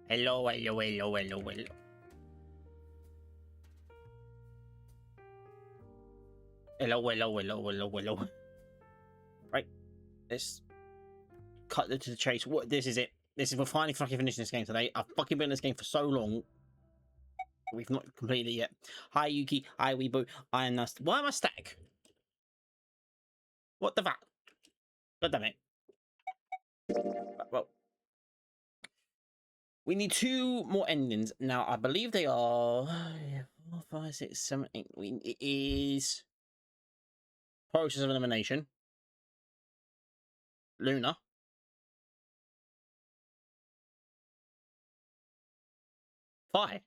Hello, hello, hello, hello, hello. Hello, hello, hello, hello, hello. Right, let's cut to the chase. What? This is it. This is we're finally fucking finishing this game today. I've fucking been in this game for so long. We've not completed it yet. Hi Yuki. Hi Weebo. I am Nust. Why am I static? What the fuck? God damn it. Well, we need 2 more endings now. I believe they are 4, 5, 6, 7, 8. It is process of elimination. Luna. Fire.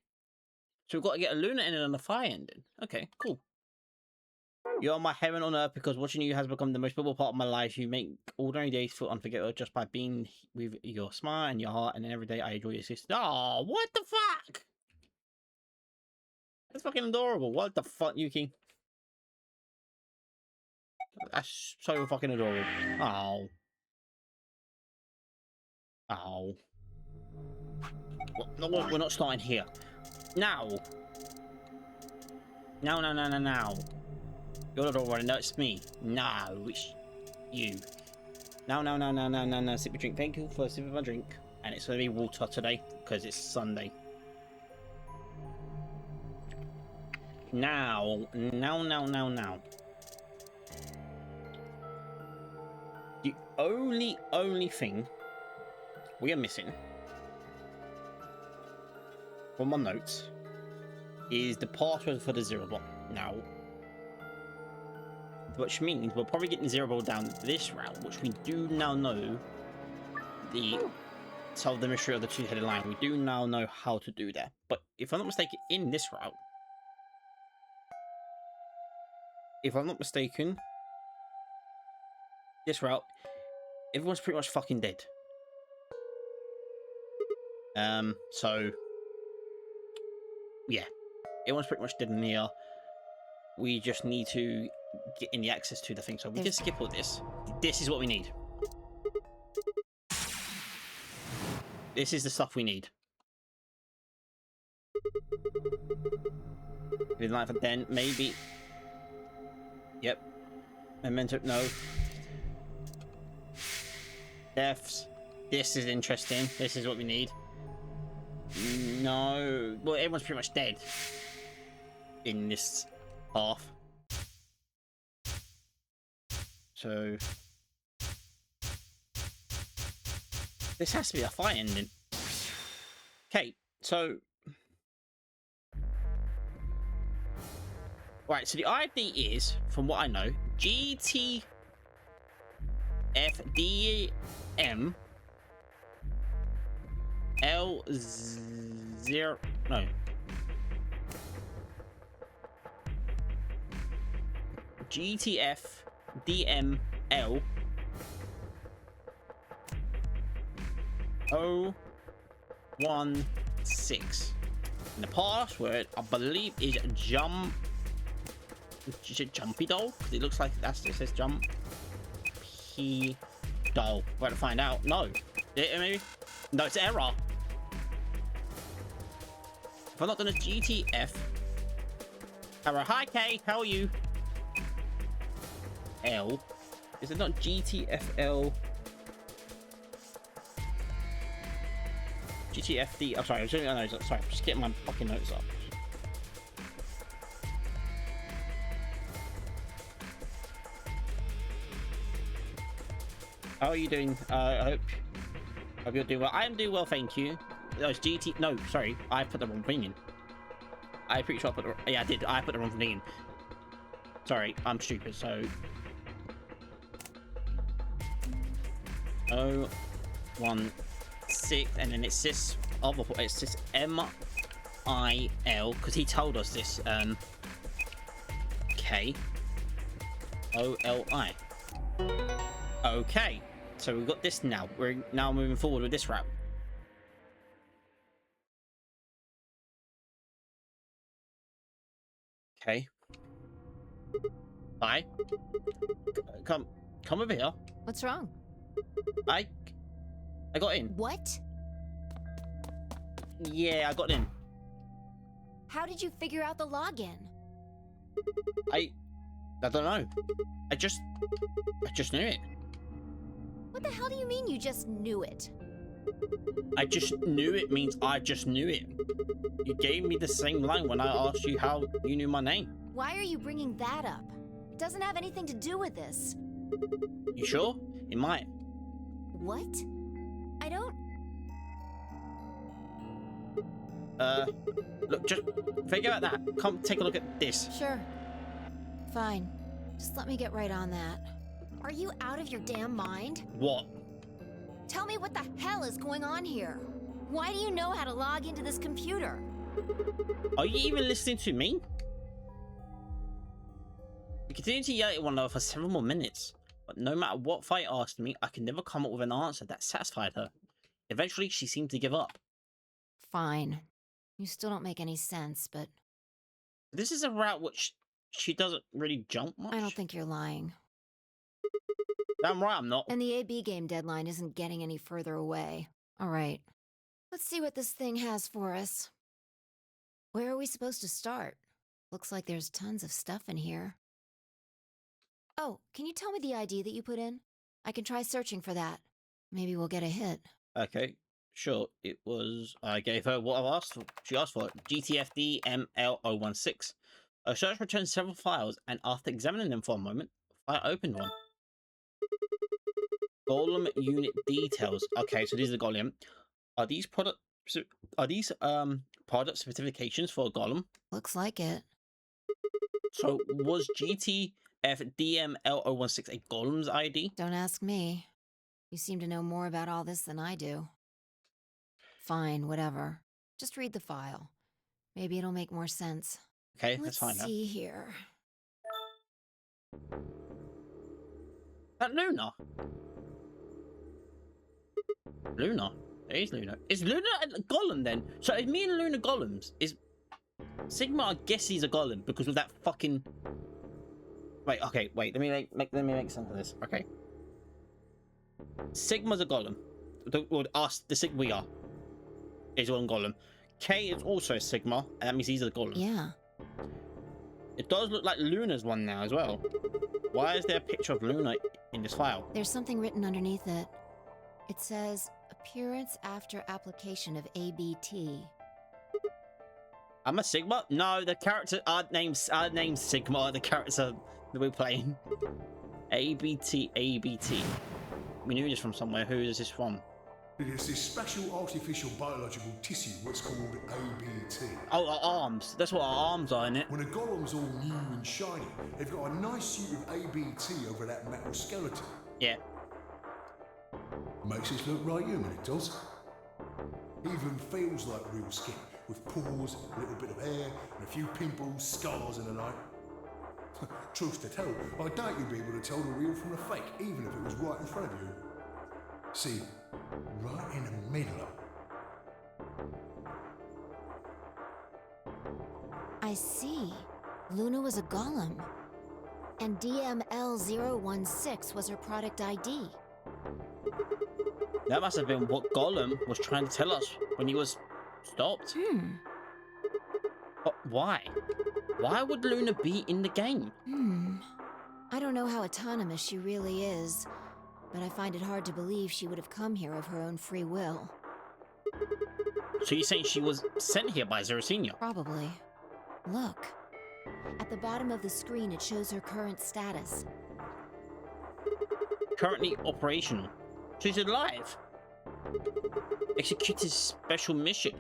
So we've got to get a Luna ending and a fire ending. Okay, cool. You're my heaven on earth because watching you has become the most beautiful part of my life. You make ordinary days feel unforgettable just by being with your smile and your heart, and every day I enjoy your sister. Oh, what the fuck? That's fucking adorable. What the fuck, Yuki? That's so fucking adorable. Oh. Oh. No, we're not starting here. Now. Now. You're not already. No, it's me. No, it's you. No. Sip your drink. Thank you for sipping my drink. And it's going to be water today because it's Sunday. Now. The only thing we are missing from my notes is the password for the 0 block. Now, which means we're probably getting 0 ball down this route, which we do now know the solve the mystery of the 2-headed lion. We do now know how to do that. But if I'm not mistaken, in this route, this route, everyone's pretty much fucking dead. So yeah, everyone's pretty much dead in here. We just need to get in the access to the thing. So we can skip all this. This is what we need. This is the stuff we need. With life and then maybe. Yep. Memento. No. Deaths. This is interesting. This is what we need. No. Well, everyone's pretty much dead in this path. So this has to be a fight ending. Okay, so right, so the ID is, from what I know, GTFDM L0 no. GTF DML 016. And the password, I believe, is jump. Is it Jumpy Doll? Because it looks like that's it says Jumpy Doll. We're to find out. No, maybe. No, it's error. If I'm not done a GTF error. Hi Kay, how are you? L. Is it not GTFL? GTFD. I'm sorry, sorry, I'm just getting my fucking notes up. How are you doing? I hope you're doing well. I am doing well, thank you. No, it's GT. No, sorry, I put the wrong thing in. I'm pretty sure I put the. Yeah, I did. I put the wrong thing in. Sorry, I'm stupid. So. 016, and then it's this other. It's this MIL because he told us this. KOLI. Okay, so we've got this now. We're now moving forward with this route. Okay. Hi. Come over here. What's wrong? I got in. What? Yeah, I got in. How did you figure out the login? I don't know. I just knew it. What the hell do you mean you just knew it? I just knew it means I just knew it. You gave me the same line when I asked you how you knew my name. Why are you bringing that up? It doesn't have anything to do with this. You sure? It might. What? I don't... Look, just figure out that. Come take a look at this. Sure. Fine. Just let me get right on that. Are you out of your damn mind? What? Tell me what the hell is going on here. Why do you know how to log into this computer? Are you even listening to me? We continued to yell at one another for several more minutes, but no matter what Fight asked me, I could never come up with an answer that satisfied her. Eventually, she seemed to give up. Fine. You still don't make any sense, but... This is a route which she doesn't really jump much. I don't think you're lying. Damn right I'm not. And the AB game deadline isn't getting any further away. All right. Let's see what this thing has for us. Where are we supposed to start? Looks like there's tons of stuff in here. Oh, can you tell me the ID that you put in? I can try searching for that. Maybe we'll get a hit. Okay, sure. It was... I gave her what I've asked for. She asked for it. GTFDML016. A search returned several files, and after examining them for a moment, I opened one. Golem unit details. Okay, so these are the golem. Are these product specifications for a golem? Looks like it. So was GTFDML016 a golem's ID? Don't ask me. You seem to know more about all this than I do. Fine, whatever. Just read the file. Maybe it'll make more sense. Okay, that's fine. Let's see here. That Luna. Luna. There is Luna. Is Luna a golem then? So if me and Luna golems, is Sigma? I guess he's a golem because with that fucking. Wait. Okay. Wait. Let me make sense of this. Okay. Sigma's a golem. Well, us, the Sigma we are, is one golem. K is also a Sigma, and that means he's a golem. Yeah. It does look like Luna's one now as well. Why is there a picture of Luna in this file? There's something written underneath it. It says, appearance after application of ABT. I'm a Sigma? No, the character, our name's Sigma, the character that we're playing. ABT. We knew this from somewhere. Who is this from? It is this special artificial biological tissue, what's called ABT. Oh, our arms. That's what our arms are, innit? When a golem's all new and shiny, they've got a nice suit of ABT over that metal skeleton. Yeah. Makes it look right human, it does. Even feels like real skin, with pores, a little bit of hair, and a few pimples, scars and the like. Truth to tell, I doubt you'd be able to tell the real from the fake, even if it was right in front of you. See, right in the middle. I see. Luna was a golem. And DML016 was her product ID. That must have been what Golem was trying to tell us when he was stopped. But why? Why would Luna be in the game? I don't know how autonomous she really is, but I find it hard to believe she would have come here of her own free will. So you're saying she was sent here by Zero Senior? Probably. Look. At the bottom of the screen, it shows her current status. Currently operational. She's alive. Executed special mission.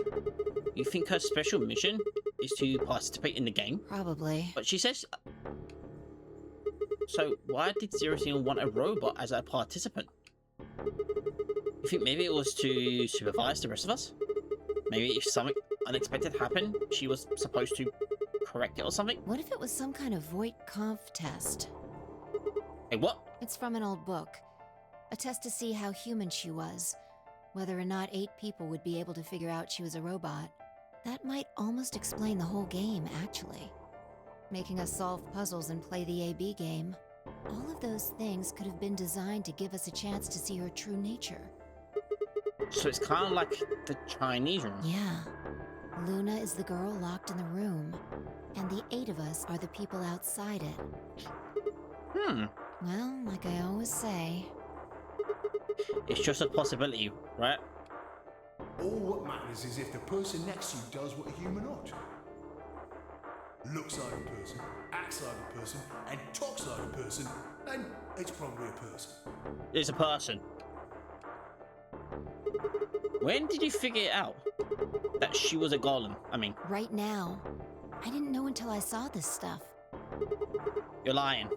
You think her special mission is to participate in the game? Probably. But she says... So why did Zero Senior want a robot as a participant? You think maybe it was to supervise the rest of us? Maybe if something unexpected happened, she was supposed to correct it or something? What if it was some kind of Voight-Kampf test? Hey, what? It's from an old book. A test to see how human she was. Whether or not 8 people would be able to figure out she was a robot. That might almost explain the whole game, actually. Making us solve puzzles and play the AB game. All of those things could have been designed to give us a chance to see her true nature. So it's kind of like the Chinese room. Yeah. Luna is the girl locked in the room, and the 8 of us are the people outside it. Hmm. Well, like I always say, It's just a possibility, right? All what matters is if the person next to you does what a human ought. Looks like a person, acts like a person, and talks like a person, then it's probably a person. It's a person. When did you figure it out that she was a golem? I mean, right now. I didn't know until I saw this stuff. you're lying.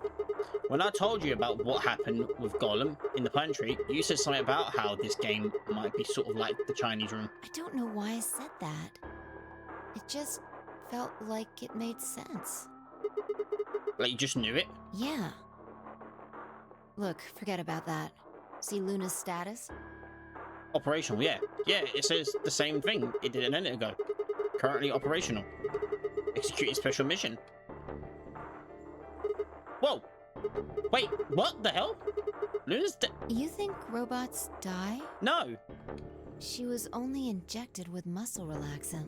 When I told you about what happened with Golem in the pantry, you said something about how this game might be sort of like the Chinese room. I don't know why I said that. It just felt like it made sense. Like you just knew it? Yeah. Look, forget about that. See Luna's status? Operational, yeah. Yeah, it says the same thing it did a minute ago. Currently operational. Executing special mission. Whoa! Wait, what the hell? Luna's You think robots die? No! She was only injected with muscle relaxant.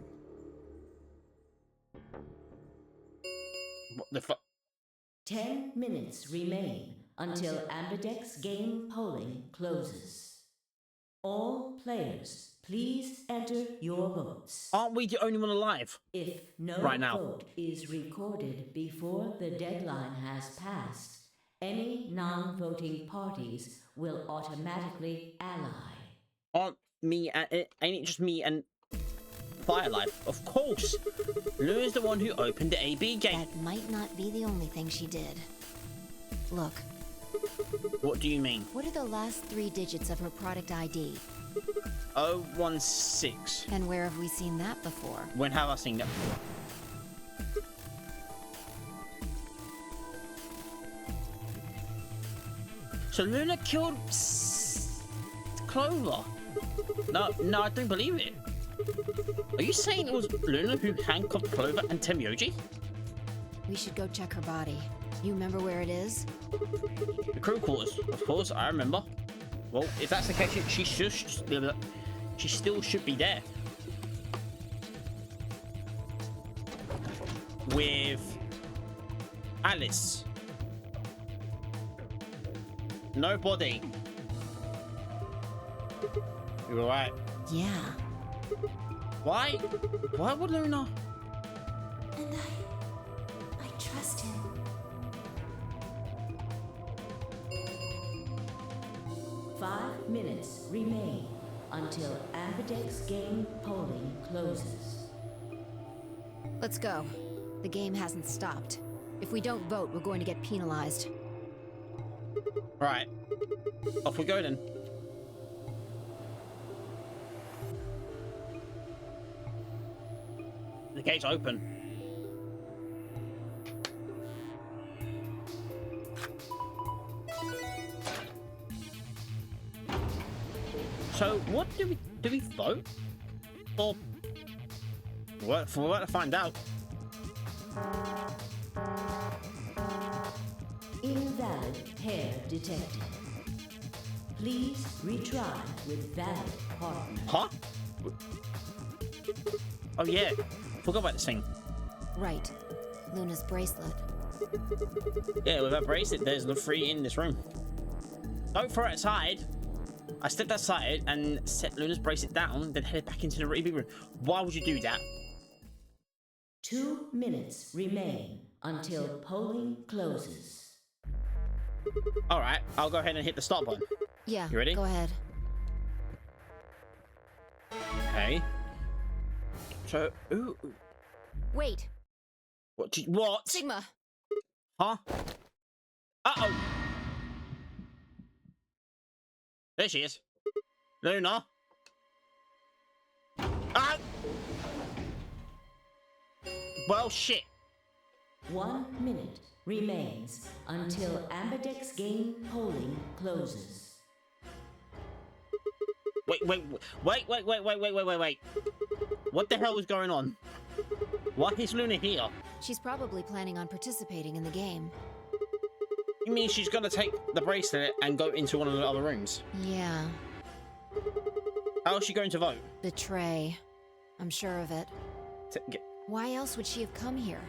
What the fuck? 10 minutes remain until Ambidex game polling closes. All players, please enter your votes. Aren't we the only one alive? If no Right now. vote is recorded before the deadline has passed, any non-voting parties will automatically ally. Aren't me and ain't it just me and Firelife? Of course! Luna's the one who opened the AB gate. That might not be the only thing she did. Look, What do you mean? what are the last 3 digits of her product ID? 016. And where have we seen that before? When have I seen that before? So Luna killed Clover. No, I don't believe it. Are you saying it was Luna who handcuffed Clover and Temyoji? We should go check her body. You remember where it is? The crew quarters, of course, I remember. Well, if that's the case, she still should be there. With Alice. No body. You're right. Yeah. Why? Why would Luna? And I trust him. Five minutes remain until Ambidex game polling closes. Let's go. The game hasn't stopped. If we don't vote, we're going to get penalized. Right. Off we go then. The gate's open. So what do we vote? Or we're about to find out. Invalid pair detected. Please retry with valid partner. Huh? Oh yeah. Forgot about this thing. Right. Luna's bracelet. Yeah, with that bracelet, there's no free in this room. Don't throw it aside. I stepped outside and set Luna's bracelet down, then headed back into the really big room. Why would you do that? 2 minutes remain until polling closes. Alright, I'll go ahead and hit the start button. Yeah, You ready? go ahead. Okay. So, ooh. Wait, What? Sigma! Huh? Uh-oh. There she is. Luna. Ah! Well, shit. 1 minute remains until Ambidex game polling closes. Wait. What the hell is going on? Why is Luna here? She's probably planning on participating in the game. You mean she's gonna take the bracelet and go into one of the other rooms? Yeah. How is she going to vote? Betray. I'm sure of it. Why else would she have come here?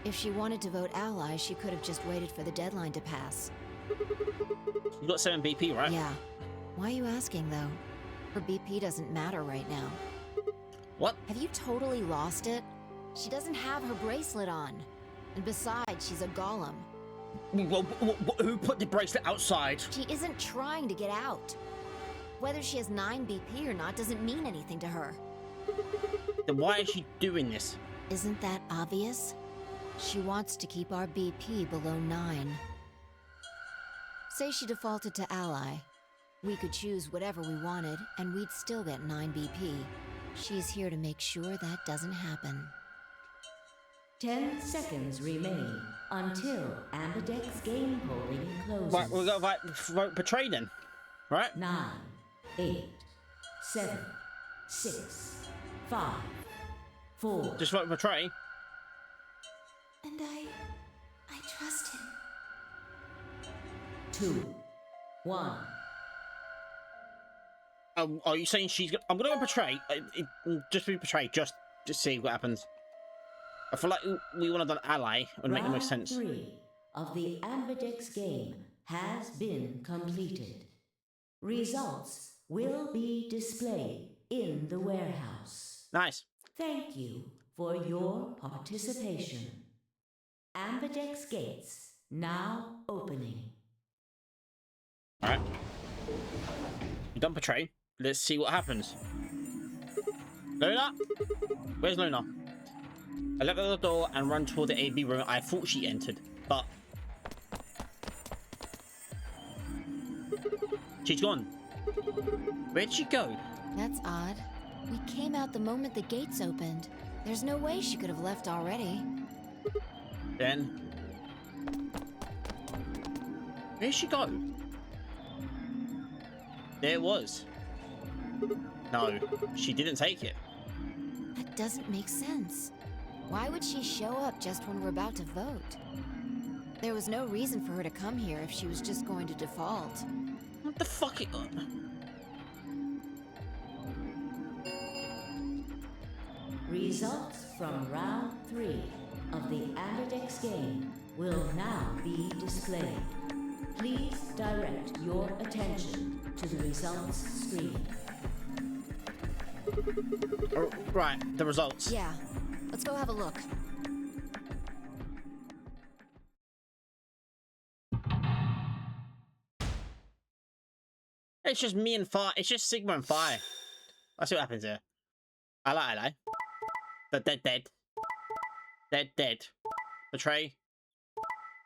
If she wanted to vote ally, she could have just waited for the deadline to pass. You got 7 BP, right? Yeah. Why are you asking, though? Her BP doesn't matter right now. What? Have you totally lost it? She doesn't have her bracelet on. And besides, she's a golem. Who put the bracelet outside? She isn't trying to get out. Whether she has 9 BP or not doesn't mean anything to her. Then why is she doing this? Isn't that obvious? She wants to keep our BP below 9. Say she defaulted to ally. We could choose whatever we wanted, and we'd still get 9 BP. She's here to make sure that doesn't happen. 10 seconds remain until Ambidex's game polling closes. Right, we've got to vote betray then, right? 9, 8, 7, 6, 5, 4. Just vote betray. And I trust him. 2, 1. Are you saying she's? I'm gonna go betray. Just be betrayed. Just see what happens. I feel like we would have done ally. Would make the most sense. Round 3 of the Ambidex game has been completed. Results will be displayed in the warehouse. Nice. Thank you for your participation. Ambidex gates now opening. All right. You done betray. Let's see what happens. Luna? Where's Luna? I left at the door and run toward the AB room. I thought she entered, but she's gone. Where'd she go? That's odd. We came out the moment the gates opened. There's no way she could have left already. Then where'd she go? There it was. No, she didn't take it. That doesn't make sense. Why would she show up just when we're about to vote? There was no reason for her to come here if she was just going to default. What the fuck? Results from round 3 of the Ambidex game will now be displayed. Please direct your attention to the results screen. Right, the results. Yeah, let's go have a look. It's just me and Fi. It's just Sigma and Fi. Let's see what happens here. Ally. The dead. Dead. Betray.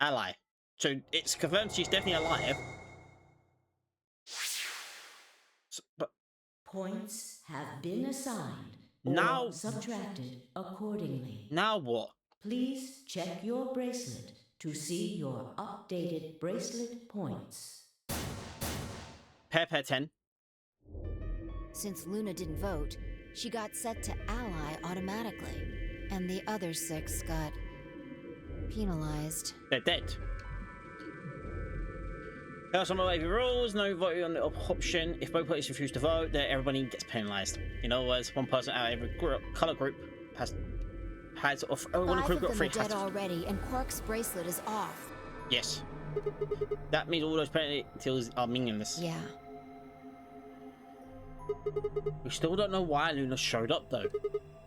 Ally. So it's confirmed she's definitely alive. But Points have been assigned or Now- subtracted accordingly. now what? Please check your bracelet to see your updated bracelet points. Pair 10. Since Luna didn't vote, she got set to ally automatically. And the other 6 got penalized. They're dead. There are some wavy rules. No voting on the option. If both parties refuse to vote, then everybody gets penalized. In other words, one person out of every color group has off. Oh, one 5 group of got them 3 are dead has. already, and Quark's bracelet is off. Yes. That means all those penalties are meaningless. Yeah. We still don't know why Luna showed up though.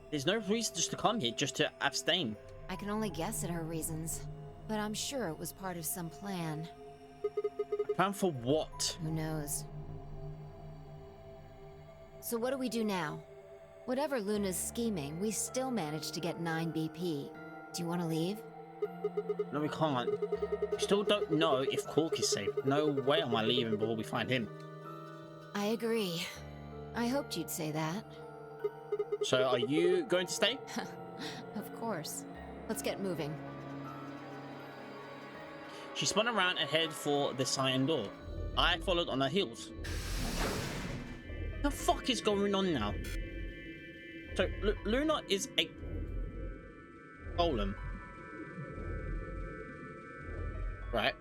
There's no reason just to come here, just to abstain. I can only guess at her reasons, but I'm sure it was part of some plan. Plan for what? Who knows? So what do we do now? Whatever Luna's scheming, we still managed to get 9 BP. Do you want to leave? No, we can't. We still don't know if Cork is safe. No way am I leaving before we find him. I agree. I hoped you'd say that. So are you going to stay? Of course. Let's get moving. She spun around and headed for the cyan door. I followed on her heels. The fuck is going on now? So Luna is a golem, right?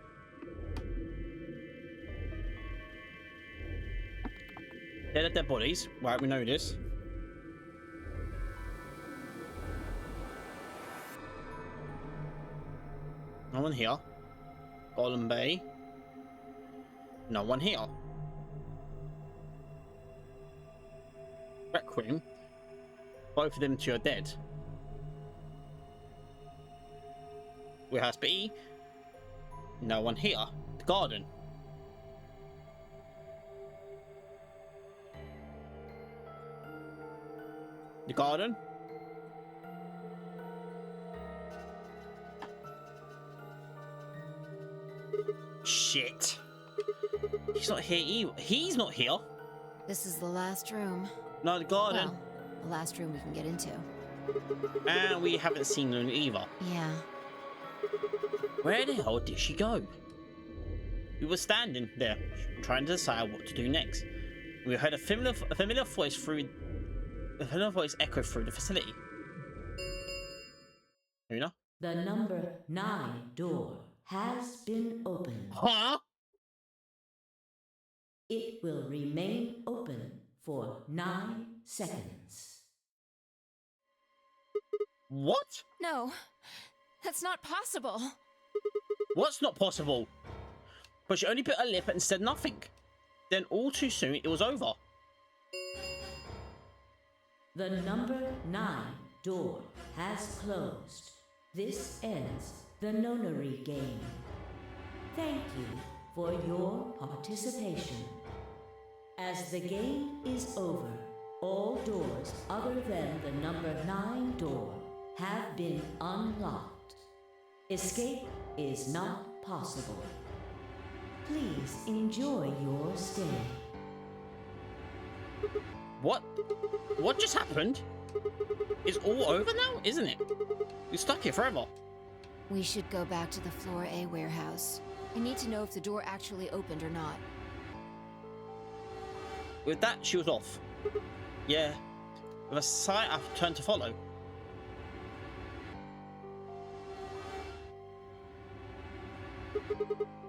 They're dead bodies. Right, we know this. No one here. Golden Bay. No one here. Rec room. Both of them two are dead. Warehouse B. No one here. The garden. The garden. Shit. He's not here either. He's not here. This is the last room. No, the garden. Well, the last room we can get into. And we haven't seen Luna either. Yeah. Where the hell did she go? We were standing there, trying to decide what to do next. We heard a familiar voice echo through the facility. Luna? The number 9 door has been opened. Huh? It will remain open for 9 seconds. What? No, that's not possible. What's not possible? But she only bit her lip and said nothing. Then all too soon it was over. The number 9 door has closed. This ends the nonary game. Thank you for your participation. As the game is over, all doors other than the number 9 door have been unlocked. Escape is not possible. Please enjoy your stay. What? What just happened? It's all over now, isn't it? We're stuck here forever. We should go back to the Floor A warehouse. We need to know if the door actually opened or not. With that, she was off. Yeah. With a sigh, I turned to follow.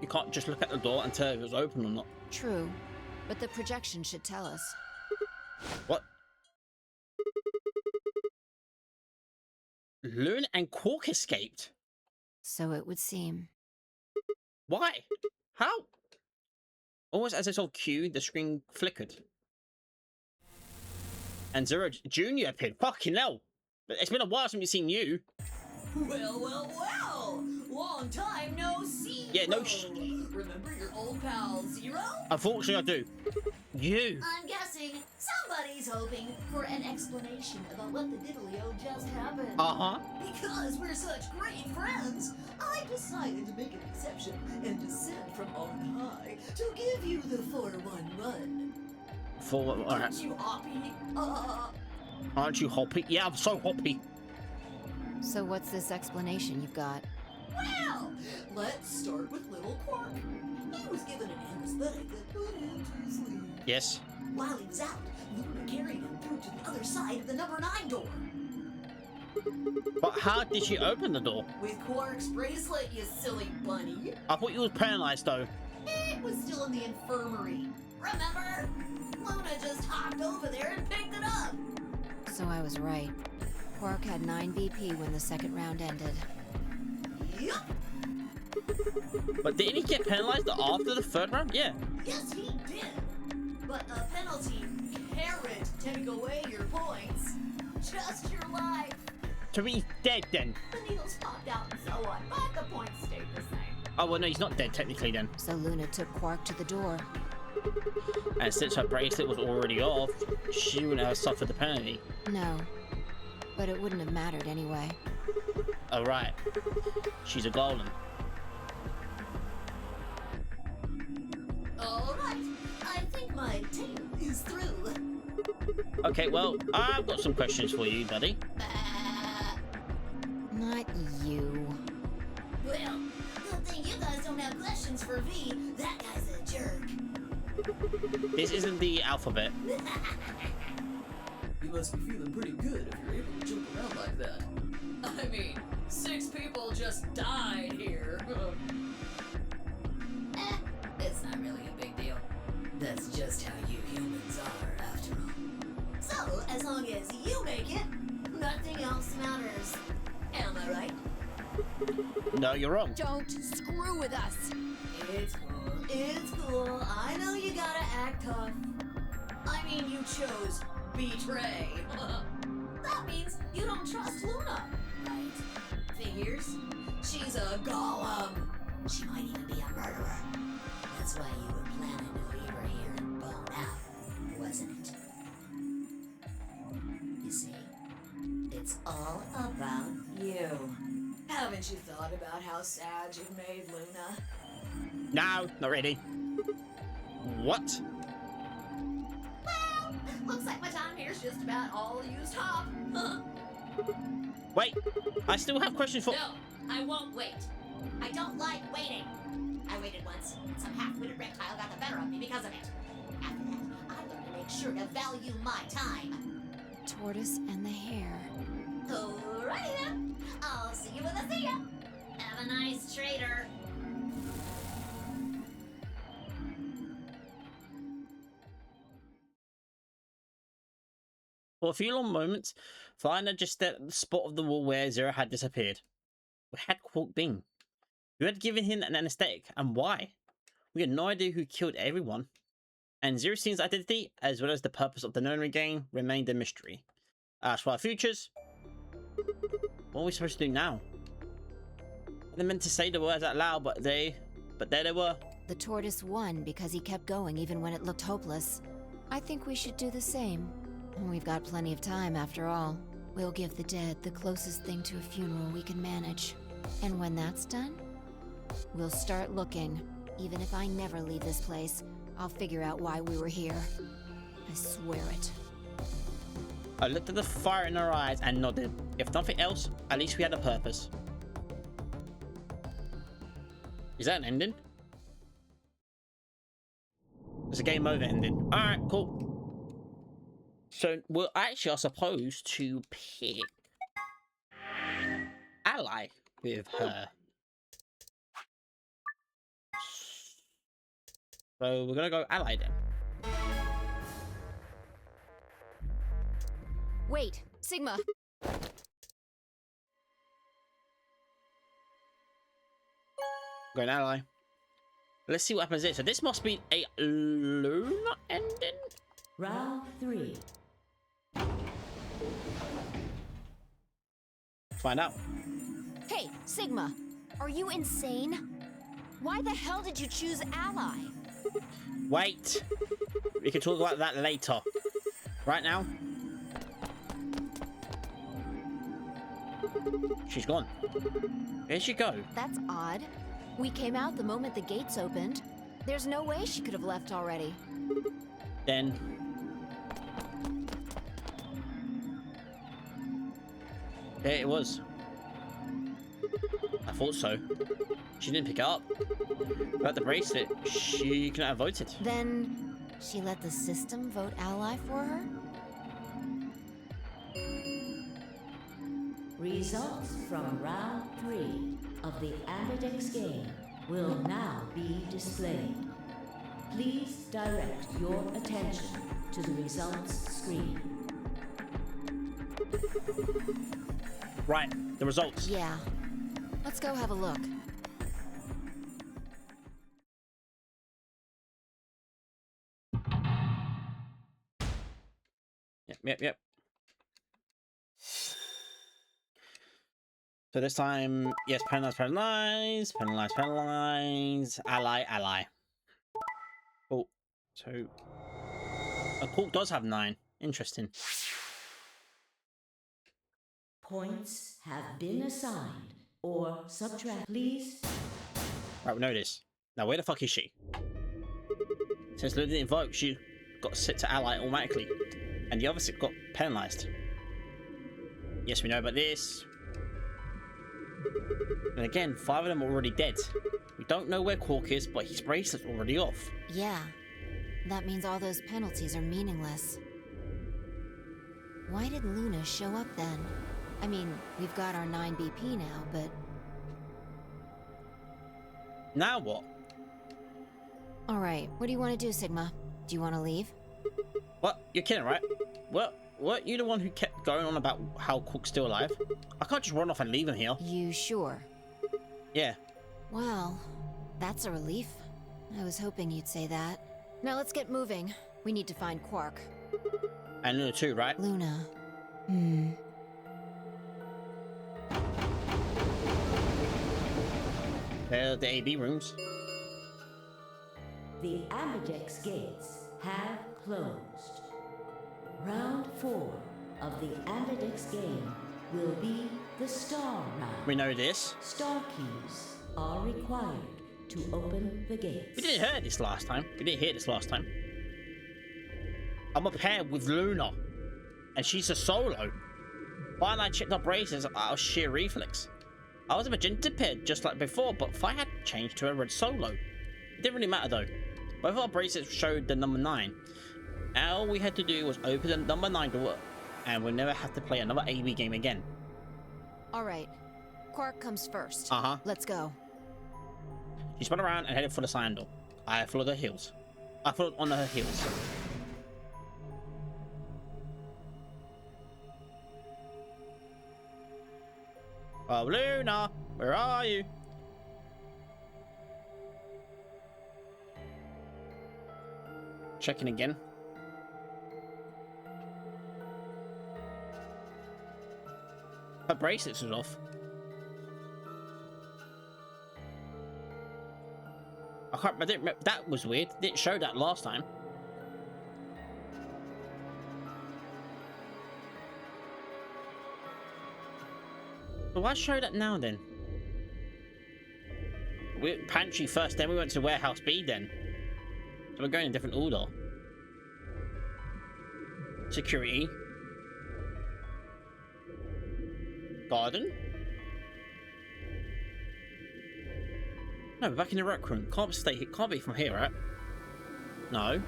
You can't just look at the door and tell if it was open or not. True, but the projection should tell us. What? Luna and Quark escaped? So it would seem. Why? How? Almost as I saw Q, the screen flickered. And Zero Jr. appeared. Fucking hell! But it's been a while since we've seen you. Well, well, well! Long time no see! Yeah, no Remember your old pal Zero? Unfortunately, I do. You! I'm guessing somebody's hoping for an explanation about what the diddly-o just happened. Uh-huh. Because we're such great friends, I decided to make an exception and descend from on high to give you the 4-1-1. Alright. Aren't you happy? Aren't you hoppy? Yeah, I'm so hoppy. So what's this explanation you've got? Well, let's start with little Quark. He was given an anesthetic that put him to sleep. Yes. While he was out, Luna carried him through to the other side of the number 9 door. But how did she open the door? With Quark's bracelet, you silly bunny. I thought you was paralyzed though. It was still in the infirmary. Remember? Luna just hopped over there and picked it up. So I was right. Quark had 9 BP when the second round ended. Yup. But didn't he get penalized after the third round? Yeah. Yes, he did. But a penalty can't take away your points. Just your life. So he's dead then. The needles popped out and so on, but the points stayed the same. Oh, well, no, he's not dead technically then. So Luna took Quark to the door. And since her bracelet was already off, she wouldn't have suffered the penalty. No. But it wouldn't have mattered anyway. Oh, right. She's a golem. Alright, I think my tale is through. Okay, well, I've got some questions for you, buddy. Not you. Well, good thing you guys don't have questions for V. That guy's a jerk. This isn't the alphabet. You must be feeling pretty good if you're able to jump around like that. I mean, 6 people just died here. It's not really a big deal. That's just how you humans are. As long as you make it, nothing else matters. Am I right? No, you're wrong. Don't screw with us. It's cool. It's cool. I know you gotta act tough. I mean, you chose betray. That means you don't trust Luna, right? Figures. She's a golem. She might even be a murderer. That's why you were planning to leave her here and bone out, wasn't it? You see, it's all about you. Haven't you thought about how sad you made Luna? No, not really. What? Well, looks like my time here's just about all used up. Wait, I still have questions for. No, I won't wait. I don't like waiting. I waited once, and some half-witted reptile got the better of me because of it. After that, I learned to make sure to value my time. Tortoise and the hare. Alrighty then. I'll see you when I see ya. Have a nice trader. For a few long moments, Fiona just stared at the spot of the wall where Zero had disappeared. Where had Quark been? Who had given him an anesthetic, and why? We had no idea who killed everyone. And Zero Scene's identity, as well as the purpose of the nonary game, remained a mystery. As for our futures, what are we supposed to do now? They meant to say the words out loud, but there they were. The tortoise won because he kept going even when it looked hopeless. I think we should do the same. We've got plenty of time after all. We'll give the dead the closest thing to a funeral we can manage. And when that's done, we'll start looking. Even if I never leave this place, I'll figure out why we were here. I swear it. I looked at the fire in her eyes and nodded. If nothing else, at least we had a purpose. Is that an ending? It's a game over ending. Alright, cool. So, we actually are supposed to pick ally with her. So, we're gonna go ally then. Wait, Sigma. Go an ally. Let's see what happens here. So this must be a Luna ending? Round 3. Find out. Hey, Sigma. Are you insane? Why the hell did you choose ally? Wait. We can talk about that later. Right now. She's gone. Where'd she go? That's odd. We came out the moment the gates opened. There's no way she could have left already. Then. There it was. I thought so. She didn't pick it up. Without the bracelet, she couldn't have voted. Then she let the system vote ally for her? Results from round 3 of the Ambidex game will now be displayed. Please direct your attention to the results screen. Right, the results. Yeah. Let's go have a look. Yep. So this time, yes, penalize, ally. Oh, so a Quark does have 9. Interesting. Points have been assigned or subtract. Please. Right, we know this. Now, where the fuck is she? Since Luna didn't vote, she got set to ally automatically, and the other 6 got penalized. Yes, we know about this. And again, 5 of them are already dead. We don't know where Quark is, but his bracelet's already off. Yeah. That means all those penalties are meaningless. Why did Luna show up then? I mean, we've got our 9 BP now, but... Now what? Alright, what do you want to do, Sigma? Do you want to leave? What? You're kidding, right? Well, weren't you the one who kept going on about how Cook's still alive? I can't just run off and leave him here. You sure? Yeah. Well, that's a relief. I was hoping you'd say that. Now let's get moving. We need to find Quark. And Luna too, right? Luna. They're the AB rooms. The Ambidex gates have closed. Round 4 of the Ambidex game will be the Star Round. We know this. Star keys are required to open the gates. We didn't hear this last time. I'm a pair with Luna, and she's a solo. Why I checked our braces out of sheer reflex. I was a magenta pair just like before, but Fi had changed to a red solo. It didn't really matter though. Both our bracelets showed the number 9. All we had to do was open the number 9 door, and we'll never have to play another AB game again. Alright. Quark comes first. Uh-huh. Let's go. She spun around and headed for the sign door. I followed her heels. I followed on her heels. Oh, Luna, where are you? Checking again. Her bracelets was off. I didn't remember. That was weird. Didn't show that last time. But why show that now then? We went pantry first, then we went to warehouse B then. So we're going in a different order. Security. Garden. No, we're back in the rec room. Can't be from here, right? No.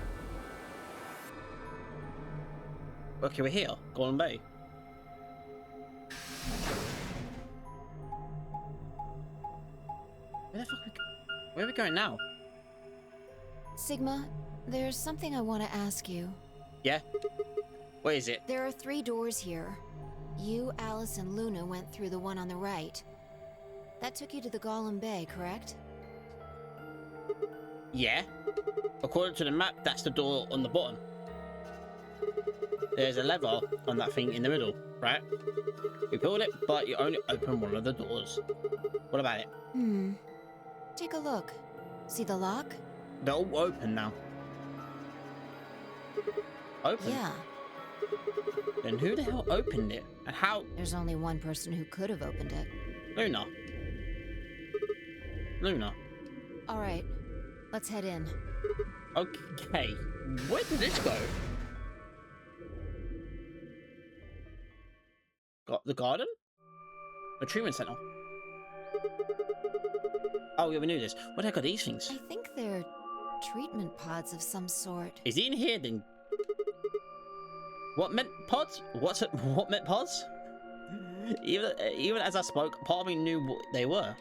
Okay, we're here. Golden Bay. Where are we going now? Sigma, there's something I want to ask you. Yeah? What is it? There are 3 doors here. You, Alice, and Luna went through the one on the right. That took you to the Golem Bay, correct? Yeah. According to the map, that's the door on the bottom. There's a lever on that thing in the middle, right? You pulled it, but you only open one of the doors. What about it? Take a look. See the lock? They're all open now. Open? Yeah. Then who the hell opened it? And how? There's only one person who could have opened it. Luna. Luna. Alright, let's head in. Okay. Where did this go? Got the garden? A treatment center. Oh yeah, we knew this. What the heck are these things? I think they're treatment pods of some sort. Is he in here then? What meant pods? What meant pods? Even as I spoke, part of me knew what they were.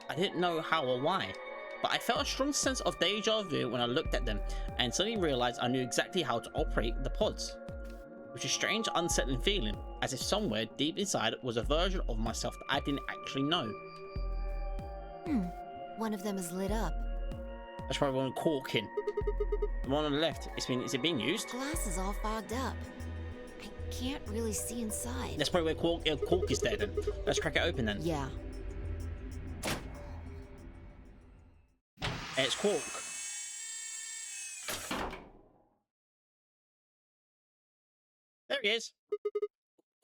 I didn't know how or why, but I felt a strong sense of deja vu when I looked at them, and suddenly realized I knew exactly how to operate the pods. Which is a strange, unsettling feeling, as if somewhere deep inside was a version of myself that I didn't actually know. One of them is lit up. That's probably one corking. The one on the left, is it being used? Glass is all fogged up. I can't really see inside. That's probably where cork is there then. Let's crack it open then. Yeah. It's Quark. There he is.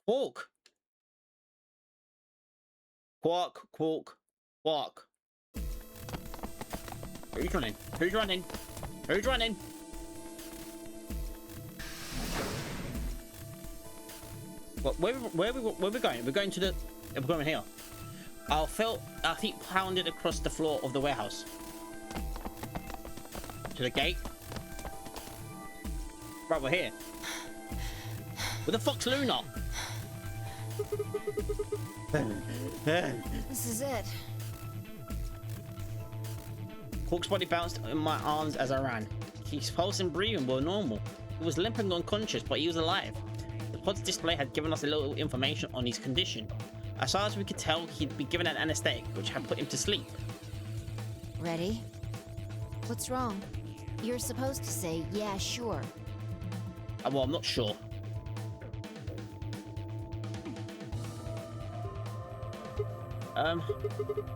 Quark. Quark, Quark, Quark. Who's running? Who's running? Who's running? Where are we going? We're going to the... We're going here. I think pounded across the floor of the warehouse. To the gate. Right, we're here. Where the fuck's Luna? This is it. Quark's body bounced in my arms as I ran. His pulse and breathing were normal. He was limp and unconscious, but he was alive. The pod's display had given us a little information on his condition. As far as we could tell, he'd be given an anesthetic, which had put him to sleep. Ready? What's wrong? You're supposed to say, yeah, sure. Well, I'm not sure.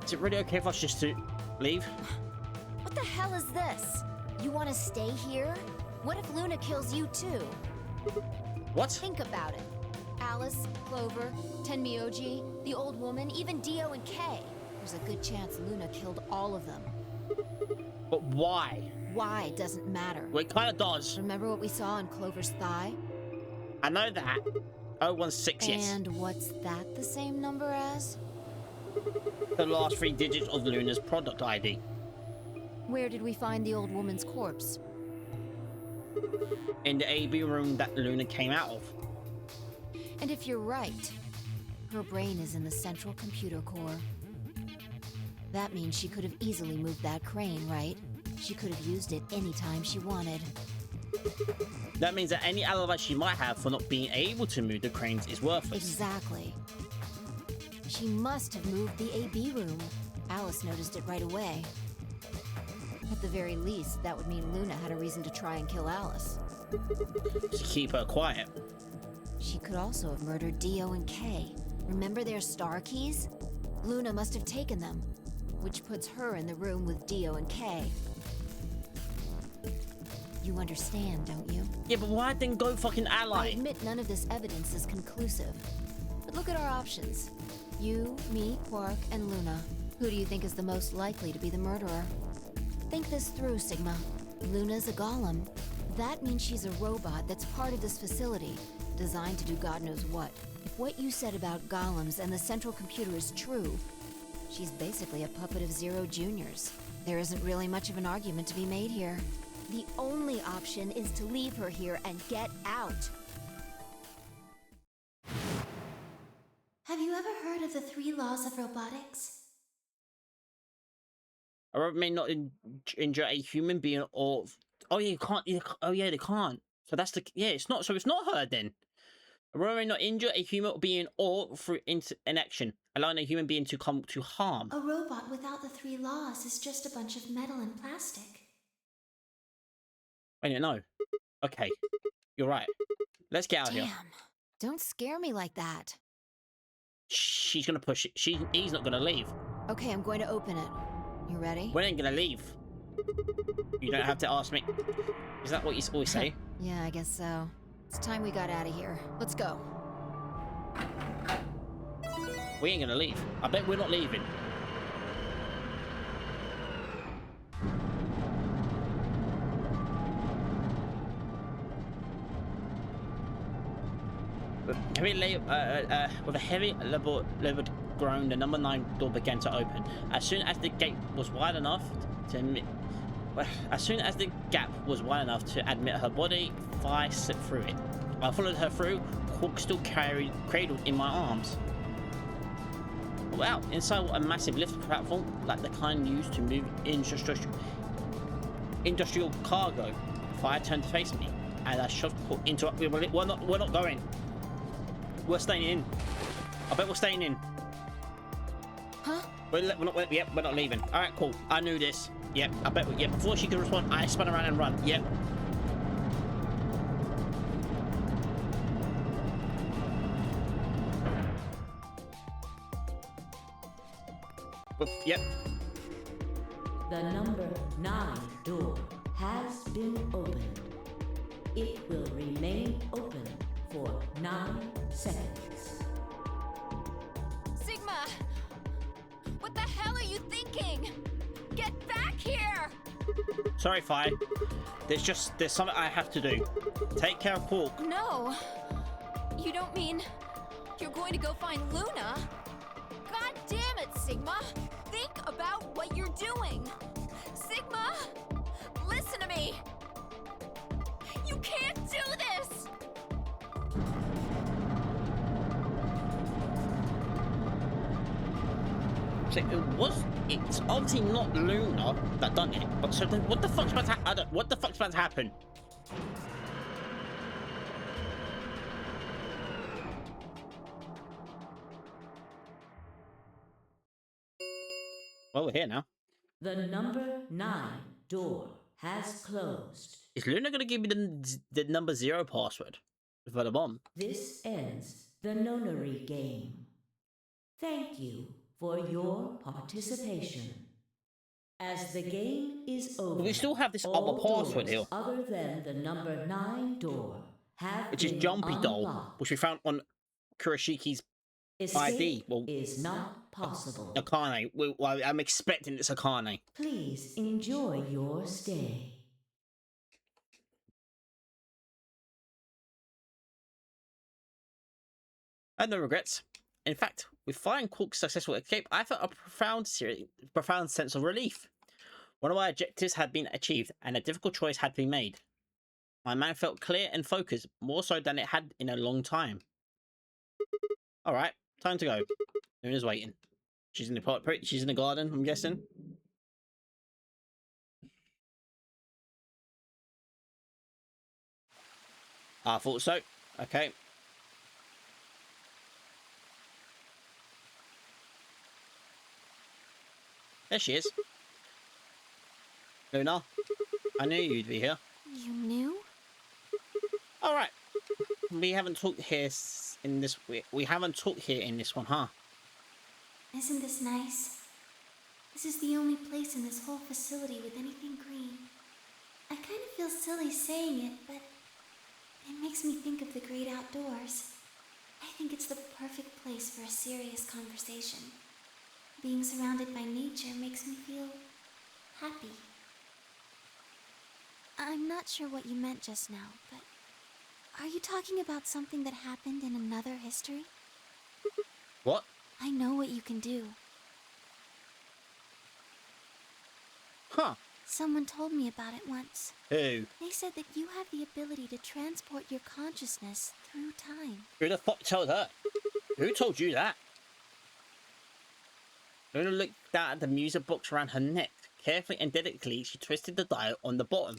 Is it really okay for us just to leave? What the hell is this? You want to stay here? What if Luna kills you too? What? Think about it. Alice, Clover, Tenmyoji, the old woman, even Dio and Kay. There's a good chance Luna killed all of them. But why? Why doesn't matter. Well, it kind of does. Remember what we saw on Clover's thigh? I know that. 016, yes. And what's that the same number as? The last 3 digits of Luna's product ID. Where did we find the old woman's corpse? In the AB room that Luna came out of. And if you're right, her brain is in the central computer core. That means she could have easily moved that crane, right? She could have used it anytime she wanted. That means that any alibi she might have for not being able to move the cranes is worthless. Exactly. She must have moved the AB room. Alice noticed it right away. At the very least, that would mean Luna had a reason to try and kill Alice. To keep her quiet. She could also have murdered Dio and Kay. Remember their star keys? Luna must have taken them, which puts her in the room with Dio and Kay. You understand, don't you? Yeah, but why didn't go fucking I ally? admit none of this evidence is conclusive. But look at our options. You, me, Quark, and Luna. Who do you think is the most likely to be the murderer? Think this through, Sigma. Luna's a golem. That means she's a robot that's part of this facility, designed to do God knows what. If what you said about golems and the central computer is true, she's basically a puppet of Zero Junior's. There isn't really much of an argument to be made here. The only option is to leave her here and get out. Have you ever heard of the 3 laws of robotics? A robot may not injure a human being or... Oh yeah, you can't... Oh yeah, they can't. So that's the... Yeah, it's not... So it's not her then. A robot may not injure a human being or through inaction, allowing a human being to come to harm. A robot without the 3 laws is just a bunch of metal and plastic. I didn't know. Okay, you're right. Let's get out of here. Damn. Don't scare me like that. She's gonna push it. He's not gonna leave. Okay, I'm going to open it. You ready? We ain't gonna leave. You don't have to ask me. Is that what you always say? Yeah, I guess so. It's time we got out of here. Let's go. We ain't gonna leave. I bet we're not leaving. With a heavy leveled groan, the number 9 door began to open. As soon as the gate was wide enough to admit, as soon as the gap was wide enough to admit her body, Phi slipped through it. I followed her through, Quark still cradled in my arms. Wow! Inside was a massive lift platform, like the kind used to move industrial cargo. Phi turned to face me, and I shoved Quark into it. We're not going. We're staying in. I bet we're staying in. Huh? We're not leaving. All right, cool. I knew this. Yep, I bet. Yeah, before she could respond, I spun around and run. Yep. Yep. The number 9 door has been opened. It will remain open for 9 seconds. Sigma! What the hell are you thinking? Get back here! Sorry, Phi. There's something I have to do. Take care of Quark. No! You don't mean you're going to go find Luna? God damn it, Sigma! Think about what you're doing! Sigma! Listen to me! You can't do this! So it's obviously not Luna that done it, but so then what the fuck's about to happen? Well, we're here now. The number 9 door has closed. Is Luna gonna give me the number 0 password for the bomb? This ends the nonary game. Thank you for your participation. As the game is over, We still have this all other password doors here, other than the number 9 door have which is been Jumpy Doll, unlocked. which we found on Kuroshiki's Escape ID. Well, is not possible. Akane. Well, I'm expecting it's Akane. Please enjoy your stay. I had no regrets. In fact, with finding Quark's successful escape, I felt a profound sense of relief. One of my objectives had been achieved, and a difficult choice had been made. My mind felt clear and focused, more so than it had in a long time. Alright, time to go. Luna's waiting. She's in the garden, I'm guessing. I thought so. Okay. There she is. Luna, I knew you'd be here. You knew? Alright. We haven't talked here in this... We haven't talked here in this one, huh? Isn't this nice? This is the only place in this whole facility with anything green. I kind of feel silly saying it, but it makes me think of the great outdoors. I think it's the perfect place for a serious conversation. Being surrounded by nature makes me feel happy. I'm not sure what you meant just now, but are you talking about something that happened in another history? What? I know what you can do. Huh. Someone told me about it once. Who? They said that you have the ability to transport your consciousness through time. Who the fuck told her? Who told you that? Luna looked down at the music box around her neck. Carefully and delicately, she twisted the dial on the bottom.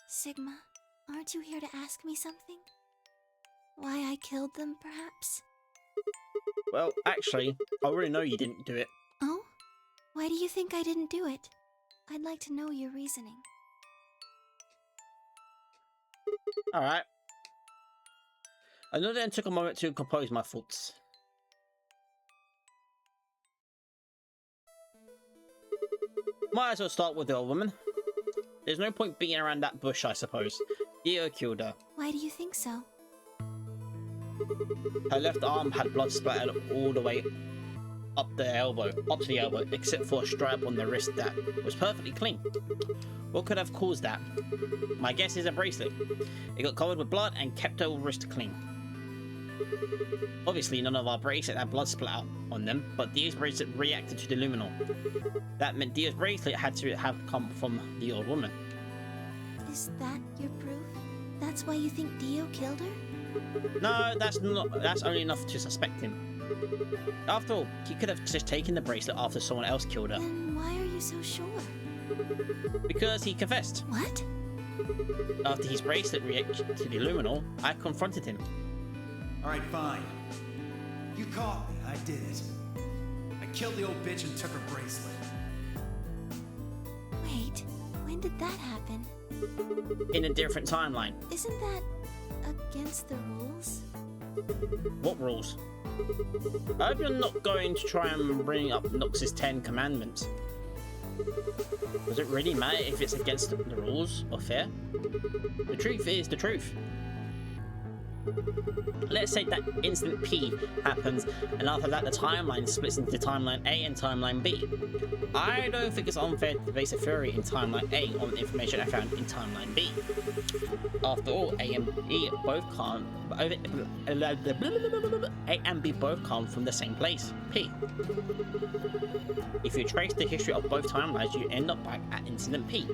Sigma, aren't you here to ask me something? Why I killed them, perhaps? Well, actually, I already know you didn't do it. Oh? Why do you think I didn't do it? I'd like to know your reasoning. Alright. I know then took a moment to compose my thoughts. Might as well start with the old woman. There's no point beating around that bush, I suppose. Dio killed her. Why do you think so? Her left arm had blood splattered all the way up to the elbow, except for a stripe on the wrist that was perfectly clean. What could have caused that? My guess is a bracelet. It got covered with blood and kept her wrist clean. Obviously, none of our bracelets had blood splatter on them, but Dio's bracelet reacted to the luminol. That meant Dio's bracelet had to have come from the old woman. Is that your proof? That's why you think Dio killed her? No, that's only enough to suspect him. After all, he could have just taken the bracelet after someone else killed her. Then why are you so sure? Because he confessed. What? After his bracelet reacted to the luminol, I confronted him. Alright, fine. You caught me, I did it. I killed the old bitch and took her bracelet. Wait, when did that happen? In a different timeline. Isn't that against the rules? What rules? I hope you're not going to try and bring up Nox's 10 commandments. Does it really matter if it's against the rules or fair? The truth is the truth. Let's say that instant P happens, and after that the timeline splits into timeline A and timeline B. I don't think it's unfair to base a theory in timeline A on information I found in timeline B. After all, A and B both come A and B both come from the same place, P. If you trace the history of both timelines, you end up back at incident P.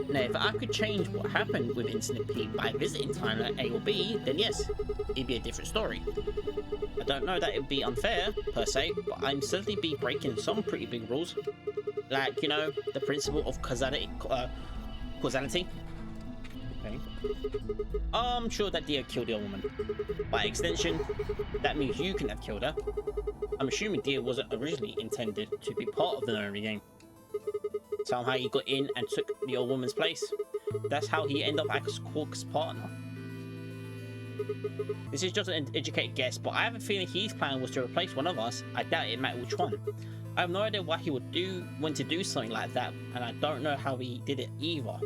Now, if I could change what happened with incident P by visiting timeline A or B, then yes, it'd be a different story. I don't know that it'd be unfair, per se, but I'd certainly be breaking some pretty big rules. Like, you know, the principle of causality. Okay. I'm sure that Dia killed the old woman. By extension, that means you can have killed her. I'm assuming Dia wasn't originally intended to be part of the notary game. Somehow he got in and took the old woman's place. That's how he ended up as Quark's partner. This is just an educated guess, but I have a feeling his plan was to replace one of us. I doubt it mattered which one. I have no idea why he would want to do something like that, and I don't know how he did it either.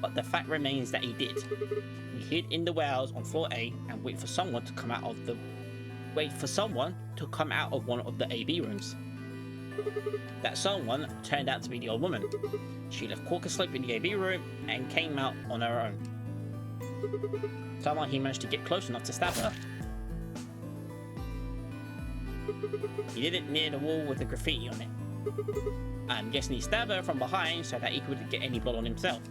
But the fact remains that he did. He hid in the warehouse on floor A and waited for someone to come out of one of the AB rooms. That someone turned out to be the old woman. She left Quark asleep in the AB room and came out on her own. Somehow he managed to get close enough to stab her. He did it near the wall with the graffiti on it. I'm guessing he stabbed her from behind so that he couldn't get any blood on himself.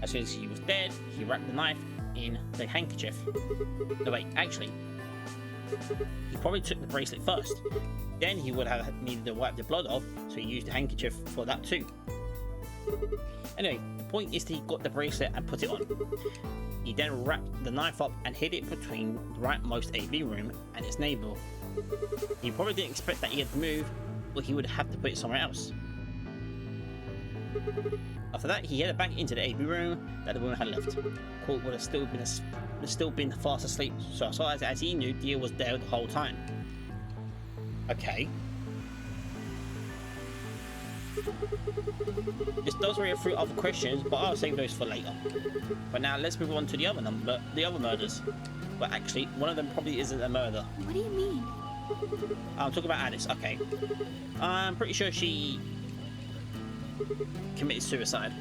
As soon as he was dead, he wrapped the knife in the handkerchief. No wait, actually, he probably took the bracelet first. Then he would have needed to wipe the blood off, so he used the handkerchief for that too. Anyway, the point is that he got the bracelet and put it on. He then wrapped the knife up and hid it between the rightmost AV room and its neighbour. He probably didn't expect that he had moved, or he would have to put it somewhere else. After that, he headed back into the AV room that the woman had left. Quark would have still been fast asleep, so as far as he knew, Dia was there the whole time. Okay. This does raise through other questions, but I'll save those for later. But now let's move on to the other murders. But actually, one of them probably isn't a murder. What do you mean? I'm talking about Alice. Okay. I'm pretty sure she committed suicide.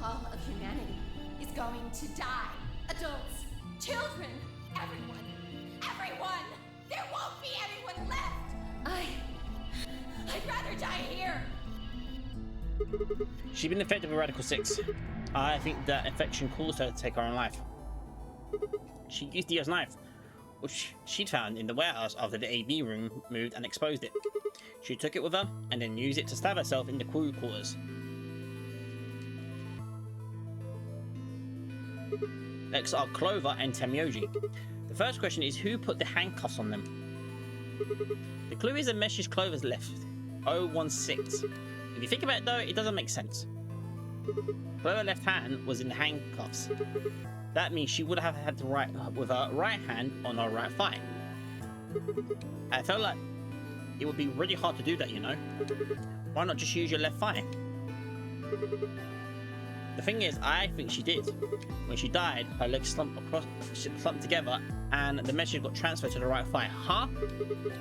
All of humanity is going to die. Adults, children, everyone. Everyone! There won't be anyone left! I'd rather die here! She's been infected with Radical 6. I think that infection caused her to take her own life. She used Dia's knife, which she'd found in the warehouse after the AV room moved, and exposed it. She took it with her and then used it to stab herself in the crew quarters. Next are Clover and Temioji. The first question is, who put the handcuffs on them? The clue is a message Clover's left, 016. If you think about it though, it doesn't make sense. Clover's left hand was in the handcuffs. That means she would have had to write with her right hand on her right thigh. I felt like it would be really hard to do that, you know? Why not just use your left thigh? The thing is, I think she did. When she died, her legs slumped together and the message got transferred to the right thigh. Huh?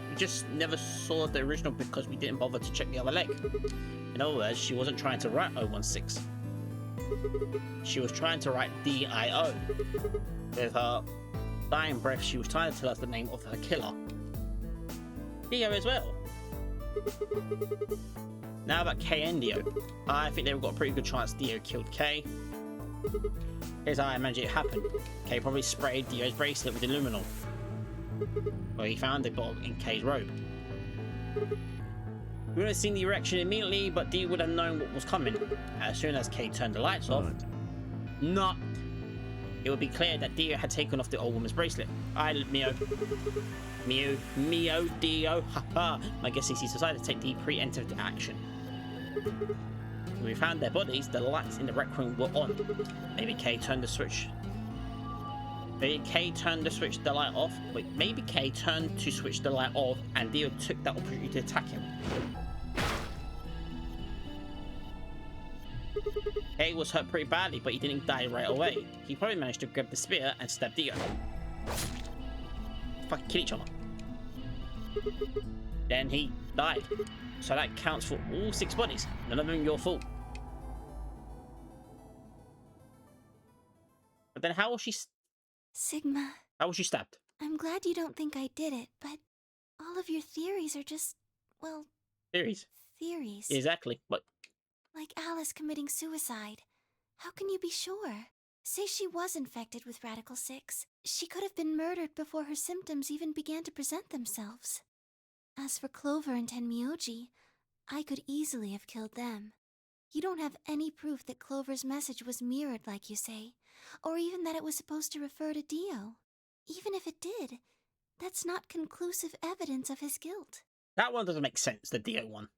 We just never saw the original because we didn't bother to check the other leg. In other words, she wasn't trying to write 016. She was trying to write DIO. With her dying breath, she was trying to tell us the name of her killer. Dio as well. Now about Kay and Dio. I think they've got a pretty good chance Dio killed Kay. Here's how I imagine it happened. Kay probably sprayed Dio's bracelet with luminol. Well, he found the bottle in Kay's robe. We would have seen the reaction immediately, but Dio would have known what was coming. As soon as Kay turned the lights off, it would be clear that Dio had taken off the old woman's bracelet. Mio, Dio, haha. My guess is he decided to take the preemptive action. When we found their bodies, the lights in the rec room were on. Maybe Kay turned the switch. Maybe Kay turned the light off. Wait, maybe Kay turned to switch the light off and Dio took that opportunity to attack him. Kay was hurt pretty badly, but he didn't die right away. He probably managed to grab the spear and stab Dio. Fucking kill each other. Then he died. So that counts for all 6 bodies. None of them your fault. But then how was she... Sigma, How was she stabbed? I'm glad you don't think I did it, but all of your theories are just, well... Theories. Theories. Exactly, but... Like Alice committing suicide. How can you be sure? Say she was infected with Radical 6. She could have been murdered before her symptoms even began to present themselves. As for Clover and Tenmyoji, I could easily have killed them. You don't have any proof that Clover's message was mirrored like you say, or even that it was supposed to refer to Dio. Even if it did, that's not conclusive evidence of his guilt. That one doesn't make sense, the Dio one.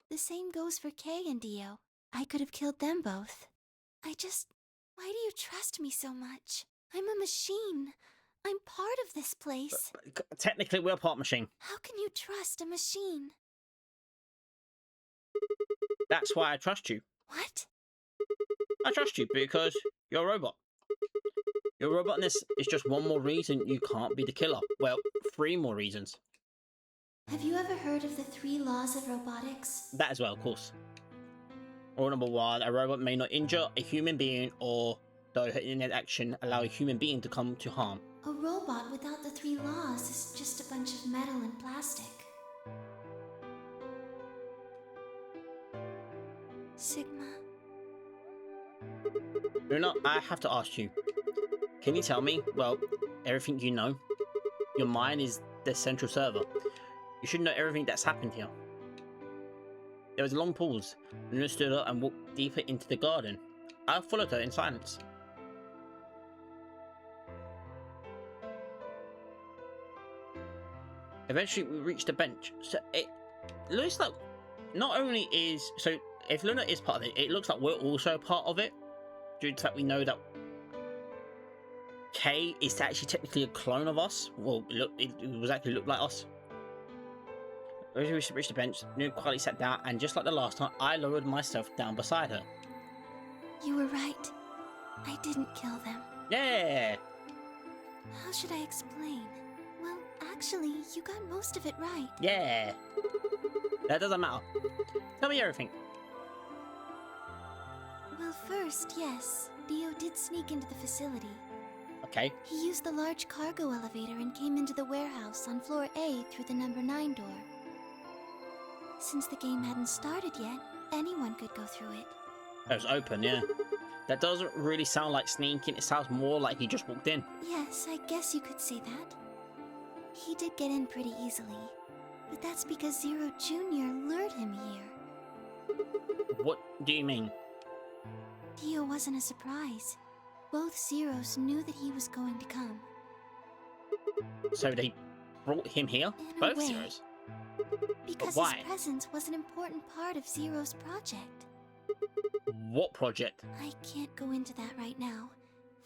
The same goes for Kay and Dio. I could have killed them both. Why do you trust me so much? I'm a machine. I'm part of this place. Technically, we're a part machine. How can you trust a machine? That's why I trust you. What? I trust you because you're a robot. Your robotness is just one more reason you can't be the killer. Well, 3 more reasons. Have you ever heard of the 3 laws of robotics? That as well, of course. Rule number 1, a robot may not injure a human being or, though in an action, allow a human being to come to harm. A robot without the 3 laws is just a bunch of metal and plastic. Sigma. Luna, I have to ask you. Can you tell me, well, everything you know? Your mind is the central server. You should know everything that's happened here. There was a long pause. Luna stood up and walked deeper into the garden. I followed her in silence. Eventually, we reached a bench. So it looks like not only is... So, if Luna is part of it, it looks like we're also part of it. Due to the fact we know that Kay is actually technically a clone of us. Well, it was actually looked like us. As we reached the bench, Luna quietly sat down, and just like the last time, I lowered myself down beside her. You were right. I didn't kill them. Yeah! How should I explain? Well, actually, you got most of it right. Yeah! That doesn't matter. Tell me everything. Well, first, yes, Dio did sneak into the facility. Okay. He used the large cargo elevator and came into the warehouse on floor A through the number 9 door. Since the game hadn't started yet, anyone could go through it. It was open, yeah. That doesn't really sound like sneaking, it sounds more like he just walked in. Yes, I guess you could say that. He did get in pretty easily, but that's because Zero Jr. lured him here. What do you mean? Dio wasn't a surprise. Both Zeros knew that he was going to come. So they brought him here? In a Both way. Zeros? Because Why? his presence was an important part of Zero's project. What project? I can't go into that right now.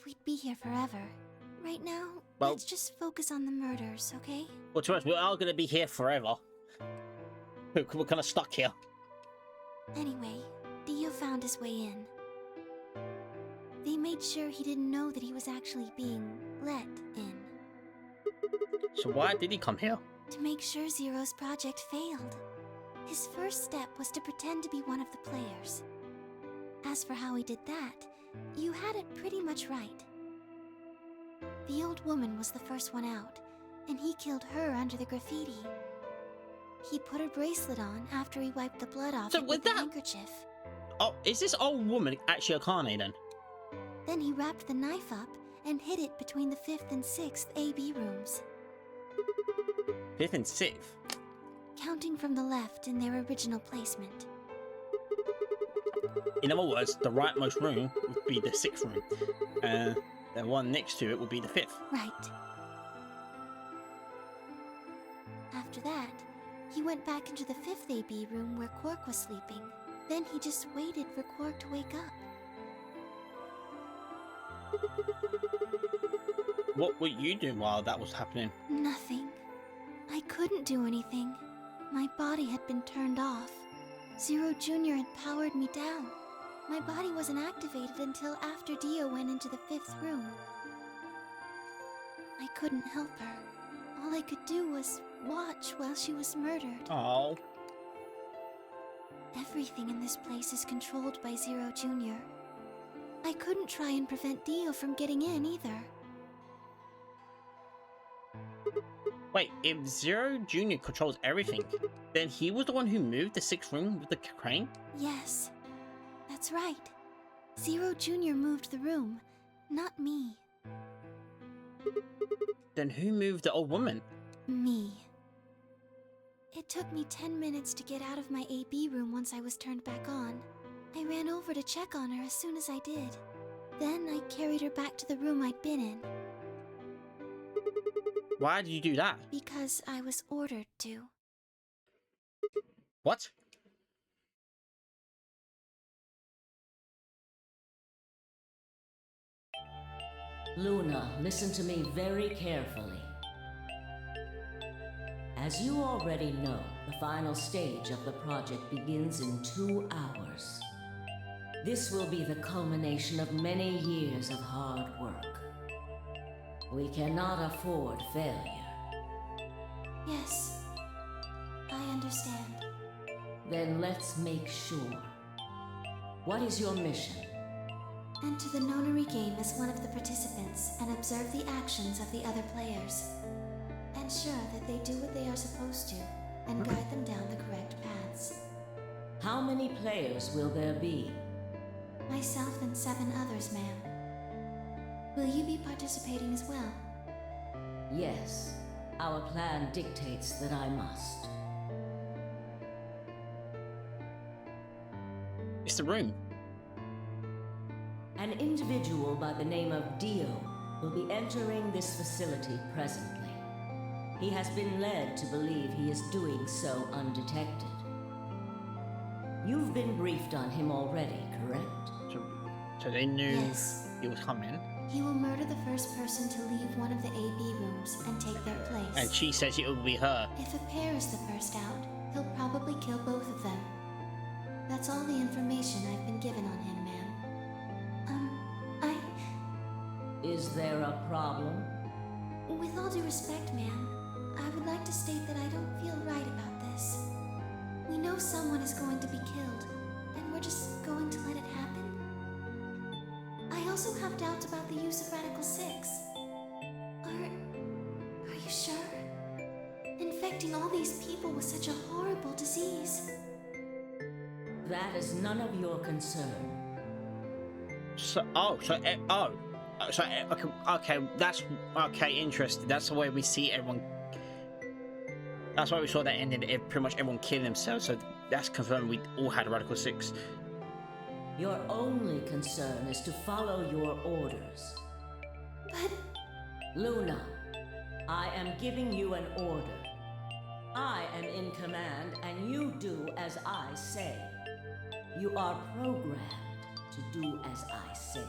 We'd be here forever. Right now, Well- let's just focus on the murders, okay? Well, to us, we're all gonna be here forever. We're kind of stuck here. Anyway, Dio found his way in. They made sure he didn't know that he was actually being let in. So why did he come here? To make sure Zero's project failed. His first step was to pretend to be one of the players. As for how he did that, you had it pretty much right. The old woman was the first one out, and he killed her under the graffiti. He put her bracelet on after he wiped the blood off So it with with the that- handkerchief. Oh, is this old woman actually a carne then? Then he wrapped the knife up and hid it between the 5th and 6th AB rooms, 5th and 6th? counting from the left in their original placement. In other words, the rightmost room would be the 6th room. And the one next to it would be the 5th. Right. After that, he went back into the 5th AB room where Quark was sleeping. Then he just waited for Quark to wake up. What were you doing while that was happening? Nothing. I couldn't do anything. My body had been turned off. Zero Jr. had powered me down. My body wasn't activated until after Dio went into the 5th room. I couldn't help her. All I could do was watch while she was murdered. Oh. Everything in this place is controlled by Zero Jr. I couldn't try and prevent Dio from getting in either. Wait, if Zero Jr. controls everything, then he was the one who moved the 6th room with the crane? Yes, that's right. Zero Jr. moved the room, not me. Then who moved the old woman? Me. It took me 10 minutes to get out of my AB room once I was turned back on. I ran over to check on her as soon as I did. Then I carried her back to the room I'd been in. Why did you do that? Because I was ordered to. What? Luna, listen to me very carefully. As you already know, the final stage of the project begins in 2 hours. This will be the culmination of many years of hard work. We cannot afford failure. Yes, I understand. Then let's make sure. What is your mission? Enter the nonary game as one of the participants and observe the actions of the other players. Ensure that they do what they are supposed to and guide them down the correct paths. How many players will there be? Myself and 7 others, ma'am. Will you be participating as well? Yes, our plan dictates that I must. It's the room. An individual by the name of Dio will be entering this facility presently. He has been led to believe he is doing so undetected. You've been briefed on him already, correct? So they knew Yes. he was coming. He will murder the first person to leave one of the AB rooms and take their place. And she says it will be her. If a pair is the first out, he'll probably kill both of them. That's all the information I've been given on him, ma'am. Is there a problem? With all due respect, ma'am, I would like to state that I don't feel right about this. We know someone is going to be killed, and we're just going to let it happen? I also have doubts about the use of Radical 6. Are you sure? Infecting all these people with such a horrible disease. That is none of your concern. Okay, that's okay, interesting. That's the way we see everyone. That's why we saw that ending, pretty much everyone killing themselves, so that's confirmed we all had Radical 6. Your only concern is to follow your orders. But... Luna, I am giving you an order. I am in command, and you do as I say. You are programmed to do as I say.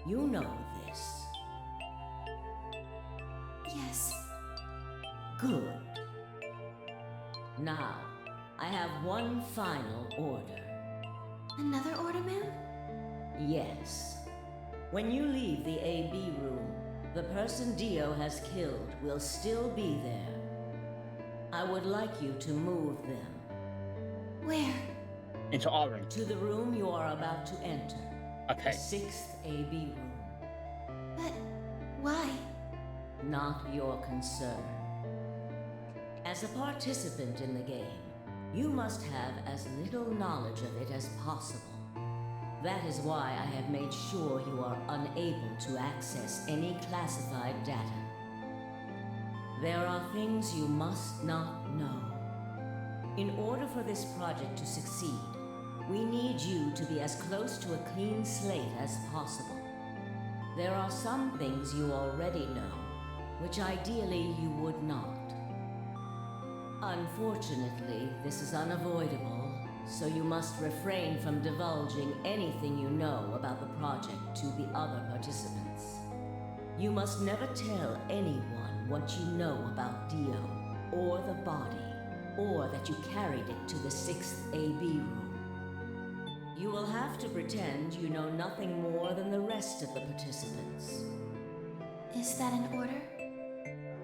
You know this. yes. Good. Now, I have one final order. Another order, ma'am? Yes. When you leave the AB room, the person Dio has killed will still be there. I would like you to move them. Where? Into our room. To the room you are about to enter. Okay. The 6th AB room. But... why? Not your concern. As a participant in the game, you must have as little knowledge of it as possible. That is why I have made sure you are unable to access any classified data. There are things you must not know. In order for this project to succeed, we need you to be as close to a clean slate as possible. There are some things you already know, which ideally you would not. Unfortunately, this is unavoidable, so you must refrain from divulging anything you know about the project to the other participants. You must never tell anyone what you know about Dio, or the body, or that you carried it to the 6th AB room. You will have to pretend you know nothing more than the rest of the participants. Is that an order?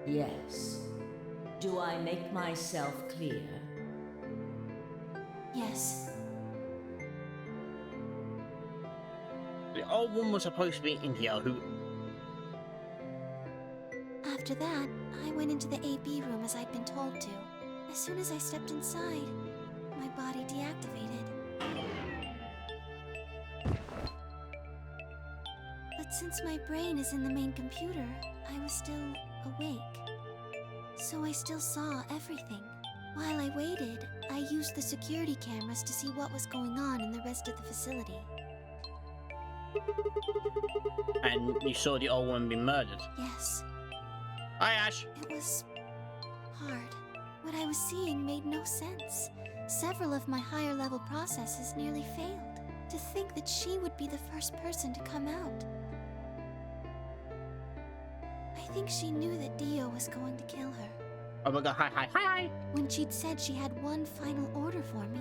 Yes. Do I make myself clear? Yes. The old woman was supposed to be India, who... After that, I went into the AB room as I'd been told to. As soon as I stepped inside, my body deactivated. But since my brain is in the main computer, I was still awake. So I still saw everything, While I waited, I used the security cameras to see what was going on in the rest of the facility. And you saw the old woman being murdered. Yes, Hi, Ash. it was hard. What I was seeing made no sense. Several of my higher level processes nearly failed. To think that she would be the first person to come out. I think she knew that Dio was going to kill her. Oh my god, hi. When she'd said she had one final order for me,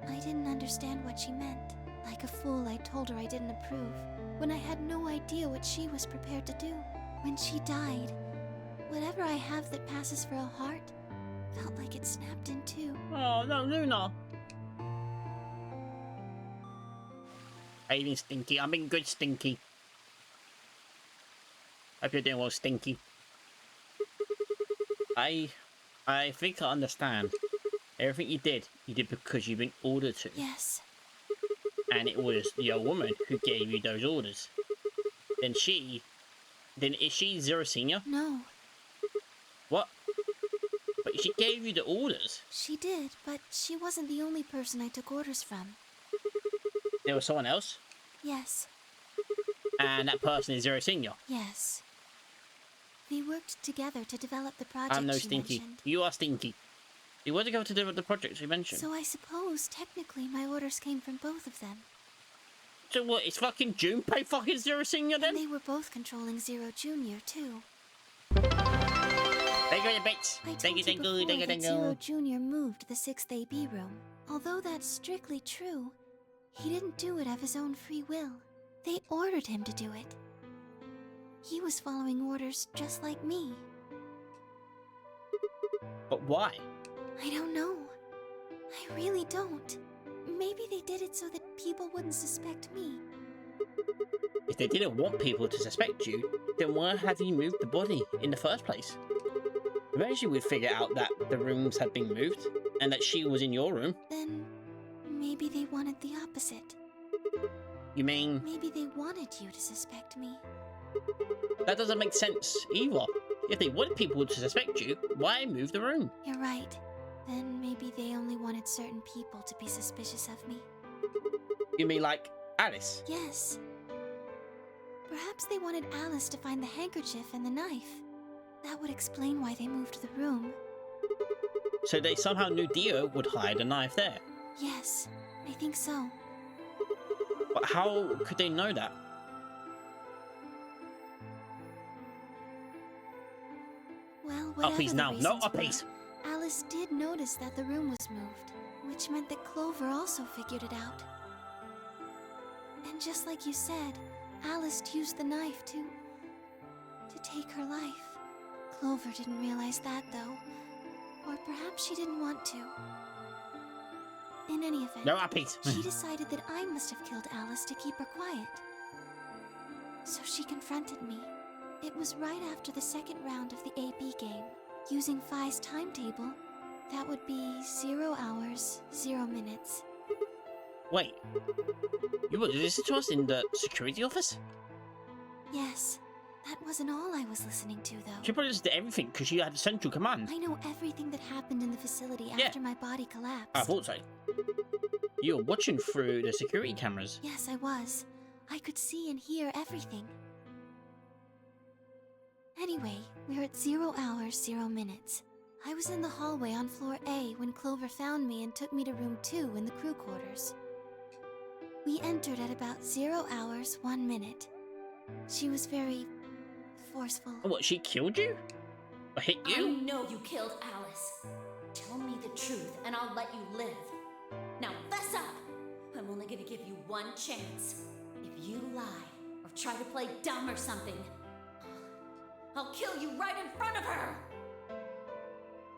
I didn't understand what she meant. Like a fool, I told her I didn't approve, when I had no idea what she was prepared to do. When she died, whatever I have that passes for a heart felt like it snapped in two. Oh, no, Luna. I've been Stinky. I've been good, Stinky. Hope you're doing well, Stinky. I think I understand. Everything you did because you've been ordered to. Yes. And it was the old woman who gave you those orders. Then is she Zero Senior? No. What? But she gave you the orders. She did, but she wasn't the only person I took orders from. There was someone else? Yes. And that person is Zero Senior? Yes. We worked together to develop the project I'm no she Stinky. mentioned. You are Stinky. You were together to develop the project you mentioned. So I suppose, technically, my orders came from both of them. So what, it's fucking Junpei fucking Zero Senior then? And they were both controlling Zero Junior, too. Thank you, bits. I Thank you, told you before that you. Zero Junior moved the 6th AB room. Although that's strictly true, he didn't do it of his own free will. They ordered him to do it. He was following orders just like me. But why? I don't know. I really don't. Maybe they did it so that people wouldn't suspect me. If they didn't want people to suspect you, then why have you moved the body in the first place? Eventually we'd figure out that the rooms had been moved, and that she was in your room. Then maybe they wanted the opposite. You mean? Maybe they wanted you to suspect me. That doesn't make sense either. If they wanted people to suspect you, why move the room? You're right. Then maybe they only wanted certain people to be suspicious of me. You mean like Alice? Yes. Perhaps they wanted Alice to find the handkerchief and the knife. That would explain why they moved the room. So they somehow knew Dio would hide a knife there. Yes, I think so. But how could they know that? Well, whatever Uppies the now. No reasons uppies. were, Alice did notice that the room was moved, which meant that Clover also figured it out. And just like you said, Alice used the knife to take her life. Clover didn't realize that, though. Or perhaps she didn't want to. In any event, No uppies. she decided that I must have killed Alice to keep her quiet. So she confronted me. It was right after the second round of the AB game. Using Phi's timetable, that would be 0 hours, 0 minutes. Wait. You were listening to us in the security office? Yes, that wasn't all I was listening to, though. She probably listened to everything because she had central command. I know everything that happened in the facility Yeah. after my body collapsed. I thought so. You were watching through the security cameras. Yes, I was. I could see and hear everything. Anyway, we're at 0 hours, 0 minutes. I was in the hallway on floor A when Clover found me and took me to room 2 in the crew quarters. We entered at about 0 hours, 1 minute. She was very forceful. What, she killed you? Or hit I you? know you killed Alice. Tell me the truth and I'll let you live. Now fess up! I'm only gonna give you one chance. If you lie or try to play dumb or something, I'll kill you right in front of her!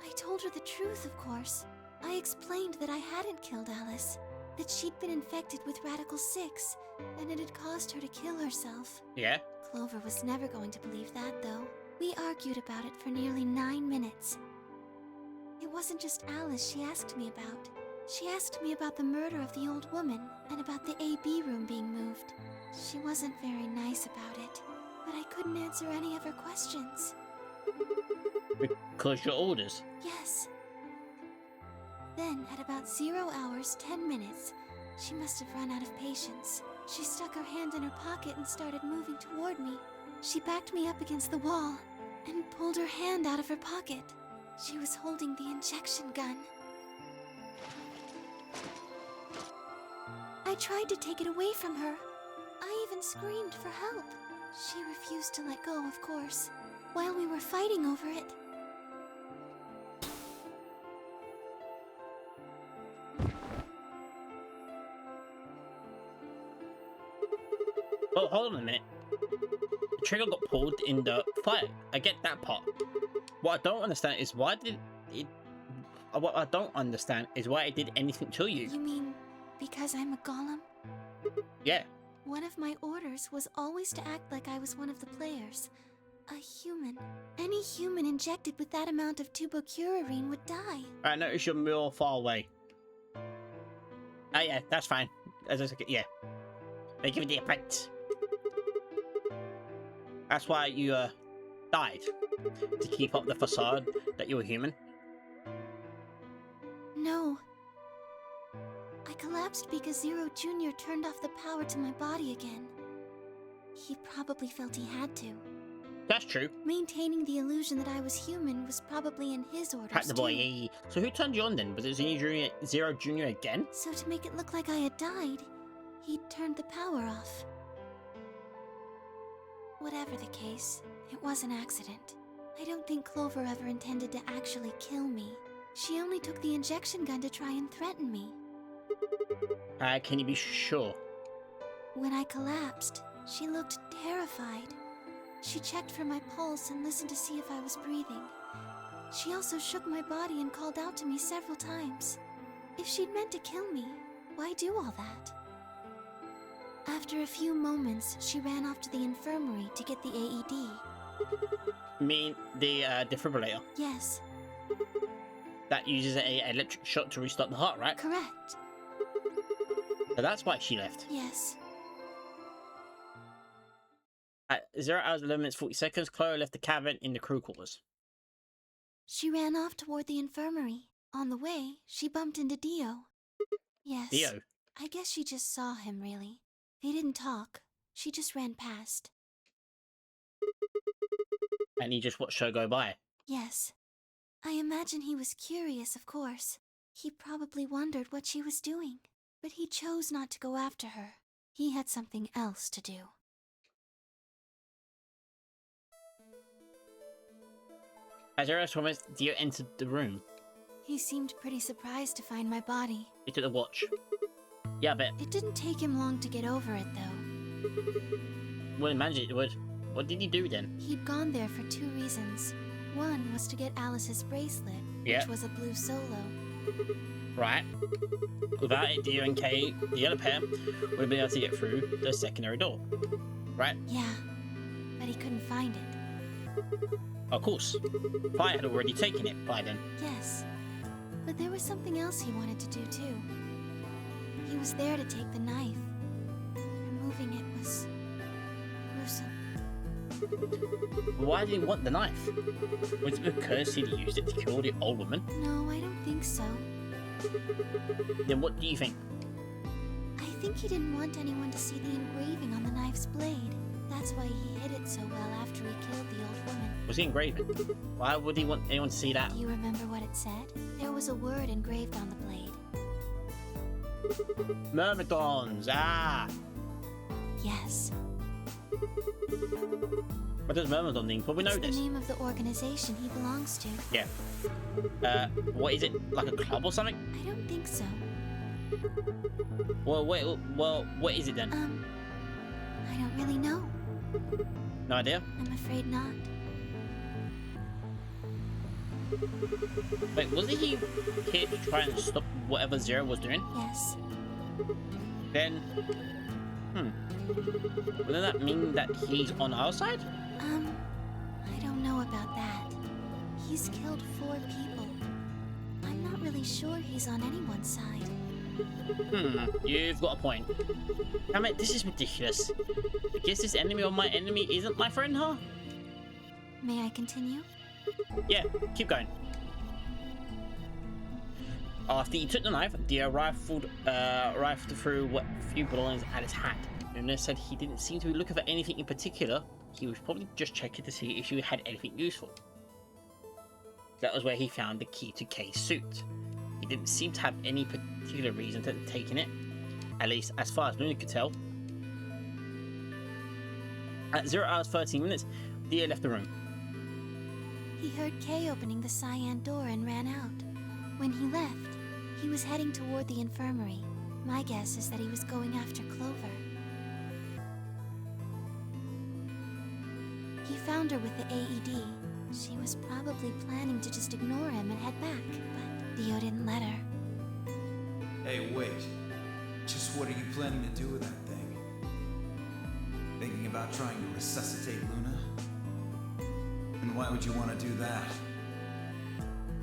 I told her the truth, of course. I explained that I hadn't killed Alice, that she'd been infected with Radical 6, and it had caused her to kill herself. Yeah. Clover was never going to believe that, though. We argued about it for nearly 9 minutes. It wasn't just Alice she asked me about. She asked me about the murder of the old woman, and about the AB room being moved. She wasn't very nice about it, but I couldn't answer any of her questions. Because your orders. Yes. Then, at about 0 hours, 10 minutes, she must have run out of patience. She stuck her hand in her pocket and started moving toward me. She backed me up against the wall and pulled her hand out of her pocket. She was holding the injection gun. I tried to take it away from her. I even screamed for help. She refused to let go, of course, while we were fighting over it. Well, hold on a minute. The trigger got pulled in the fight. I get that part. What I don't understand is why did it... What I don't understand is why it did anything to you. You mean because I'm a golem? Yeah. One of my orders was always to act like I was one of the players. A human. Any human injected with that amount of tubocurarine would die. I notice you're more far away. Oh yeah, that's fine. As I said, yeah. They give it the effect. That's why you died. To keep up the facade that you were human. No. I collapsed because Zero Jr. turned off the power to my body again. He probably felt he had to. That's true. Maintaining the illusion that I was human was probably in his orders Pat the boy. too. Yeah. So who turned you on then? Was it Zero Jr. again? So to make it look like I had died, he turned the power off. Whatever the case, it was an accident. I don't think Clover ever intended to actually kill me. She only took the injection gun to try and threaten me. Can you be sure? When I collapsed, she looked terrified. She checked for my pulse and listened to see if I was breathing. She also shook my body and called out to me several times. If she'd meant to kill me, why do all that? After a few moments, she ran off to the infirmary to get the AED. Mean the defibrillator Yes, that uses a electric shock to restart the heart, right? correct. So that's why she left. Yes. At 0 hours 11 minutes 40 seconds, Chloe left the cabin in the crew quarters. She ran off toward the infirmary. On the way, she bumped into Dio. Yes. Dio. I guess she just saw him, really. They didn't talk. She just ran past. And he just watched her go by. Yes. I imagine he was curious, of course. He probably wondered what she was doing. But he chose not to go after her. He had something else to do. As Eros promised, Dio entered the room. He seemed pretty surprised to find my body. He took the watch. Yeah, I bet. It didn't take him long to get over it, though. Wouldn't imagine it would. What did he do then? He'd gone there for 2 reasons. One was to get Alice's bracelet, Yeah. which was a blue solo. Right. Without it, Dio and Kay, the other pair, would have been able to get through the secondary door. Right? Yeah, but he couldn't find it. Of course. Fire had already taken it by then. Yes, but there was something else he wanted to do, too. He was there to take the knife. Removing it was gruesome. Why did he want the knife? Was it because he used it to kill the old woman? No, I don't think so. Then what do you think? I think he didn't want anyone to see the engraving on the knife's blade. That's why he hid it so well after he killed the old woman. Was he engraving? Why would he want anyone to see that? Do you remember what it said? There was a word engraved on the blade. Myrmidons! Ah! Yes. What does Myrmidon mean? Well, we know It's the this. name of the organization he belongs to. Yeah. What is it? Like a club or something? I don't think so. Well, what is it then? I don't really know. No idea? I'm afraid not. Wait, wasn't he here to try and stop whatever Zero was doing? Yes. Then, wouldn't that mean that he's on our side? I don't know about that. He's killed 4 people. I'm not really sure he's on anyone's side. You've got a point. Damn it, this is ridiculous. I guess this enemy of my enemy isn't my friend, huh? May I continue? Yeah, keep going. After he took the knife, Dio rifled through what few belongings Alice had. Luna said he didn't seem to be looking for anything in particular. He was probably just checking to see if she had anything useful. That was where he found the key to Kay's suit. He didn't seem to have any particular reason to taking it, at least as far as Luna could tell. At 0 hours 13 minutes, Dio left the room. He heard Kay opening the cyan door and ran out. When he left, he was heading toward the infirmary. My guess is that he was going after Clover. He found her with the AED. She was probably planning to just ignore him and head back, but Dio didn't let her. Hey, wait. Just what are you planning to do with that thing? Thinking about trying to resuscitate Luna? And why would you want to do that?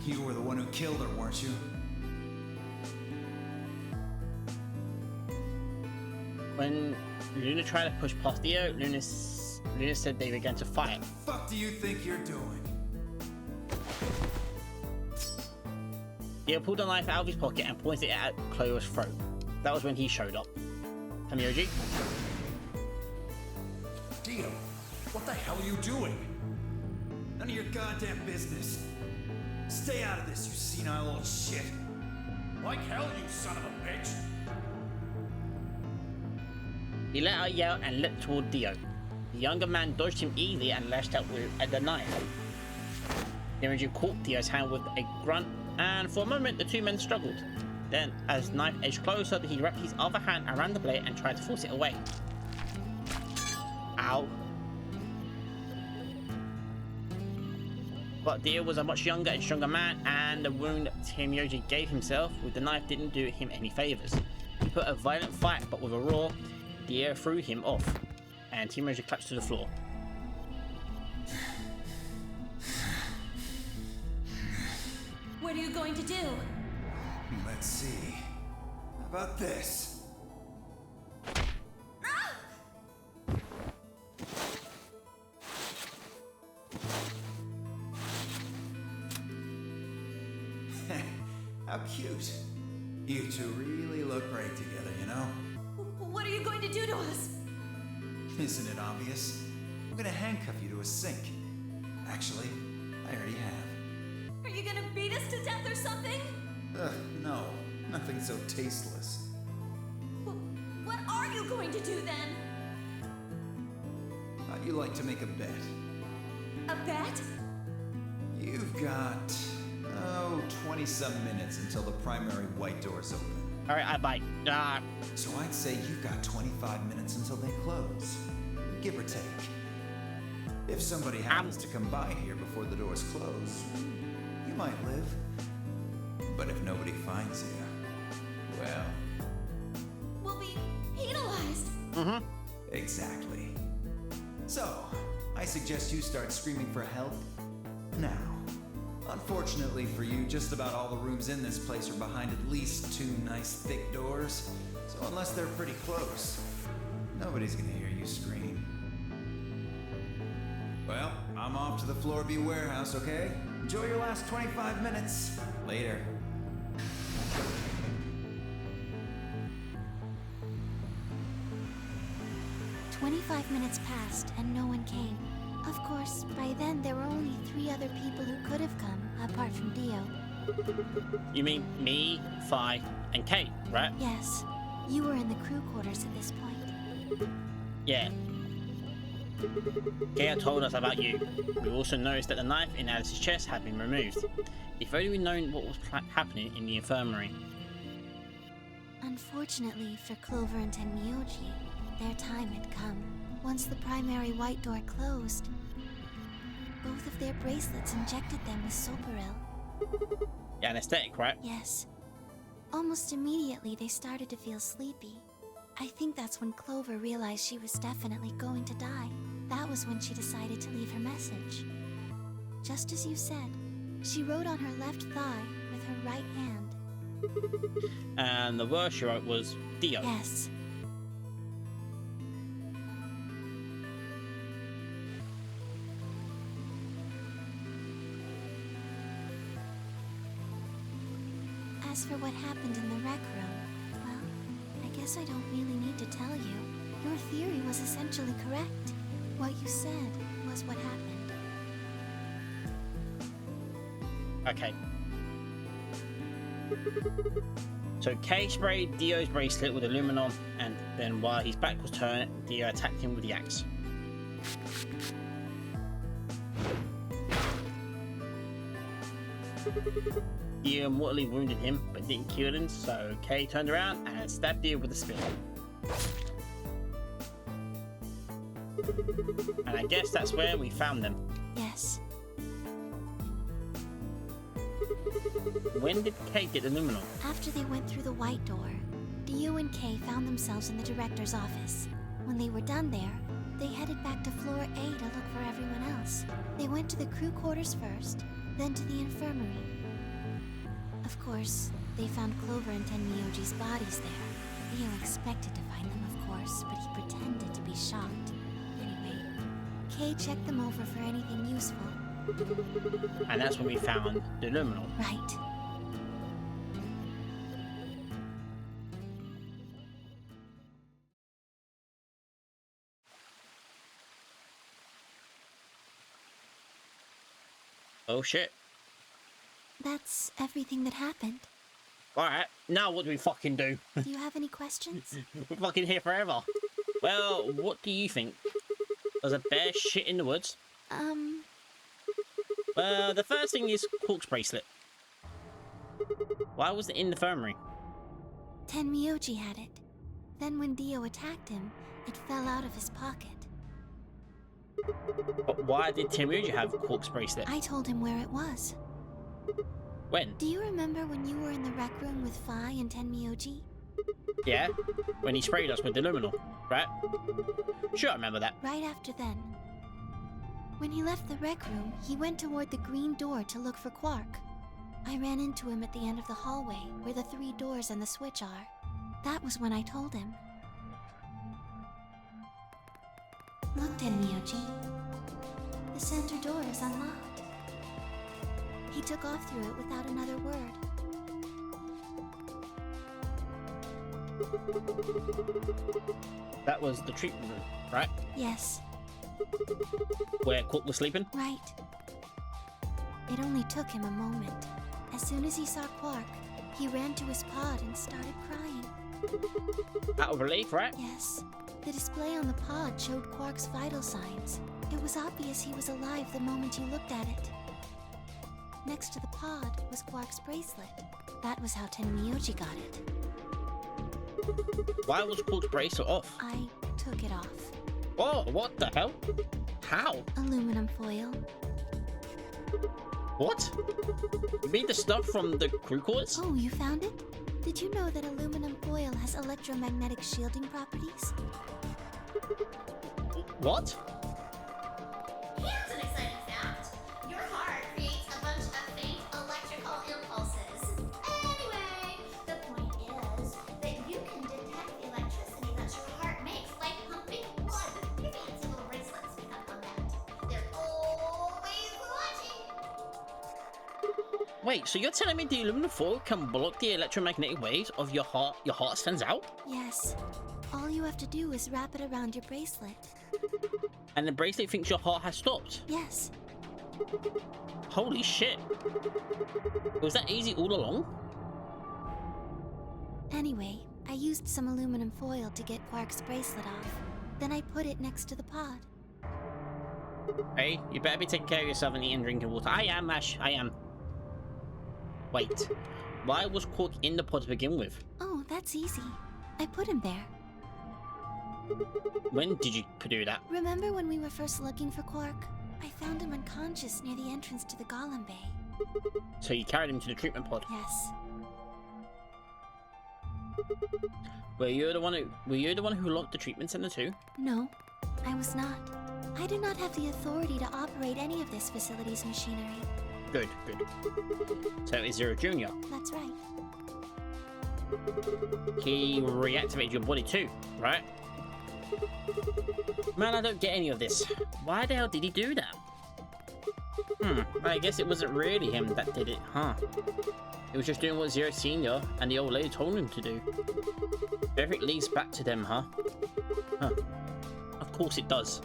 You were the one who killed her, weren't you? When Luna tried to push past Dio, Luna said they began to fight. What the fuck do you think you're doing? Dio pulled a knife out of his pocket and pointed it at Clover's throat. That was when he showed up. Tamioji? Dio, what the hell are you doing? None of your goddamn business. Stay out of this, you senile old shit. Like hell, you son of a bitch! He let out a yell and leapt toward Dio. The younger man dodged him easily and lashed out at the knife. Tamioji caught Dio's hand with a grunt, and for a moment the two men struggled. Then, as the knife edged closer, he wrapped his other hand around the blade and tried to force it away. Ow. But Dio was a much younger and stronger man, and the wound Tamioji gave himself with the knife didn't do him any favours. He put a violent fight, but with a roar, Dio threw him off, and Tamioji collapsed to the floor. What are you going to do? Let's see. How about this? How cute. You two really look great together, you know? What are you going to do to us? Isn't it obvious? I'm gonna handcuff you to a sink. Actually, I already have. Are you gonna beat us to death or something? No. Nothing so tasteless. What are you going to do then? How'd you like to make a bet? A bet? You've got, 20-some minutes until the primary white door's open. Alright, I bite. So I'd say you've got 25 minutes until they close. Give or take. If somebody happens to come by here before the doors close, you might live. But if nobody finds you, well... We'll be penalized. Mm-hmm. Exactly. So, I suggest you start screaming for help now. Unfortunately for you, just about all the rooms in this place are behind at least 2 nice thick doors. So unless they're pretty close, nobody's gonna hear you scream. Well, I'm off to the Floor B warehouse, okay? Enjoy your last 25 minutes. Later. 25 minutes passed and no one came. Of course, by then there were only 3 other people who could have come, apart from Dio. You mean me, Fi, and Kate, right? Yes, you were in the crew quarters at this point. Yeah. Kate told us about you. We also noticed that the knife in Alice's chest had been removed. If only we'd known what was happening in the infirmary. Unfortunately for Clover and Tenmyoji, their time had come. Once the primary white door closed, both of their bracelets injected them with Soparil. Yeah, anesthetic, right? Yes. Almost immediately, they started to feel sleepy. I think that's when Clover realized she was definitely going to die. That was when she decided to leave her message. Just as you said, she wrote on her left thigh with her right hand. And the word she wrote was Dio. Yes. As for what happened in the rec room, well, I guess I don't really need to tell you. Your theory was essentially correct. What you said was what happened. Okay. So Kay sprayed Dio's bracelet with aluminum, and then while his back was turned, Dio attacked him with the axe. Dio mortally wounded him, but didn't kill him, so Kay turned around and stabbed Dio with a spear. And I guess that's where we found them. Yes. When did Kay get aluminum? After they went through the white door, Dio and Kay found themselves in the director's office. When they were done there, they headed back to floor A to look for everyone else. They went to the crew quarters first, then to the infirmary. Of course, they found Clover and Tenmyoji's bodies there. Dio expected to find them, of course, but he pretended to be shocked. Anyway, Kay checked them over for anything useful. And that's when we found the aluminum. Right. Oh shit. That's everything that happened. Alright, now what do we fucking do? Do you have any questions? We're fucking here forever. Well, what do you think? There's a bear shit in the woods. Well, the first thing is Quark's bracelet. Why was it in the infirmary? Tenmyoji had it. Then when Dio attacked him, it fell out of his pocket. But why did Tenmyoji have Quark's bracelet? I told him where it was. When? Do you remember when you were in the rec room with Phi and Tenmyoji? Yeah, when he sprayed us with the aluminum, right? Sure, I remember that. Right after then. When he left the rec room, he went toward the green door to look for Quark. I ran into him at the end of the hallway, where the 3 doors and the switch are. That was when I told him. Look, Tenmyoji. The center door is unlocked. He took off through it without another word. That was the treatment room, right? Yes. Where Quark was sleeping? Right. It only took him a moment. As soon as he saw Quark, he ran to his pod and started crying. Out of relief, right? Yes. The display on the pod showed Quark's vital signs. It was obvious he was alive the moment you looked at it. Next to the pod was Quark's bracelet. That was how Tenmyoji got it. Why was Quark's bracelet off? I took it off. Oh, what the hell? How? Aluminum foil. What? You mean the stuff from the crew quarters? Oh, you found it? Did you know that aluminum foil has electromagnetic shielding properties? What? Here's an exciting fact. Your heart creates a bunch of faint electrical impulses. Anyway, the point is that you can detect the electricity that your heart makes by pumping blood. Your fancy little bracelets pick up on that. They're always watching. Wait, so you're telling me the aluminum foil can block the electromagnetic waves of your heart sends out? Yes. All you have to do is wrap it around your bracelet. And the bracelet thinks your heart has stopped? Yes. Holy shit. Was that easy all along? Anyway, I used some aluminum foil to get Quark's bracelet off. Then I put it next to the pod. Hey, you better be taking care of yourself and eating and drinking water. I am, Ash. I am. Wait. Why was Quark in the pod to begin with? Oh, that's easy. I put him there. When did you do that? Remember when we were first looking for Quark? I found him unconscious near the entrance to the Golem Bay. So you carried him to the treatment pod? Yes. Were you the one who locked the treatment center too? No, I was not. I do not have the authority to operate any of this facility's machinery. Good, good. So is Zero Jr.? That's right. He reactivated your body too, right? Man, I don't get any of this. Why the hell did he do that? I guess it wasn't really him that did it, huh? He was just doing what Zero Senior and the old lady told him to do. Everything leads back to them, huh? Huh. Of course it does.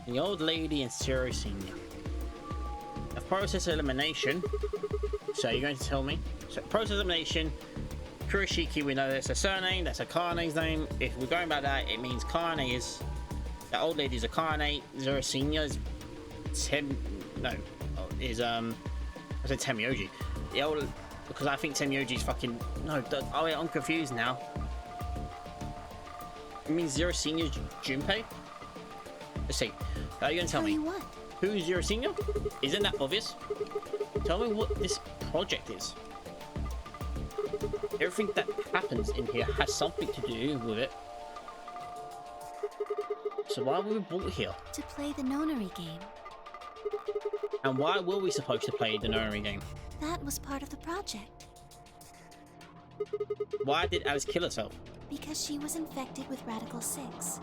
The old lady and Zero Senior. A process elimination. So you're going to tell me? So process elimination. Kurashiki, we know that's a surname, that's a Kane's name. If we're going by that, it means Kane is... The old lady's a Kane, Zero Senior is... I said Temyoji. The old... Because I think Temyoji's fucking... No, oh wait, I'm confused now. It means Zero Senior's Junpei? Let's see. Are you going to tell me? What? Who's Zero Senior? Isn't that obvious? Tell me what this project is. Everything that happens in here has something to do with it. So why were we brought here? To play the nonary game. And why were we supposed to play the nonary game? That was part of the project. Why did Alice kill herself? Because she was infected with Radical 6.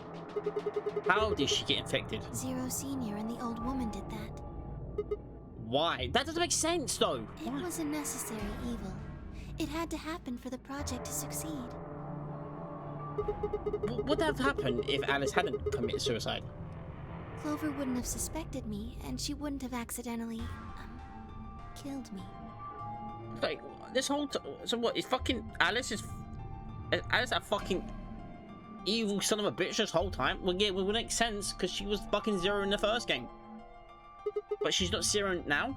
How did she get infected? Zero Senior and the old woman did that. Why? That doesn't make sense though. It was a necessary evil. It had to happen for the project to succeed. What would have happened if Alice hadn't committed suicide? Clover wouldn't have suspected me, and she wouldn't have accidentally, killed me. Like, this whole so what, is fucking Alice is Alice a fucking evil son of a bitch this whole time? Well, yeah, it would make sense, because she was fucking Zero in the first game. But she's not Zero now?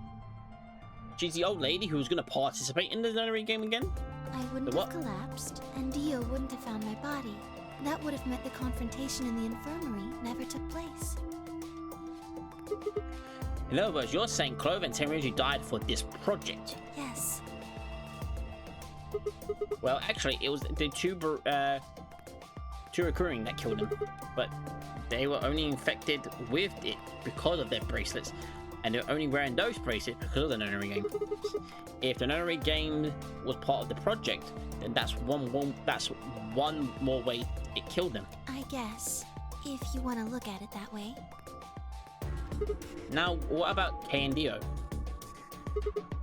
She's the old lady who was going to participate in the nonary game again? I wouldn't have collapsed, and Dio wouldn't have found my body. That would have meant the confrontation in the infirmary never took place. In other words, you're saying Clover and Temyoji died for this project? Yes. Well, actually, it was the two recurring that killed them, but they were only infected with it because of their bracelets, and they're only wearing those bracelets because of the nonary game. If the nonary game was part of the project, then that's one more way it killed them. I guess, if you want to look at it that way. Now, what about Kay and Dio?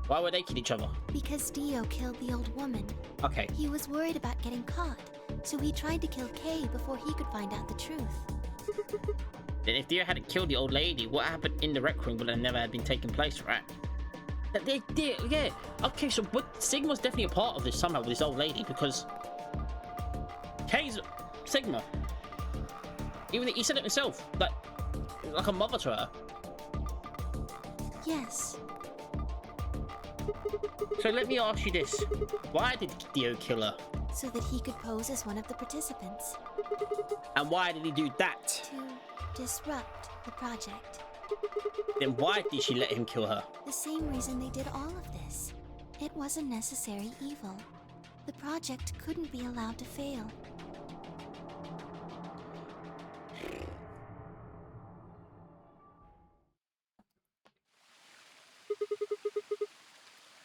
Why would they kill each other? Because Dio killed the old woman. Okay. He was worried about getting caught, so he tried to kill Kay before he could find out the truth. Then if Dio hadn't killed the old lady, what happened in the rec room would have never have been taking place, right? That they did, yeah. Okay, so Sigma's definitely a part of this somehow with this old lady, because Kay's Sigma. Even he said it himself, like a mother to her. Yes. So let me ask you this: why did Dio kill her? So that he could pose as one of the participants. And why did he do that? To disrupt the project. Then why did she let him kill her? The same reason they did all of this. It was a necessary evil. The project couldn't be allowed to fail.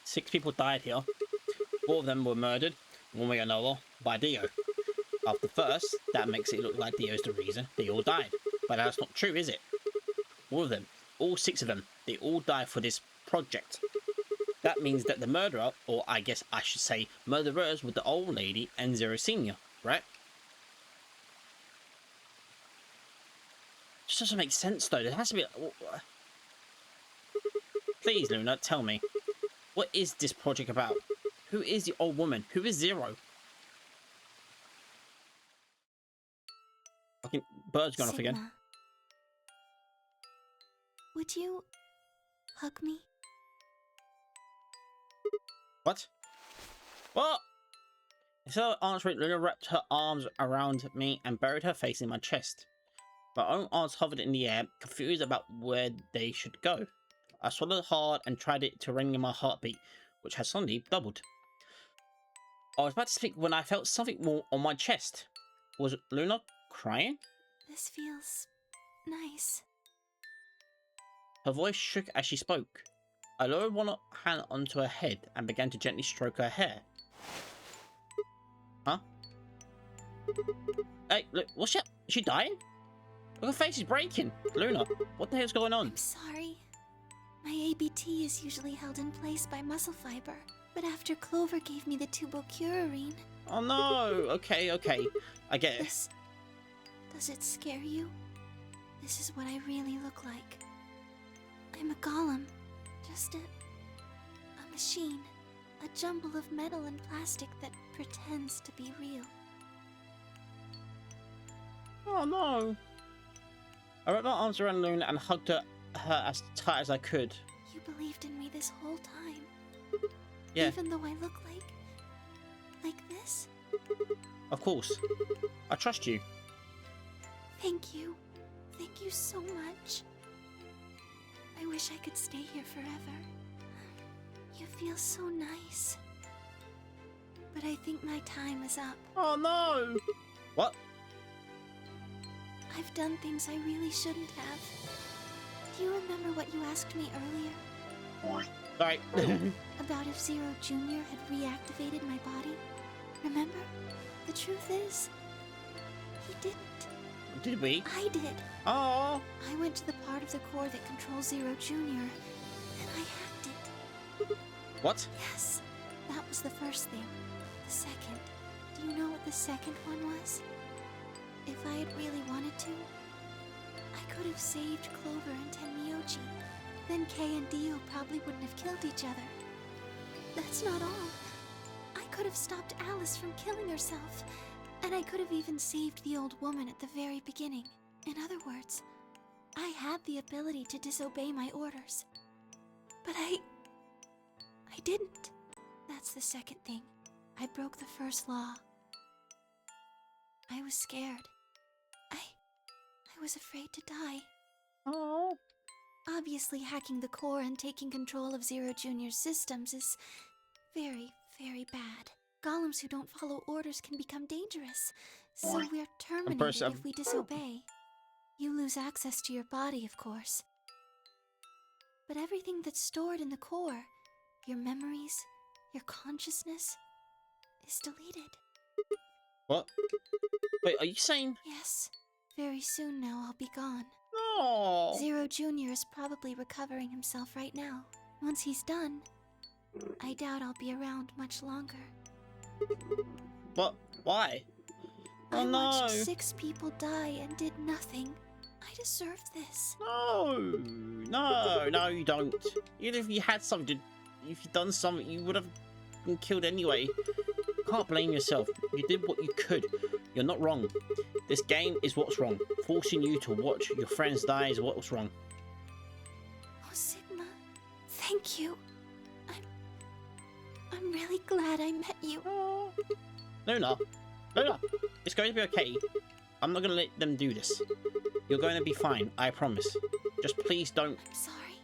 Six people died here. 4 of them were murdered, one way or another, by Dio. After first, that makes it look like Dio's the reason they all died. But that's not true, is it? All of them, all 6 of them, they all died for this project. That means that the murderer, or I guess I should say murderers, were the old lady and Zero Senior, right? This doesn't make sense though. There has to be... Please, Luna, tell me. What is this project about? Who is the old woman? Who is Zero? Fucking bird's gone off again. Would you hug me? What? What? Instead of answering, Luna wrapped her arms around me and buried her face in my chest. My own arms hovered in the air, confused about where they should go. I swallowed hard and tried to rein in my heartbeat, which had suddenly doubled. I was about to speak when I felt something more on my chest. Was Luna crying? This feels nice. Her voice shook as she spoke. I lowered one hand onto her head and began to gently stroke her hair. Huh? Hey, look, what's she? Is she dying? Look, her face is breaking. Luna, what the hell's going on? I'm sorry. My ABT is usually held in place by muscle fiber, but after Clover gave me the tubocurarine... Oh no! Okay, okay. I get it. Does it scare you? This is what I really look like. I'm a golem. Just a machine. A jumble of metal and plastic that pretends to be real. Oh no! I wrapped my arms around Luna and hugged her as tight as I could. You believed in me this whole time. Yeah. Even though I look like this? Of course. I trust you. Thank you. Thank you so much. I wish I could stay here forever. You feel so nice. But I think my time is up. Oh no! What? I've done things I really shouldn't have. Do you remember what you asked me earlier? Sorry. About if Zero Jr. had reactivated my body? Remember? The truth is, he didn't. Did we? I did. Oh. I went to the part of the core that controls Zero Jr. and I hacked it. What? Yes, that was the first thing. The second. Do you know what the second one was? If I had really wanted to, I could have saved Clover and Tenmyoji. Then Kei and Dio probably wouldn't have killed each other. That's not all. I could have stopped Alice from killing herself, and I could have even saved the old woman at the very beginning. In other words, I had the ability to disobey my orders. But I didn't. That's the second thing. I broke the first law. I was scared. I was afraid to die. Oh. Obviously, hacking the core and taking control of Zero Jr.'s systems is very, very bad. Golems who don't follow orders can become dangerous, so we're terminated if we disobey. You lose access to your body, of course. But everything that's stored in the core, your memories, your consciousness, is deleted. What? Wait, are you saying? Yes. Very soon now, I'll be gone. No. Zero Jr. is probably recovering himself right now. Once he's done, I doubt I'll be around much longer. What? Why? Oh I no. watched 6 people die and did nothing. I deserve this. No. No, no, you don't. Even if you had something, if you'd done something, you would have been killed anyway. Can't blame yourself. You did what you could. You're not wrong. This game is what's wrong. Forcing you to watch your friends die is what's wrong. Oh, Sigma. Thank you. I'm really glad I met you. Oh. Luna. Luna. It's going to be okay. I'm not going to let them do this. You're going to be fine. I promise. Just please don't. I'm sorry.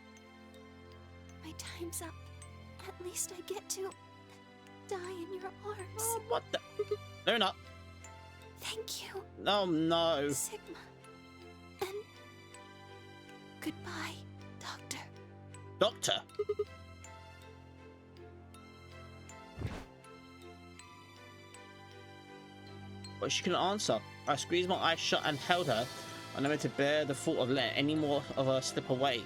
My time's up. At least I get to die in your arms. Oh, what the? Luna. Thank you. Oh, no. Sigma. And goodbye, Doctor. Doctor? But she couldn't answer. I squeezed my eyes shut and held her, unable to bear the thought of letting any more of her slip away.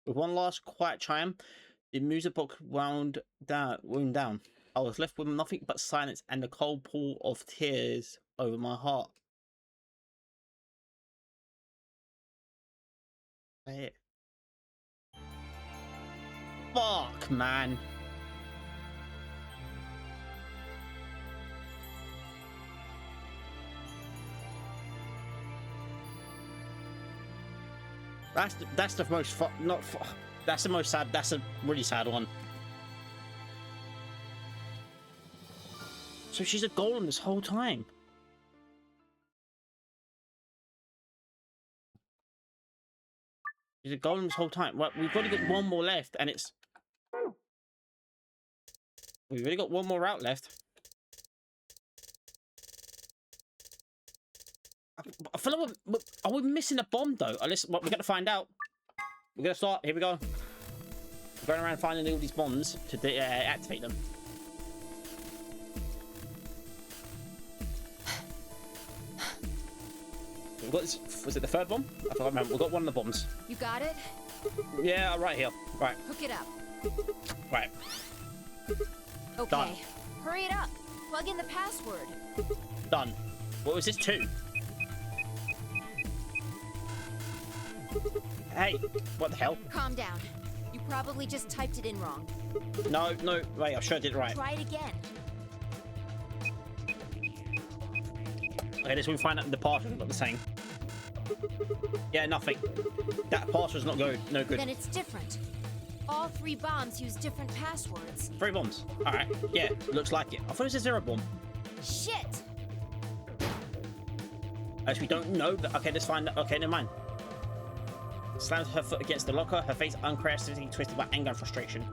With one last quiet chime, the music box wound down. I was left with nothing but silence and the cold pool of tears over my heart. Hey. Fuck, man. That's the most that's the most sad. That's a really sad one. So she's a golem this whole time. She's a golem this whole time. Well, we've only got one more left, and it's we've only got one more route left. I feel like are we missing a bomb though? We're gonna find out. We're gonna start. Here we go. Going around finding all these bombs to activate them. We've got this. Was it the third bomb? I can't remember. We've got one of the bombs. You got it? Yeah, right here. Right. Hook it up. Right. Okay. Done. Hurry it up. Plug in the password. Done. What was this? 2? Hey, what the hell? Calm down. You probably just typed it in wrong. No, wait, I sure did it right. Try it again. Okay, this we find out the password's not the same. Yeah, nothing. That password's not good. No good. Then it's different. All 3 bombs use different passwords. 3 bombs. Alright. Yeah, looks like it. I thought it was a 0 bomb. Shit! Actually, we don't know. Okay, let's find out. Okay, never mind. Slams her foot against the locker, her face uncharacteristically twisted by anger and frustration.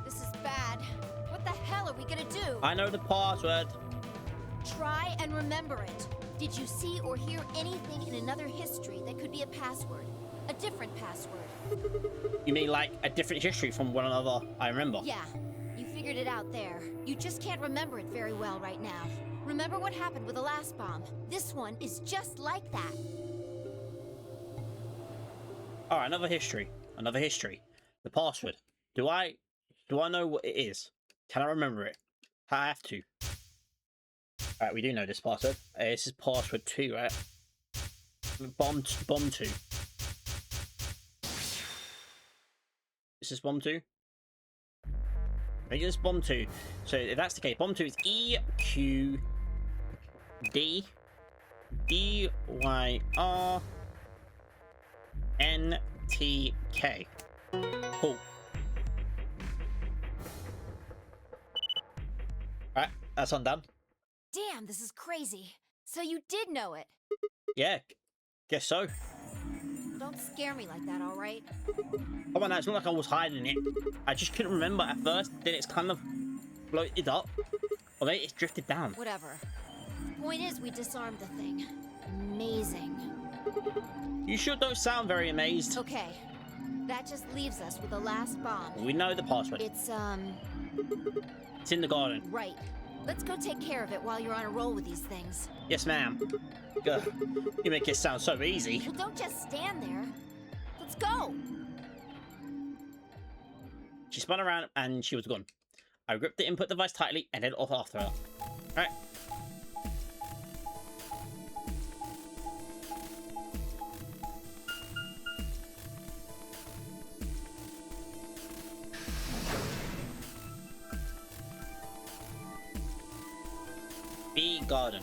This is bad. What the hell are we gonna do? I know the password. Try and remember it. Did you see or hear anything in another history that could be a password? A different password? You mean like a different history from one another? I remember. Yeah, you figured it out there. You just can't remember it very well right now. Remember what happened with the last bomb? This one is just like that. Alright, another history. Another history. The password. Do I know what it is? Can I remember it? I have to. Alright, we do know this password. This is password 2, right? Bomb 2. This is bomb 2? Maybe it's bomb 2. So if that's the case, bomb 2 is EQDYRNTK. Cool. Alright, that's undone. Damn, this is crazy. So you did know it. Yeah, guess so. Don't scare me like that, alright? Come on now, it's not like I was hiding it. I just couldn't remember at first. Then it's kind of floated up. Or maybe it's drifted down. Whatever. Point is, we disarmed the thing. Amazing. You sure don't sound very amazed. Okay. That just leaves us with the last bomb. We know the password. It's in the garden. right. Let's go take care of it while you're on a roll with these things. Yes, ma'am. You make it sound so easy. Well, don't just stand there. Let's go. She spun around and she was gone. I gripped the input device tightly and headed off after her. Alright. Bee garden.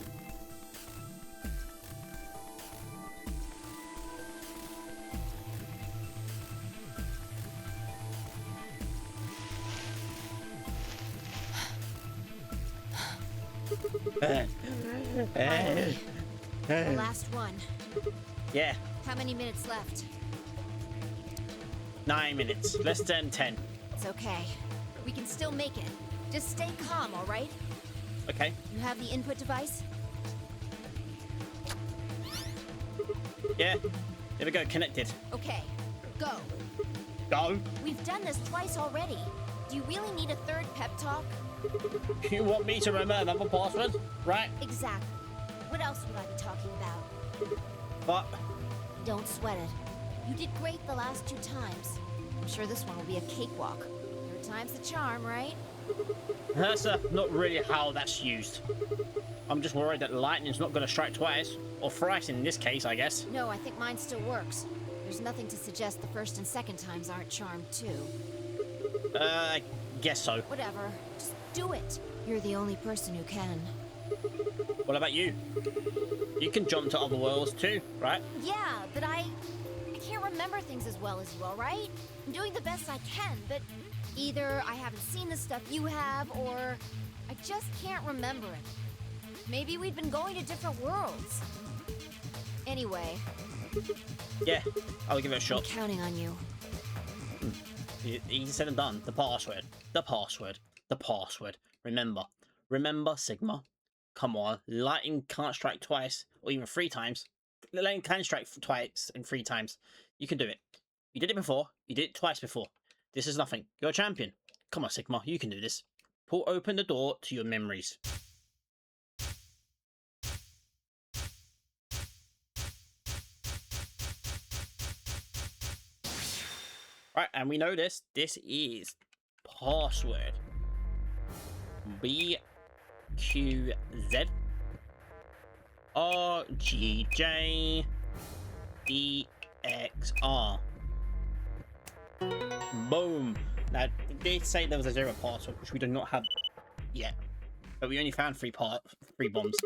The last one. Yeah, How many minutes left? 9 minutes. Less than 10. It's okay. We can still make it. Just stay calm, all right? Okay. You have the input device? Yeah. There we go. Connected. Okay. Go. Go. We've done this twice already. Do you really need a third pep talk? You want me to remember another password? Right? Exactly. What else would I be talking about? But Don't sweat it. You did great the last 2 times. I'm sure this one will be a cakewalk. 3rd time's the charm, right? that's not really how that's used. I'm just worried that lightning's not going to strike twice. Or thrice in this case, I guess. No, I think mine still works. There's nothing to suggest the 1st and 2nd times aren't charmed, too. I guess so. Whatever. Just do it. You're the only person who can. What about you? You can jump to other worlds too, right? Yeah, but I can't remember things as well as you, all right? I'm doing the best I can, but either I haven't seen the stuff you have, or I just can't remember it. Maybe we've been going to different worlds. Anyway, Yeah, I'll give it a I'm shot. counting on you. Easy said and done. The password. The password. The password. Remember, Sigma. Come on. Lightning can't strike twice, or even 3 times. Lightning can strike twice and 3 times. You can do it. You did it before. You did it twice before. This is nothing. You're a champion. Come on, Sigma, you can do this. Pull open the door to your memories. Right, and we know this. This is password. BQZ RGJ EXR. Boom. Now, it did say there was a 0 password, which we do not have yet. But we only found 3 bombs.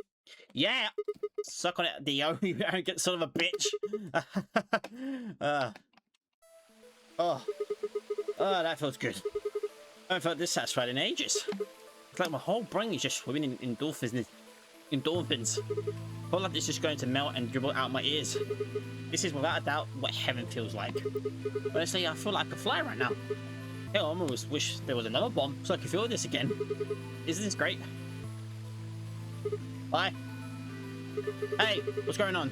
Yeah! Suck on it, Dio. You arrogant son of a bitch. Oh, that feels good. I haven't felt this satisfied in ages. It's like my whole brain is just swimming in endorphins. I feel like it's just going to melt and dribble out my ears. This is without a doubt what heaven feels like. Honestly, I feel like I could fly right now. Hell, I almost wish there was another bomb so I could feel this again. Isn't this great? Bye. Hey, what's going on?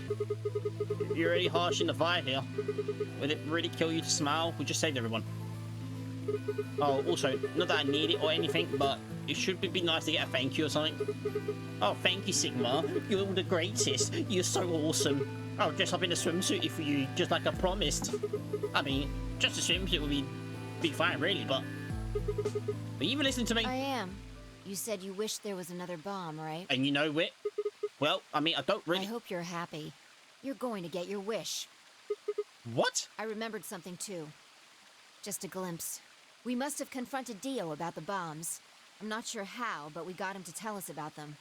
You're really harsh in the fire here. Would it really kill you to smile? We just saved everyone. Oh, also, not that I need it or anything, but it should be nice to get a thank you or something. Oh, thank you, Sigma. You're the greatest. You're so awesome. I'll dress up in a swimsuit for you, just like I promised. I mean, just a swimsuit would be fine, really, but... Are you even listening to me? I am. You said you wished there was another bomb, right? And you know it? Well, I mean, I don't really... I hope you're happy. You're going to get your wish. What? I remembered something, too. Just a glimpse. We must have confronted Dio about the bombs. I'm not sure how, but we got him to tell us about them.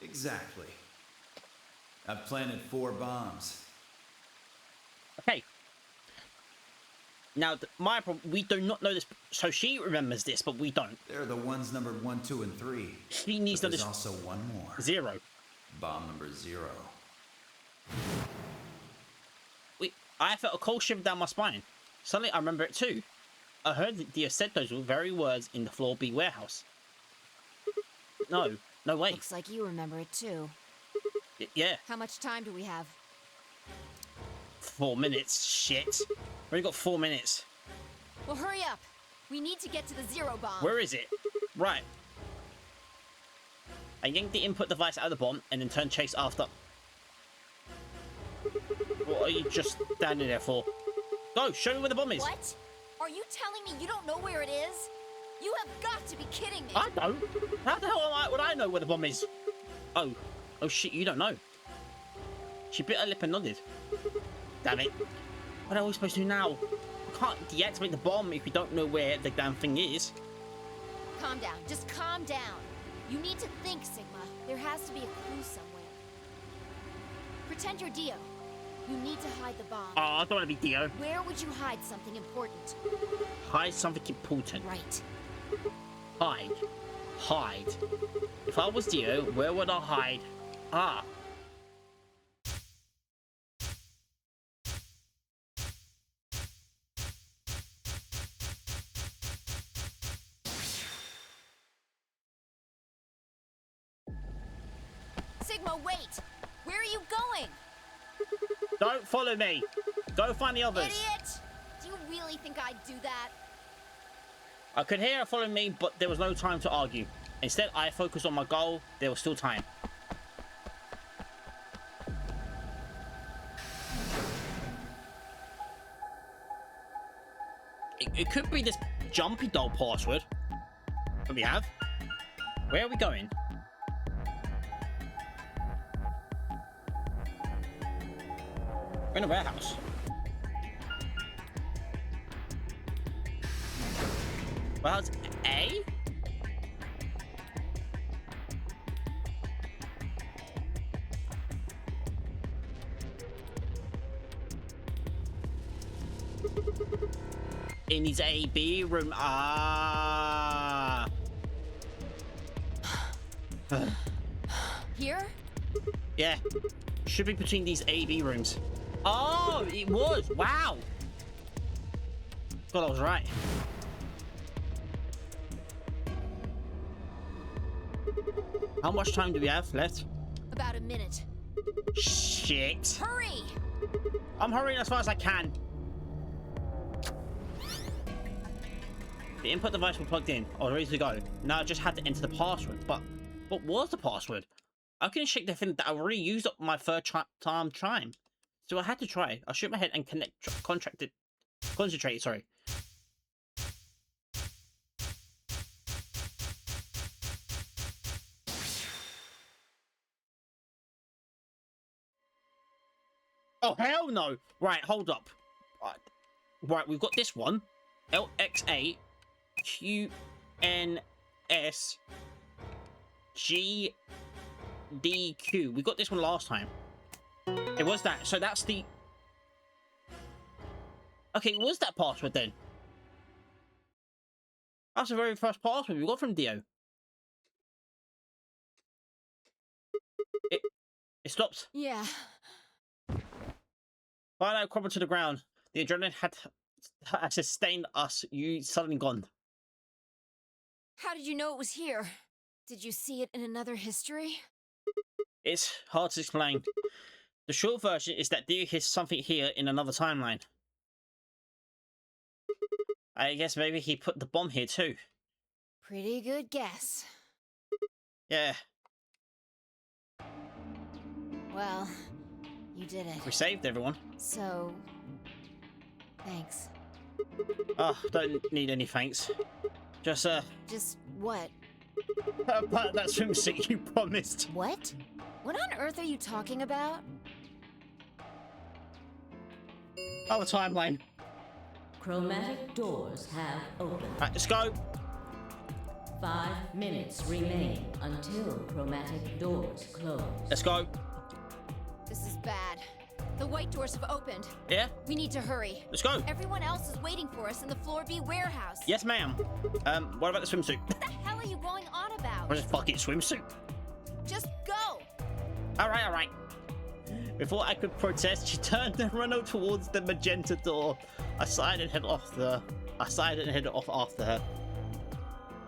Exactly. I've planted 4 bombs. Okay. Now, my problem, we do not know this. So she remembers this, but we don't. They're the ones numbered 1, 2, and 3. She needs to. There's also one more. 0. Bomb number 0. I felt a cold shiver down my spine. Suddenly, I remember it too. I heard that Dio said those very words in the Floor B warehouse. No way. Looks like you remember it too. Yeah. How much time do we have? 4 minutes. Shit. We only got 4 minutes. Well, hurry up. We need to get to the 0 bomb. Where is it? Right. I yanked the input device out of the bomb and then turned Chase after. What are you just standing there for? Go, show me where the bomb is. What? Are you telling me you don't know where it is? You have got to be kidding me. I don't. How the hell would I know where the bomb is? Oh shit, you don't know. She bit her lip and nodded. Damn it. What are we supposed to do now? We can't deactivate the bomb if we don't know where the damn thing is. Calm down. Just calm down. You need to think, Sigma. There has to be a clue somewhere. Pretend you're Dio. You need to hide the bomb. Oh, I don't want to be Dio. Where would you hide something important? Hide something important. Right. Hide. If I was Dio, where would I hide? Ah. Sigma, wait! Where are you going? Don't follow me. Go find the others. Idiot! Do you really think I'd do that? I could hear her following me, but there was no time to argue. Instead, I focused on my goal. There was still time. It could be this jumpy doll password that we have. Where are we going? We're in a warehouse. Warehouse A? In his AB room. Ah. Here? Yeah. Should be between these AB rooms. Oh, it was. Wow. God, I was right. How much time do we have left? About a minute. Shit. Hurry! I'm hurrying as fast as I can. The input device was plugged in. I was ready to go. Now I just had to enter the password. But what was the password? I couldn't shake the feeling that I already used up my third time trying. So I had to try. I shook my head and concentrated, sorry. Oh, hell no! Right, hold up. Right, we've got this one. LXA QNS GDQ. We got this one last time. It was that. So that's the... Okay, it was that password then. That's the very first password we got from Dio. It stopped. Yeah. Finally, crumbled to the ground. The adrenaline had sustained us. You suddenly gone. How did you know it was here? Did you see it in another history? It's hard to explain. The short version is that Dio hears something here in another timeline. I guess maybe he put the bomb here too. Pretty good guess. Yeah. Well, you did it. We saved everyone. So, thanks. Oh, don't need any thanks. Just what? that swimsuit you promised. What? What on earth are you talking about? Oh, the timeline. Chromatic doors have opened. Right, let's go. 5 minutes remain until chromatic doors close. Let's go. This is bad. The white doors have opened. Yeah? We need to hurry. Let's go. Everyone else is waiting for us in the Floor B warehouse. Yes, ma'am. What about the swimsuit? What the hell are you going on about? Where's the fucking swimsuit? Just go! Alright. Before I could protest, she turned and ran towards the magenta door. I sighed and headed off after her.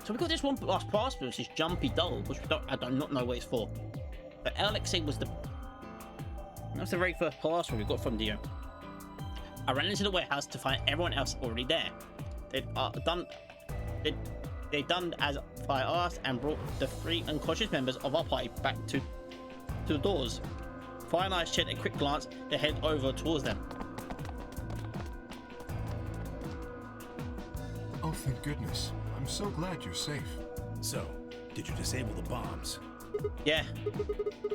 So we got this one last password, this jumpy doll, which I do not know what it's for. But LXA was that's the very first password we got from Dio. I ran into the warehouse to find everyone else already there. They'd done as I asked and brought the 3 unconscious members of our party back to the doors. Fine Eyes shed a quick glance, they head over towards them. Oh, thank goodness. I'm so glad you're safe. So, did you disable the bombs? Yeah.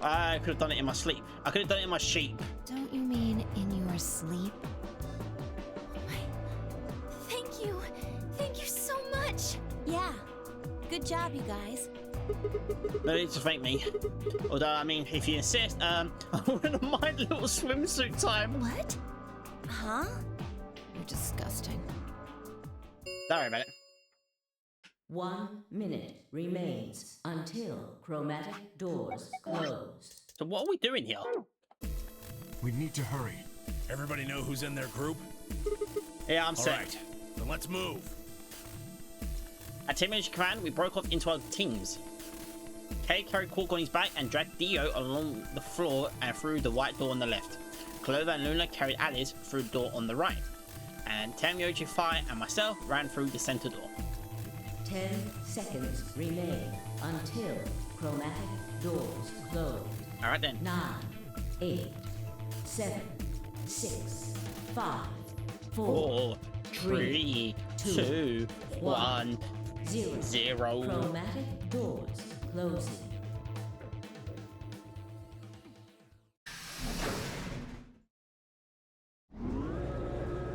I could have done it in my sleep. I could have done it in my sheep. Don't you mean in your sleep? Thank you. Thank you so much. Yeah. Good job, you guys. No need to thank me. Although, I mean, if you insist, I wouldn't mind a little swimsuit time. What? Huh? You're disgusting. Don't worry about it. 1 minute remains until chromatic doors close. So what are we doing here? We need to hurry. Everybody know who's in their group? Yeah, I'm All set. right, then let's move. At Team Command, we broke off into our teams. Kay carried Cork on his back and dragged Dio along the floor and through the white door on the left. Clover and Luna carried Alice through the door on the right. And Tamioji, Phi and myself ran through the center door. 10 seconds remain until chromatic doors close. Alright then. 9, 8, 7, 6, 5, 4, 3, 2, 1, 0. Chromatic doors closing.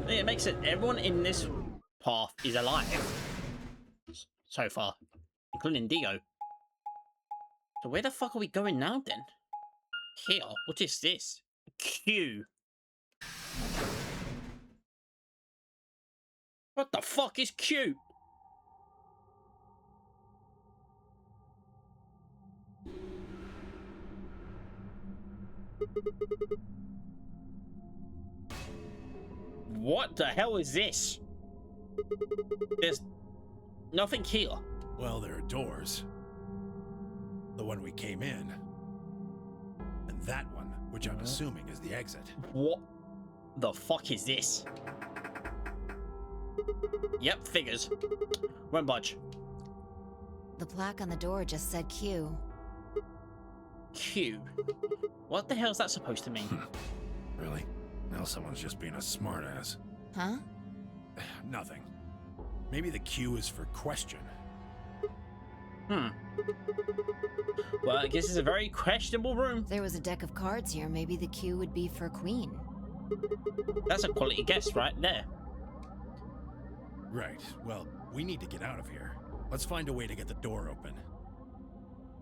It makes it everyone in this path is alive so far, including Dio. So where the fuck are we going now then? Here, what is this? Q. What the fuck is Q? What the hell is this? There's nothing here. Well, there are doors. The one we came in. And that one, which I'm assuming is the exit. What the fuck is this? Yep, figures. Won't budge. The plaque on the door just said Q. Q. What the hell is that supposed to mean? Really? Now someone's just being a smartass. Huh? Nothing. Maybe the Q is for question. Well, I guess it's a very questionable room. If there was a deck of cards here, maybe the Q would be for Queen. That's a quality guess right there. Right. Well, we need to get out of here. Let's find a way to get the door open.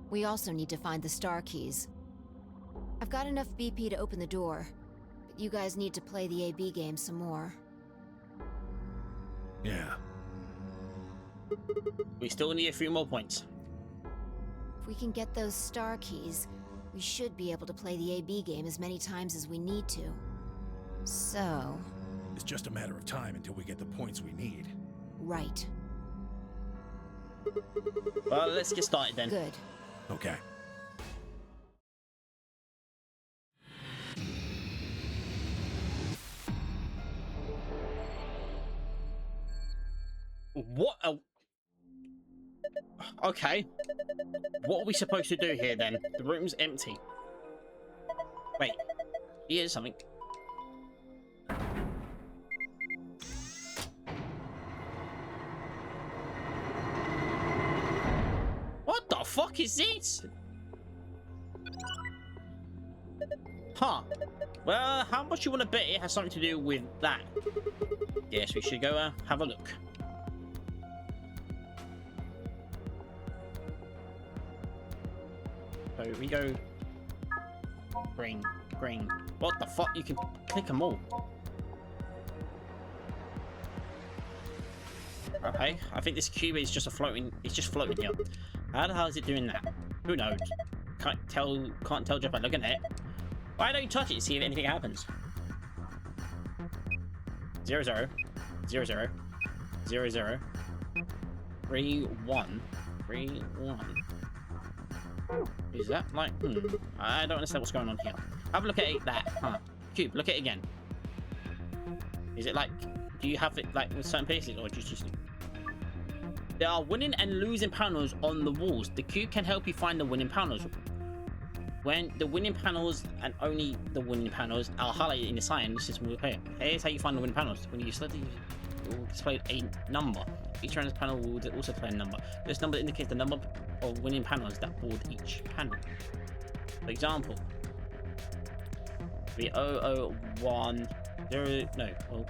We also need to find the star keys. I've got enough BP to open the door, but you guys need to play the AB game some more. Yeah. We still need a few more points. If we can get those star keys, we should be able to play the AB game as many times as we need to. So... It's just a matter of time until we get the points we need. Right. Well, let's get started then. Good. Okay. What a... Okay. What are we supposed to do here then? The room's empty. Wait. Here's something. What the fuck is this? Huh. Well, how much you want to bet it has something to do with that? Yes, we should go have a look. So we go green, green. What the fuck? You can click them all. Okay, I think this cube is just a floating. It's just floating here. How the hell is it doing that? Who knows? Can't tell just by looking at it. Why don't you touch it and see if anything happens? 0 0 0 0 0 0 3 1 3 1. Is that like, I don't understand what's going on here. Have a look at it, that, huh? Cube, look at it again. Is it like, do you have it like with certain places or just... There are winning and losing panels on the walls. The cube can help you find the winning panels. When the winning panels and only the winning panels are highlighted in the sign, the system will appear. Here's how you find the winning panels. When you select it, it will display a number. Each random panel will also display a number. This number indicates the number of winning panels that board each panel. For example, the 001 0 no. Oh.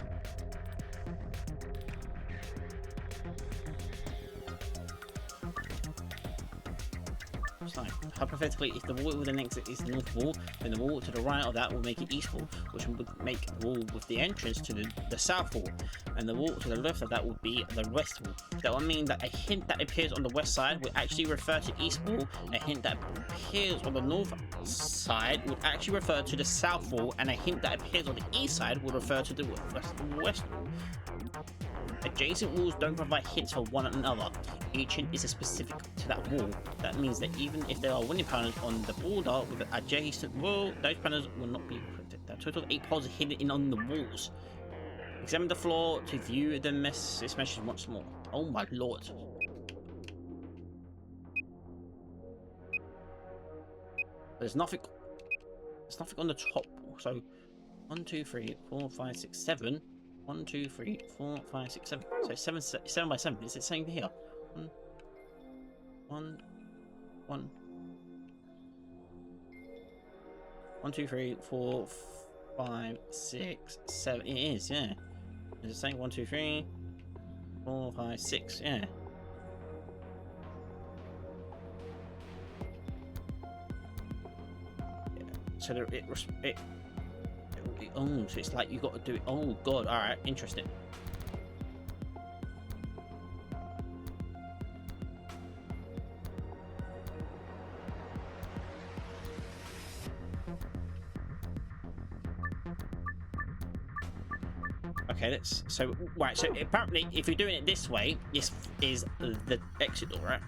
Hypothetically, if the wall with the next is the north wall, then the wall to the right of that will make it east wall, which would make the wall with the entrance to the south wall, and the wall to the left of that would be the west wall. That would mean that a hint that appears on the west side would actually refer to east wall, a hint that appears on the north side would actually refer to the south wall, and a hint that appears on the east side would refer to the west wall. Adjacent walls don't provide hints for one another. Each hint is specific to that wall. That means that even if there are winning panels on the border with an adjacent wall, those panels will not be encrypted. A total of 8 panels are hidden on the walls. Examine the floor to view this message once more. Oh my lord. There's nothing on the top. So 1, 2, 3, 4, 5, 6, 7. 1, 2, 3, 4, 5, 6, 7. So 7 by 7. Is it saying here? 1, 2, 3, 4, 5, 6, 7. It is, yeah. Is it saying 1, 2, 3, 4, 5, 6? Yeah. So oh, so it's like you got to do it. Oh god, alright, interesting. Okay, let's so apparently if you're doing it this way, this is the exit door, right?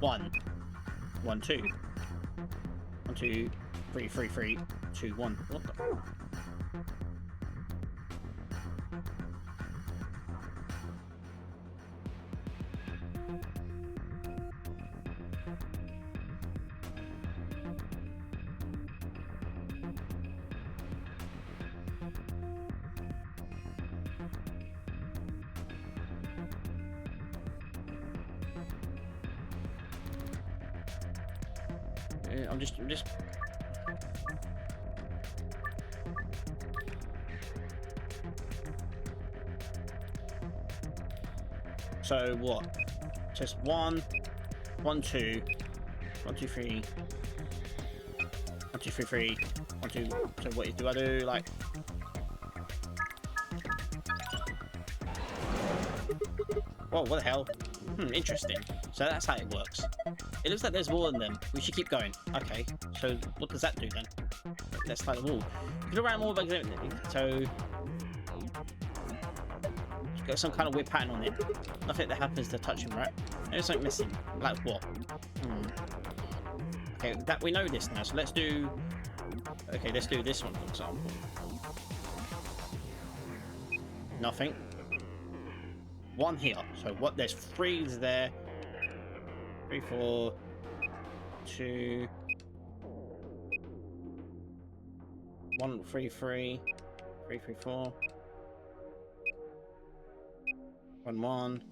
1 1 2 1 2 3 3 3 2 1. What the? I'm just. So what? Just 1, 1, 2, 1, 2, 3, 1, 2, 3, 3, 1, 2. So what do I do? Like. Whoa, what the hell? Interesting. So that's how it works. It looks like there's more than them. We should keep going. Okay, so what does that do then? Let's light the wall. You can around more, so got some kind of weird pattern on it. Nothing that happens to touch him, right? There's something missing. Like what? Okay, that we know this now. So let's do. Okay, let's do this one for example. Nothing. 1 here. So what? There's 3 there. 3, 4, 2, 1, 3, 3, 3, 3, 4, 1, 1,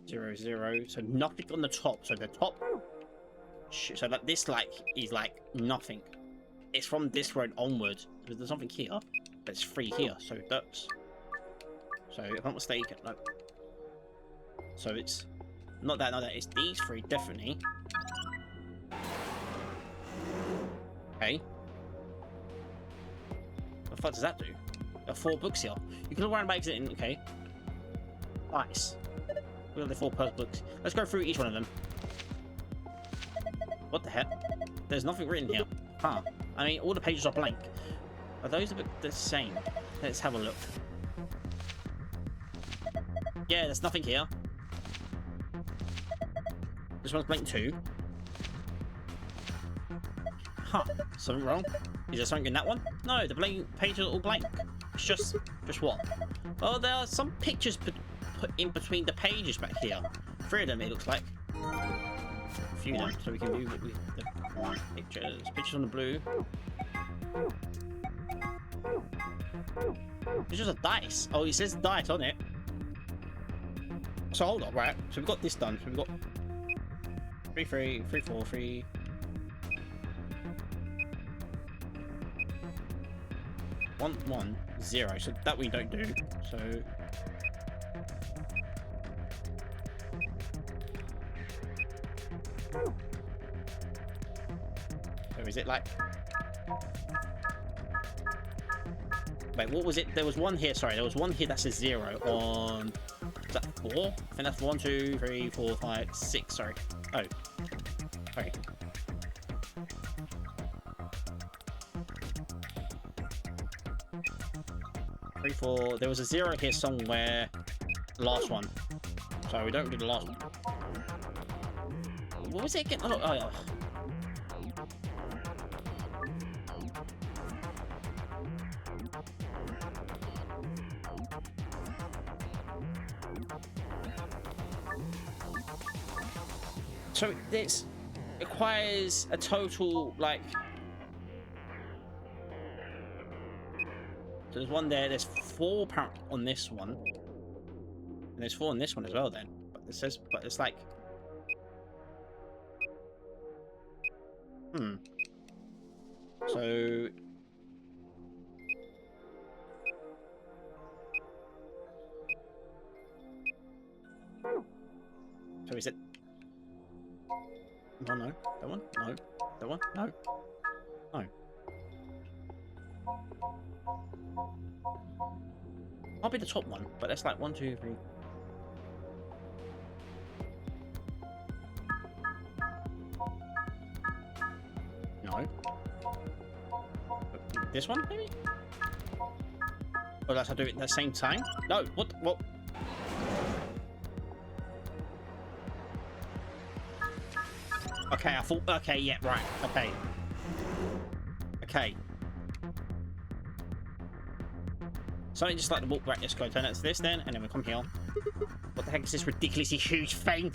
0, 0. So nothing on the top. So the top. So that this like is like nothing. It's from this road onwards. There's something here, but it's 3 here. So that's. So if I'm not mistaken, no. So it's not that, it's these 3 definitely. Okay. What the fuck does that do? There are 4 books here. You can look around by exiting, okay. Nice. We got the 4 puzzle books. Let's go through each one of them. What the heck? There's nothing written here. Huh. I mean, all the pages are blank. Are those a bit the same? Let's have a look. Yeah, there's nothing here. This one's blank too. Huh. Something wrong? Is there something in that one? No, the blank pages are all blank. It's just what? Oh, there are some pictures put in between the pages back here. 3 of them, it looks like. A few of them, so we can view the pictures. Pictures on the blue. It's just a dice. Oh, it says dice on it. So hold on, right? So we've got this done. So we've got 3, 3, 3, 4, 3. 1, 1, 0. So that we don't do. So is it like? Wait, what was it? There was 1 here. Sorry, there was 1 here. That's a 0 on. Is that 4? I think that's 1, 2, 3, 4, 5, 6. Sorry. Oh. Okay. Three, 4. There was a 0 here somewhere. Last one. So we don't do the last one. What was it again? Oh, yeah. So this requires a total, like... So there's 1 there, there's 4 apparently on this one. And there's 4 on this one as well then. But it says, but it's like... So... So is it... Oh no, that one? No. That one? No. No. I'll be the top one, but that's like 1, 2, 3. No. This one, maybe? Or that's how I do it at the same time? No, what? What? Okay, I thought, okay, yeah, right, okay. Okay. Something just like the walk back, just go turn it to this then, and then we come here. What the heck is this ridiculously huge thing?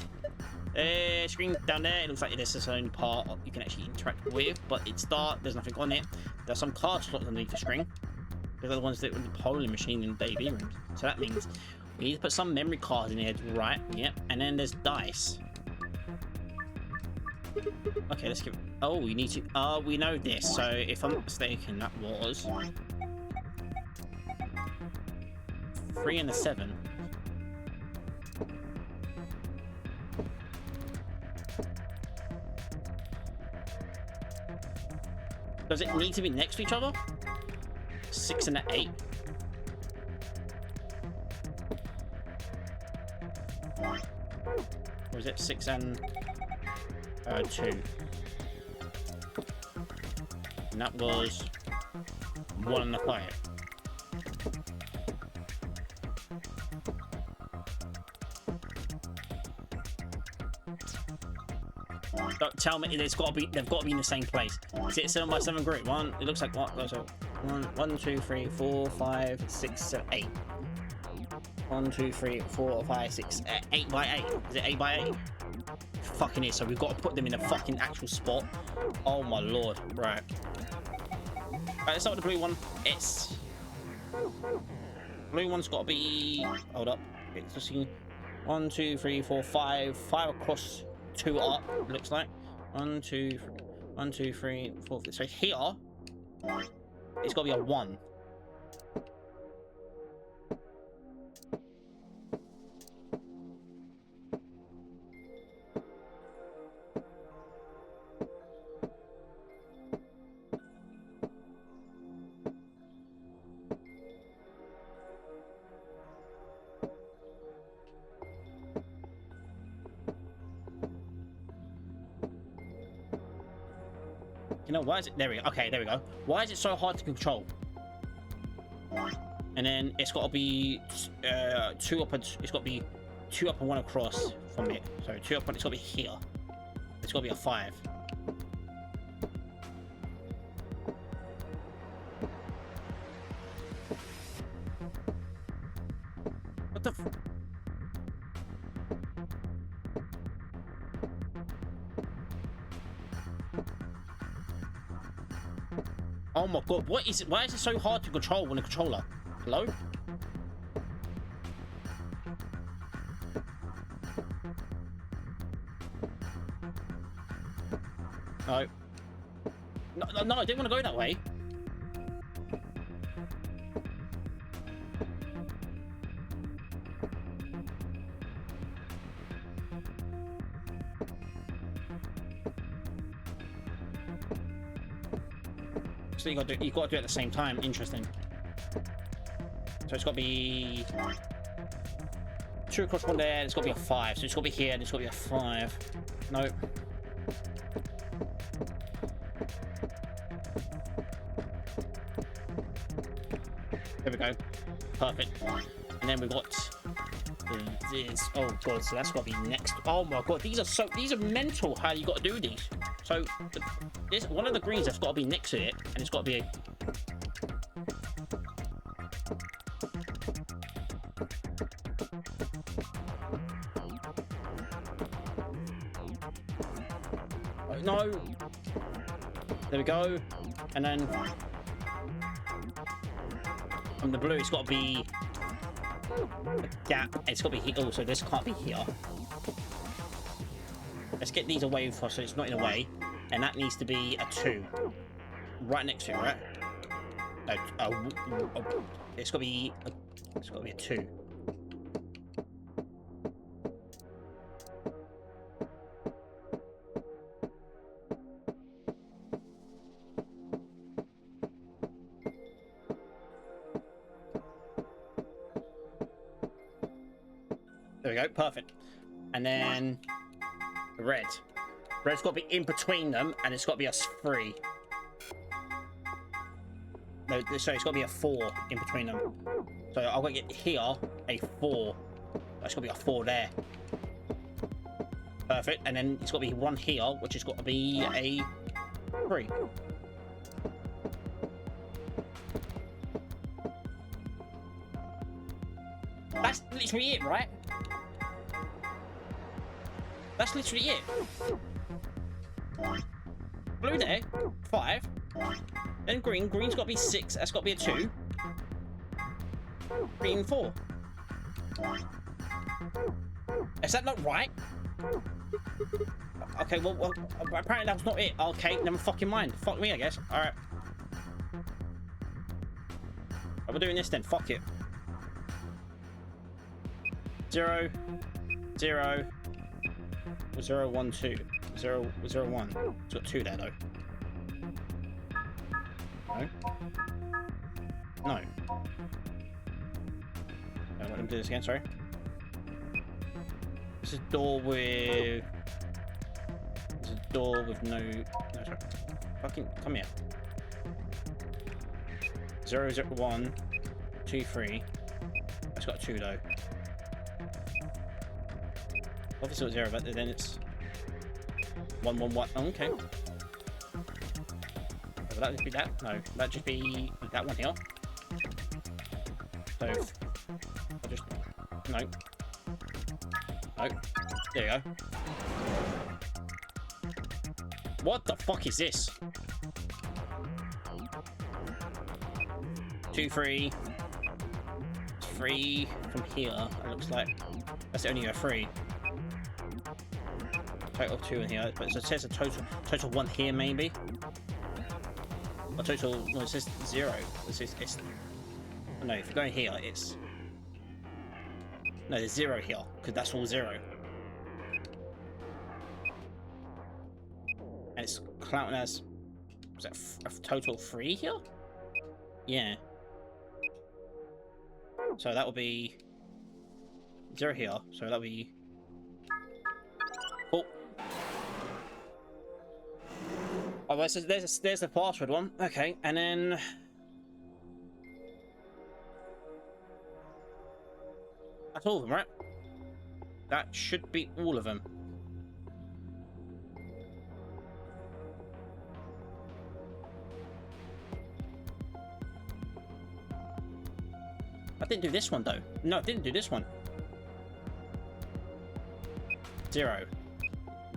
Screen down there, it looks like there's its own part you can actually interact with, but it's dark, there's nothing on it. There's some card slots underneath the screen. They're the ones that were the polling machine in the AV rooms. So that means we need to put some memory cards in here, right? Yep, and then there's dice. Okay, let's keep. Oh, we need to. We know this. So if I'm not mistaken, that was 3 and a 7. Does it need to be next to each other? 6 and an 8. Or is it 6 and 2? And that was 1 and a 5. Don't tell me they've got to be in the same place. Is it 7 by 7 group? One. It looks like what? So 1, 2, 3, 4, 5, 6, 7, 8. 1, 2, 3, 4, 5, 6, 8 by 8. Is it 8 by 8? Fucking is. So we've got to put them in a fucking actual spot. Oh my lord. Right. Right. Let's start with the blue one. It's blue one's got to be. Hold up. Let's see. 1, 2, 3, 4, 5. 5 across. 2 up, looks like. 1, 2, 3, 4. So here, it's got to be a 1. You know, why is it? There we go. Okay, there we go. Why is it so hard to control? And then it's got to be 2 up and it's got to be 2 up and 1 across from it. So 2 up and it's got to be here. It's got to be a 5. What the? Oh my god, what is it? Why is it so hard to control on a controller? Hello? No. No, I didn't want to go that way. So you got to do it at the same time. Interesting. So it's got to be 2 across 1 there. It's got to be a 5. So it's got to be here, and it's got to be a 5. Nope. There we go. Perfect. And then we've got this. Oh god. So that's got to be next. Oh my god. These are mental. How you got to do these. So this one of the greens that's got to be next to it, and it's got to be a. No. There we go. And then on the blue, it's got to be a gap. It's got to be here. Oh, so this can't be here. Let's get these away for so it's not in the way. And that needs to be a 2. Right next to it, right? It's got to be a 2. There we go, perfect. And then red. Red's got to be in between them, and it's got to be a 3. No, so it's got to be a 4 in between them. So I've got to get here a 4. That's got to be a 4 there. Perfect. And then it's got to be 1 here, which has got to be a 3. That's literally it, right? That's literally it. Blue there, 5. Then green. Green's got to be 6. That's got to be a 2. Green 4. Is that not right? Okay, well, apparently that was not it. Okay, never fucking mind. Fuck me, I guess. Alright. We're doing this then. Fuck it. 0, 0, 0, 1, 2. 0, 0, 1. It's got 2 there, though. No. No. Let me do this again, sorry. This is a door with... There's a door with no... No, sorry. Fucking... Come here. 0, 0, 1, 2, 3. That's got 2, though. Obviously it's 0, but then it's... 1, 1, 1. Oh, okay. Would that just be that? No. That'd just be that one here. So... I'll just... No. No. There you go. What the fuck is this? 2, 3. 3 from here, it looks like. That's only a 3. Total 2 in here, but it says a total 1 here, maybe? Or total... No, it says 0. It's... No, if you go here, it's... No, there's 0 here, because that's all 0. And it's counting as... Was that a total 3 here? Yeah. So that will be... 0 here, so that'll be... Oh! Oh, there's the password one. Okay, and then... That's all of them, right? That should be all of them. I didn't do this one, though. No, I didn't do this one. 0.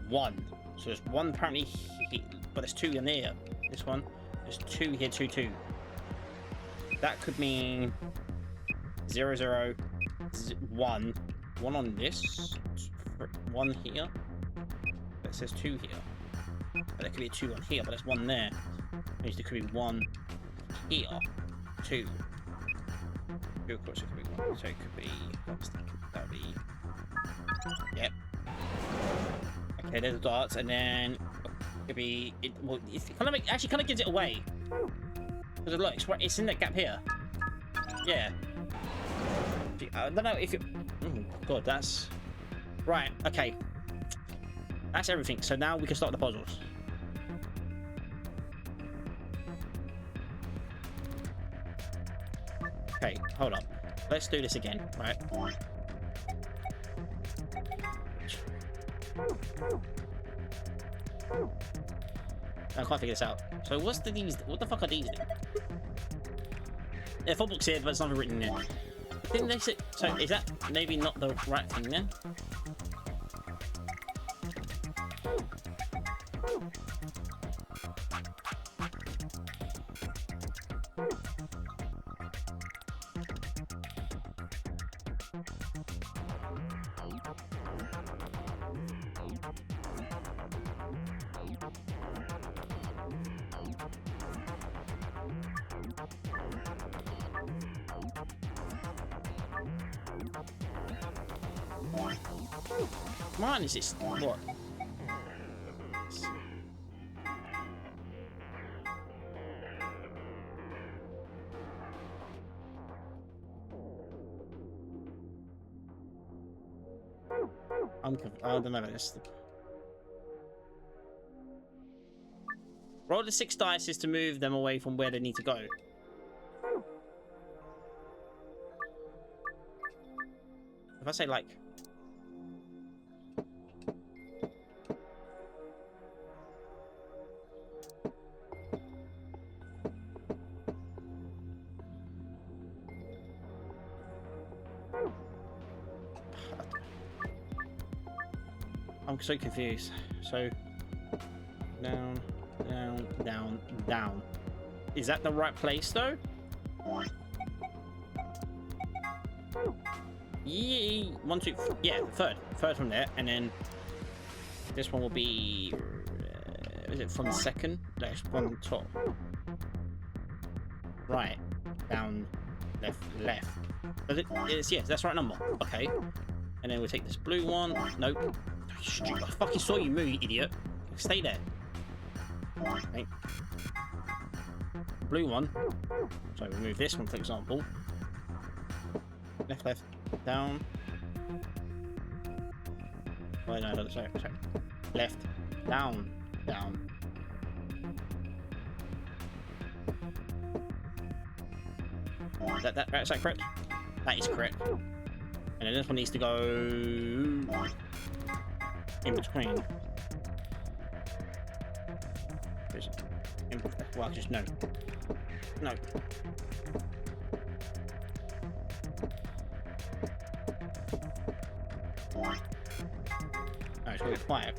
1. So there's 1 apparently here, but there's 2 in there. This one. There's 2 here, 2, 2. That could mean 0, 0, 1. 1 on this. 1 here. It says 2 here. But there could be a 2 on here, but there's 1 there. Means there could be 1 here. 2. Of course it could be 1. So it could be... That would be... Yep. Okay, there's the darts, and then... It could be... Well, it kind of actually kind of gives it away. Because look, it's in that gap here. Yeah. I don't know if you... Oh, God, that's... Right, okay. That's everything. So now we can start the puzzles. Okay, hold up. Let's do this again, right? I can't figure this out. So what's these? What the fuck are these? Yeah, full book's here, but it's not written in. Didn't they say? So is that maybe not the right thing then? Mine is this what? I don't know about this. Roll the 6 dice to move them away from where they need to go. If I say like... I'm so confused. So, down, down, down, down. Is that the right place though? Yeah, 1, 2, yeah, third from there, and then this one will be. Is it from the second? No, it's from the top. Right, down, left, left. It's yes, that's the right number. Okay, and then we'll take this blue one. Nope. I fucking saw you move, you idiot. Stay there. Okay. Blue one. So we move this one, for example. Left, left, down. Oh no, sorry. Left, down, down. Is that correct? That is correct. And then this one needs to go in between. Well, just no. No. Oh, it's going to be quiet.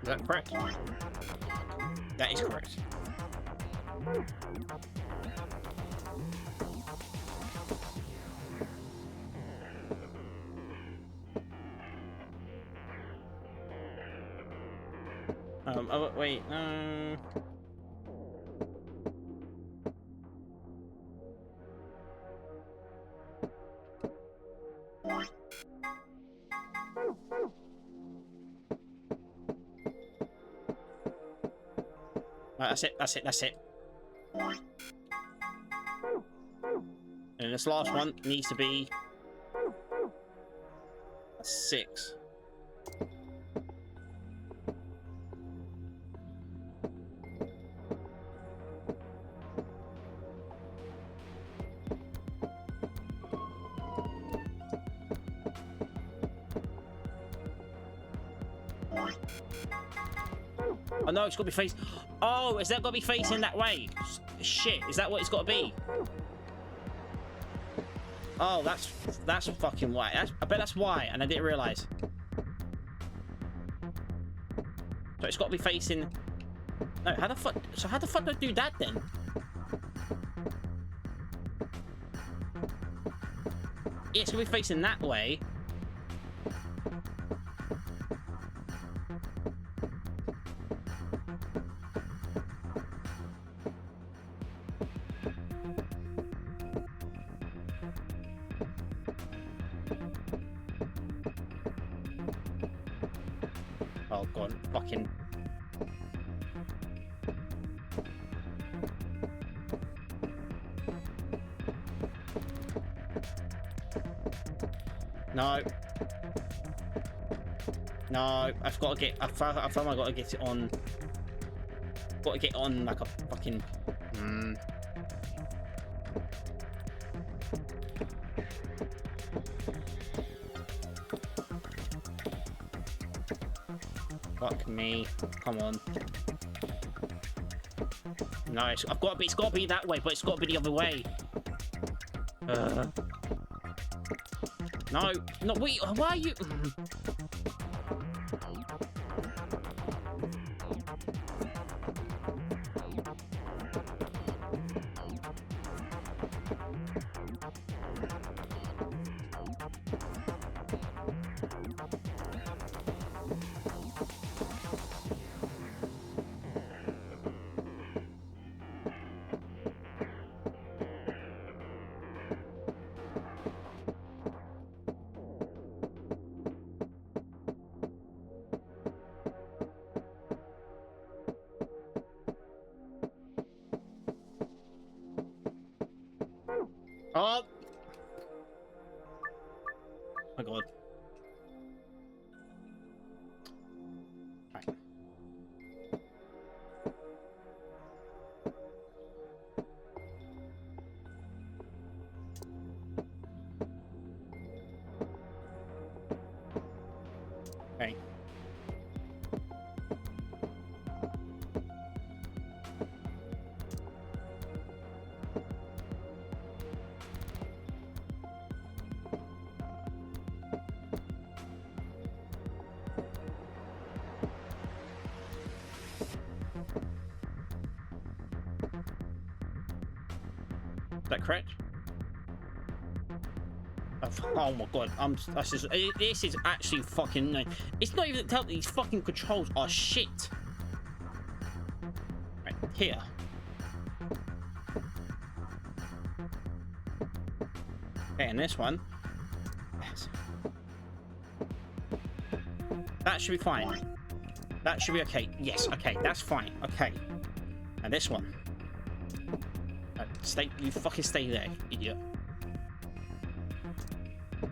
Is that correct? That is correct. Oh wait, Right, that's it. And this last one needs to be a 6. Oh no, it's got to be facing. Oh, is that got to be facing that way? Shit, is that what it's got to be? Oh, that's fucking why. I bet that's why, and I didn't realize. So it's got to be facing. No, how the fuck? So how the fuck do I do that then? Yeah, it's gonna be facing that way. Oh god, fucking. No. No, I've got to get. I found I got to get it on. Got to get on like a fucking. Fuck me! Come on. No, it's got to be. It's got to be that way, but it's got to be the other way. No, no, wait. Why are you? Oh my god. Right. Okay. that correct? Oh my god, this is actually fucking no. It's not even tell these fucking controls are shit. Right here. Okay, and this one. Yes. That should be fine. That should be okay. Yes, okay, that's fine. Okay. And this one. Stay, you fucking stay there, idiot.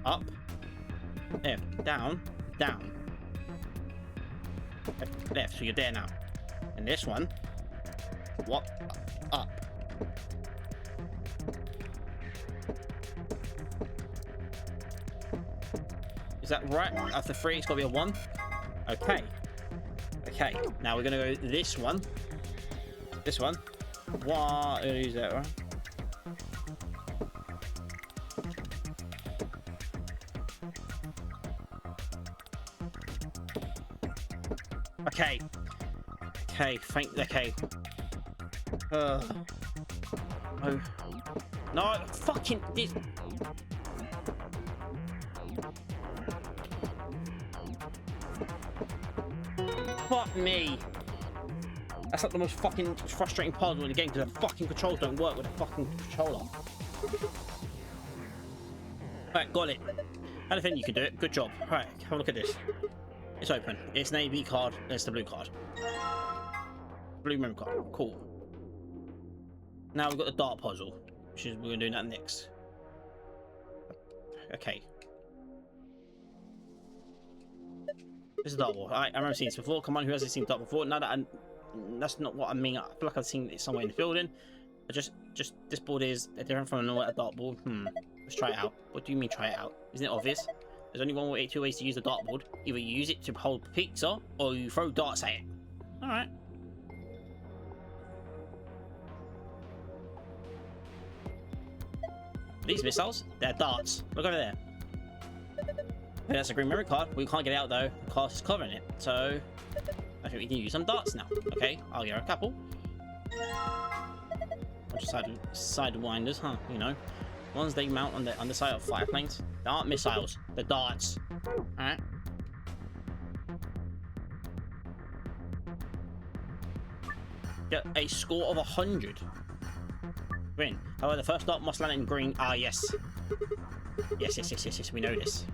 Up. There. Down. Down. Left. So you're there now. And this one. What? Up. Is that right? After 3, it's got to be a 1. Okay. Okay. Now we're going to go this one. This one. What is that, right? Okay. Okay, okay. Oh. No, fucking this. Fuck me. That's like the most fucking frustrating puzzle in the game because the fucking controls don't work with a fucking controller. Right, got it. I don't think you can do it. Good job. Right, have a look at this. It's open. It's an AB card. It's the blue card. Blue memory card. Cool. Now we've got the dart puzzle, which is we're gonna do that next. Okay. This is Dart War. I remember seeing this before. Come on, who hasn't seen Dart before? Now that that's not what I mean. I feel like I've seen it somewhere in the building. But just this board is different from a dartboard. Let's try it out. What do you mean try it out? Isn't it obvious? There's only one way, 2 ways to use the dartboard. Either you use it to hold the pizza, or you throw darts at it. All right. These missiles, they're darts. Look over there. Okay, that's a green memory card. We can't get it out though. The card is covering it. So I think we can use some darts now. Okay, I'll get a couple. Sidewinders, huh? You know, ones they mount on the underside of fire planes. They aren't missiles. They're darts. All right. Get a score of 100. Green. However, the first dart must land in green. Ah, yes. Yes. We know this.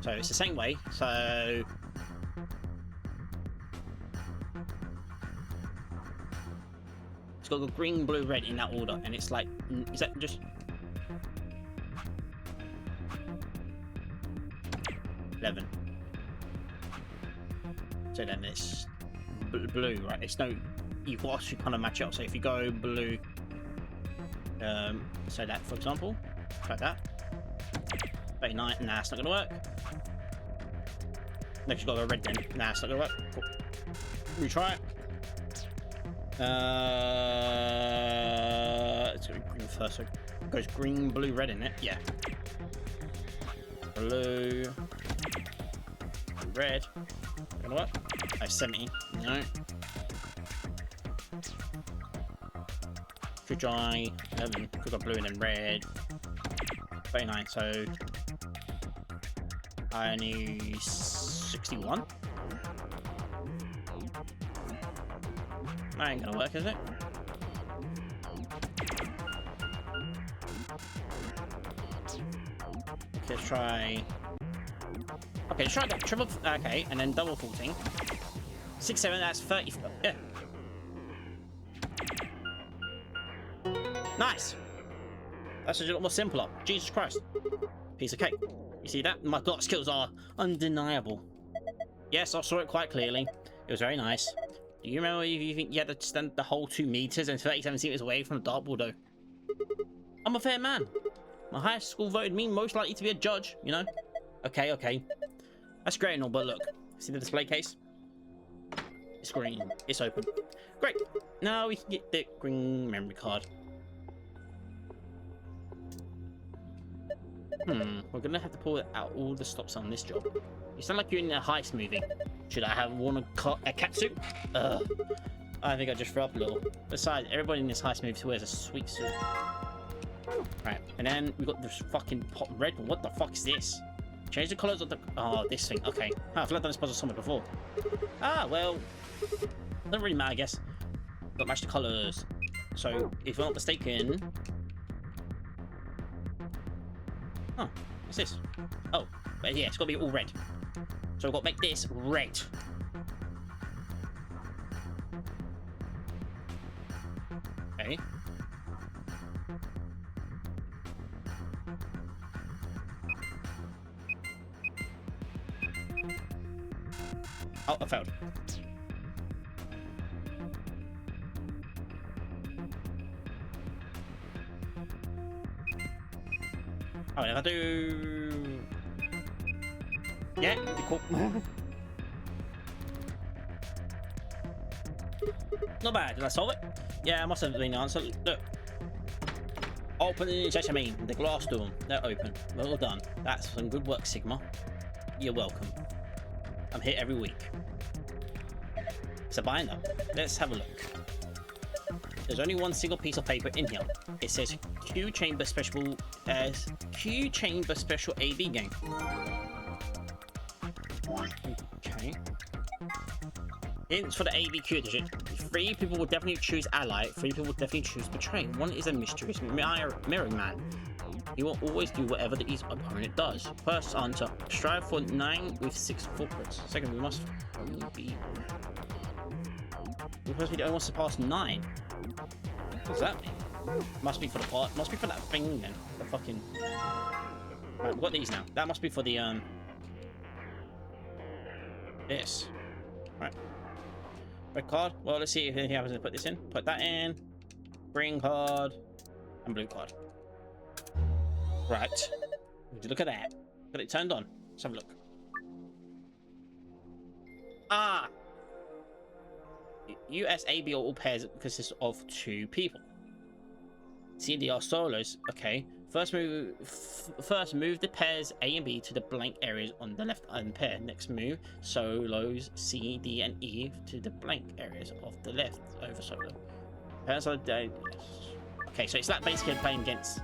So it's the same way. So it's got the green, blue, red in that order, and it's like, is that just 11? So then it's blue, right? It's no. You've got to kind of match it up. So if you go blue. So that, for example, try that. 39, nah, it's not gonna work. Next, you've got to go red then. Nah, it's not gonna work. Cool. Retry it. It's gonna be green first, so it goes green, blue, red in it. Yeah. Blue, red. Gonna work. Oh, 70. No. Could try 11, could go blue and then red. 39, so I need 61. That ain't gonna work, is it? Okay, let's try. Okay, let's try that triple. Okay, and then double 14. 6, 7. That's 30. Yeah. Nice. That's a lot more simpler. Jesus Christ. Piece of cake. You see that? My dot skills are undeniable. Yes, I saw it quite clearly. It was very nice. Do you remember if you think you had to stand the whole 2 meters and 37 centimeters away from the dartboard though? I'm a fair man. My high school voted me most likely to be a judge, you know? Okay. That's great and all, but look. See the display case? It's green. It's open. Great. Now we can get the green memory card. We're gonna have to pull out all the stops on this job. You sound like you're in a heist movie. Should I have worn a cat suit? I think I just threw up a little. Besides, everybody in this heist movie wears a sweet suit. Right, and then we got this fucking pot red one. What the fuck is this? Change the colors of the... Oh, this thing. Okay. Oh, I feel like I've done this puzzle somewhere before. Ah, well... Doesn't really matter, I guess. Got to match the colors. So, if I'm not mistaken... Oh, what's this? Oh, but yeah, it's got to be all red. So we've got to make this red. Okay. Oh, I failed. Oh, and if I do... Yeah, be cool. Not bad. Did I solve it? Yeah, I must have been the answer. Look. Open sesame. The glass door. They're open. Well done. That's some good work, Sigma. You're welcome. I'm here every week. It's a binder. Let's have a look. There's only one single piece of paper in here. It says Q Chamber Special AD game. Okay. Hints for the ABQ digit. 3 people will definitely choose ally. 3 people will definitely choose betray. 1 is a mysterious mirroring man. He will always do whatever the his opponent does. First answer: strive for 9 with 6 corporates. Second, we must only be. We must be the only ones to pass 9. What does that mean? Must be for the part. Must be for that thing then. The fucking. Right, we've got these now. That must be for the This. Right. Red card. Well, let's see if he happens to put this in. Put that in. Green card. And blue card. Right. Would you look at that? Got it turned on. Let's have a look. Ah! USAB or all pairs consist of 2 people. CDR solos. Okay. First move the pairs A and B to the blank areas on the left hand pair. Next move solos C, D, and E to the blank areas of the left over solo. Pairs are okay, so it's like basically playing against.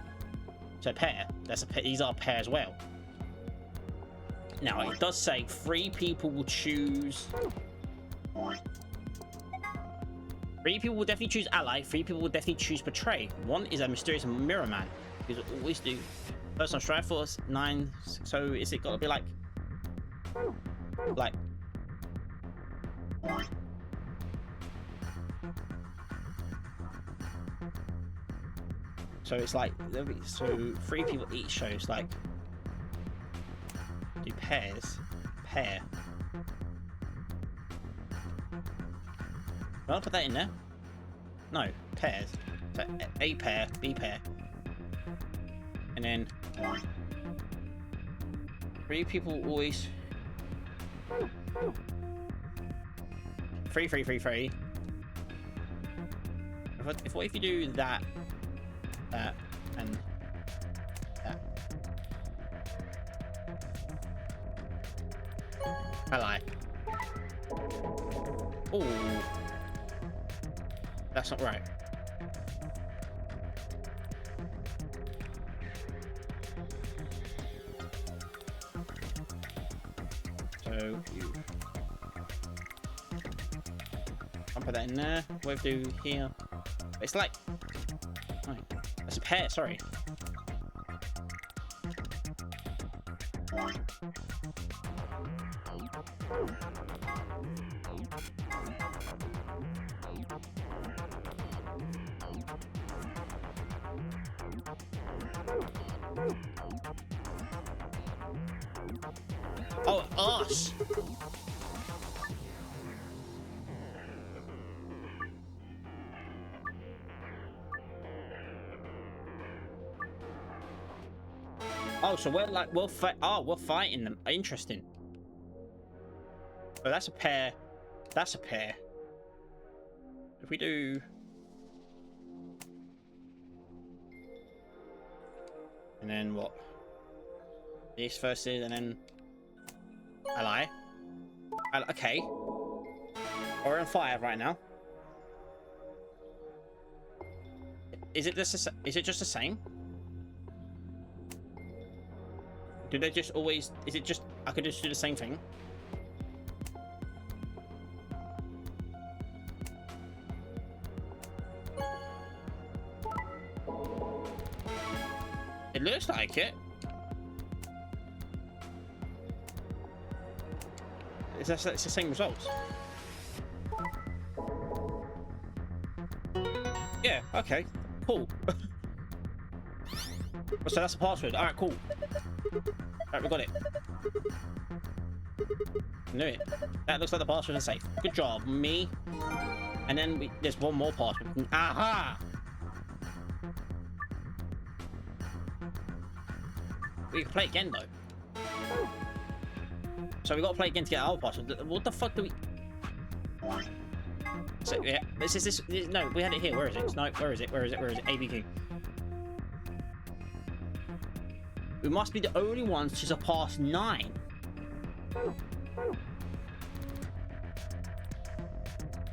So pair. That's a pair. These are a pair as well. Now it does say 3 people will choose. 3 people will definitely choose ally. 3 people will definitely choose betray. 1 is a mysterious mirror man. Because it always do. First on strive force 9. So is it gotta be like? So it's like so 3 people each. So it's like do pairs. Pair. I'll put that in there. No pairs. So A pair, B pair. And then 3 people always 3. If you do that, and that. Ally. Oh, that's not right. So I'll put that in there. What do we do here? It's like right. That's a pair, sorry. Oh, us! Oh, so we're like we're fighting them. Interesting. Oh, that's a pair. That's a pair. If we do. And then what? This first is, and then ally. Okay. We're on 5 right now. Is it just the same? Do they just always... Is it just... I could just do the same thing? It looks like it. It's the same results. Yeah, okay. Cool. So that's the password. Alright, cool. Alright, we got it. Knew it. That looks like the password is safe. Good job, me. And then there's one more password. Aha! We can play again though. So we gotta play again to get our password. What the fuck do we... So yeah, this no, we had it here. Where is it? No, where is it? Where is it? Where is it? ABQ. We must be the only ones to surpass 9.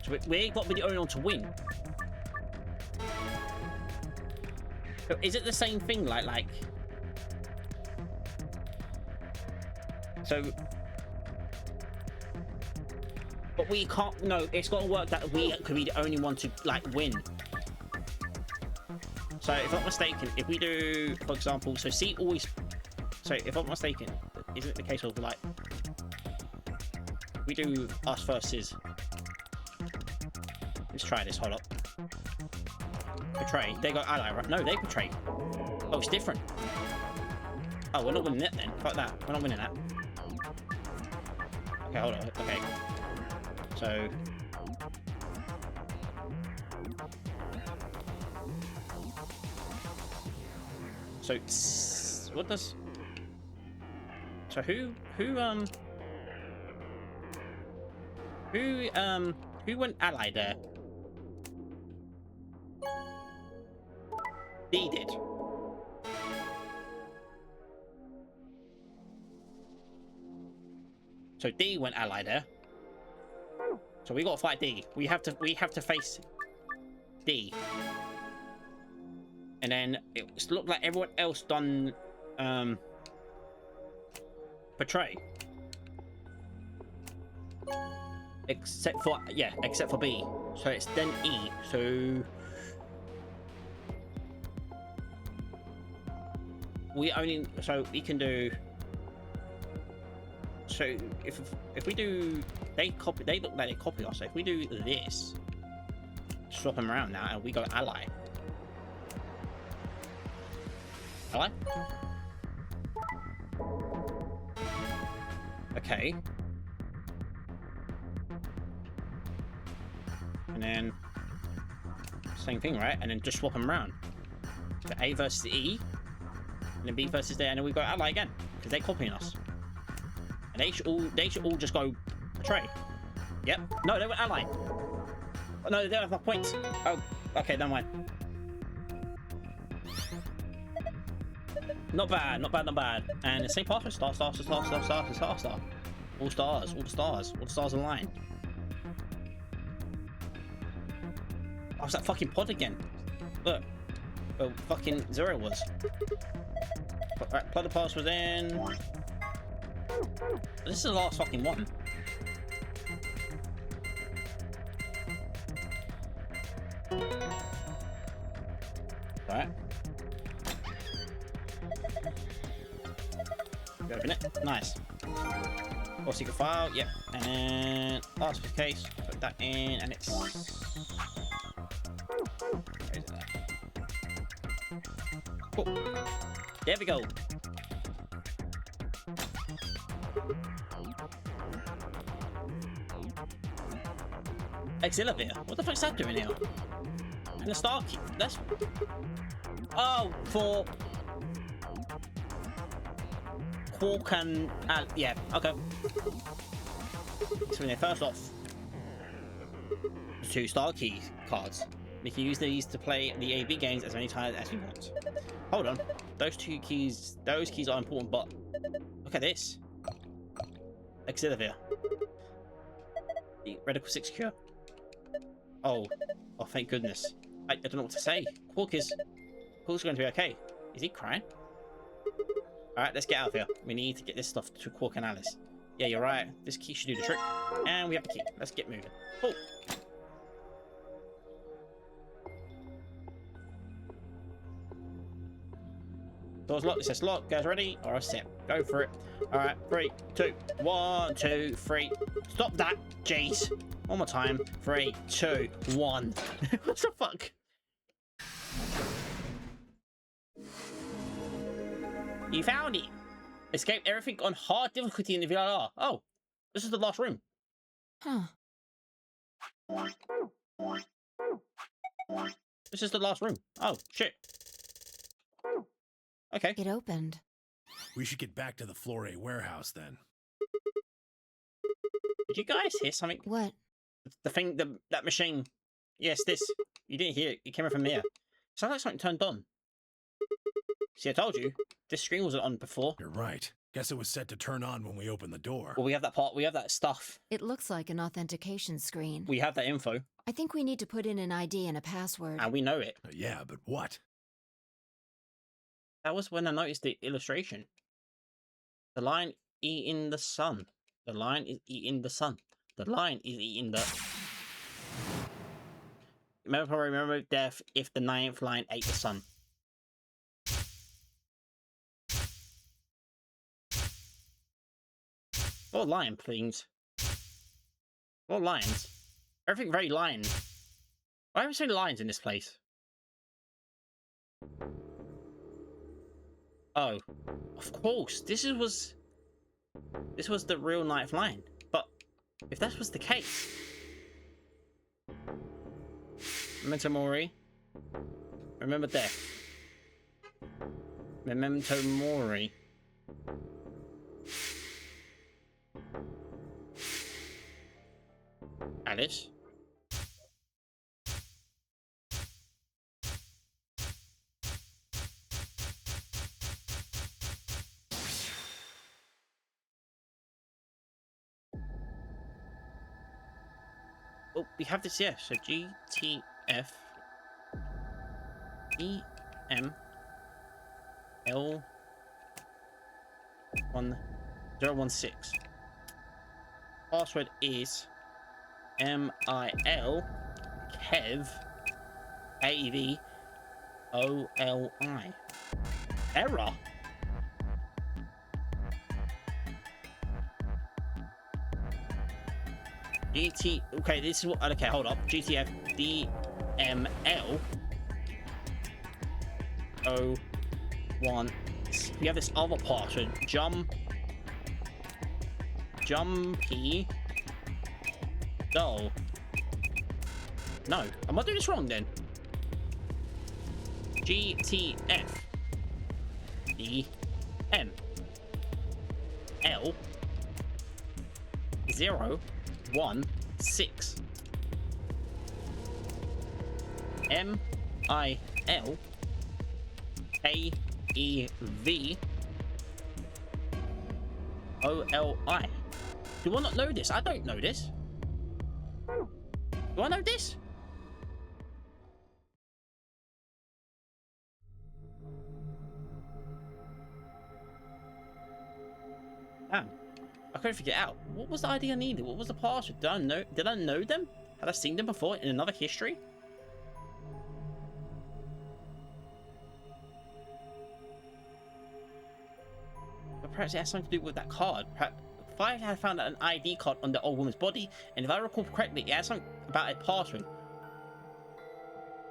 So we got to be the only one to win. So is it the same thing? Like? So. But we can't. No, it's got to work that we could be the only one to like win. So if I'm not mistaken, if we do, for example, so C always. So if I'm not mistaken, isn't it the case of like we do us versus? Let's try this. Hold up. Betray. They got ally, right? No, they betray. Oh, it's different. Oh, we're not winning it then. Fuck that. We're not winning that. Okay, hold on. Okay. So. So, what does... So who went ally there? D did. So D went ally there. So we got to fight D. We have to face D. And then it looked like everyone else done Betray. Except for B. So it's then E. So we can do. So if we do, they look like they copy us. So if we do this, swap them around now, and we go ally. Ally. Okay. And then same thing, right? And then just swap them around. So A versus E, and then B versus there, and then we go ally again because they're copying us. And they should all just go Betray. Yep. No, they were ally. Oh, no, they don't have my points. Oh, okay, never mind. Not bad, not bad, not bad. And the same password. Star. All the stars align. Oh, it's that fucking pod again. Look. Oh, fucking 0 was. Right, plug the password in. This is the last fucking one. Right. Open it. Nice. Or secret file. Yep. And then last case. Put that in, and it's. Where is that? Cool. There we go. Exilivator. What the fuck's that doing here? And the star key. That's. Oh, for. Quark and yeah, okay. So when they first off, 2 star key cards. We can use these to play the AB games as many times as we want. Hold on, those keys are important, but look at this. Exilivator. The Radical 6 cure. Oh, thank goodness. I don't know what to say. Quark's going to be okay. Is he crying? Alright, let's get out of here. We need to get this stuff to Quark and Alice. Yeah, you're right. This key should do the trick. And we have the key. Let's get moving. Cool. Door's locked. It says lock. Guys ready? Alright, set. Go for it. Alright, 3, 2, 1, 2, 3. Stop that. Jeez. One more time. 3, 2, 1. What the fuck? You found it. Escape everything on hard difficulty in the VRR. Oh, this is the last room. Huh. This is the last room. Oh, shit. Okay. It opened. We should get back to the Floor A warehouse then. Did you guys hear something? What? The thing, that machine. Yes, this. You didn't hear it. It came from there. Sounds like something turned on. See, I told you. This screen wasn't on before. You're right. Guess it was set to turn on when we opened the door. Well, we have that part. We have that stuff. It looks like an authentication screen. We have that info. I think we need to put in an ID and a password. And we know it. Yeah, but what? That was when I noticed the illustration. The lion eating the sun. The lion is eating the sun. The lion is eating the... Remember death if the 9th lion ate the sun. More lion, please. More lions. Everything very lion. Why haven't we seen lions in this place? Oh, of course. This was the real 9th lion. But if that was the case, Memento Mori. Remember death. Memento Mori. Alice. Oh, we have this here. So GTF EML 1016. Password is MIL Kev AVOLI. Error. Okay, this is what. Okay, hold up. GTF DML 01. We have this other password. Jumpy doll. No, am I doing this wrong then? GTF DML 016 MIL AEV OLI. Do I not know this? I don't know this. Do I know this? Damn. I couldn't figure it out. What was the ID I needed? What was the password? Did I know them? Had I seen them before in another history? But perhaps it has something to do with that card. Perhaps if I had found an ID card on the old woman's body, and if I recall correctly, it had something about a password.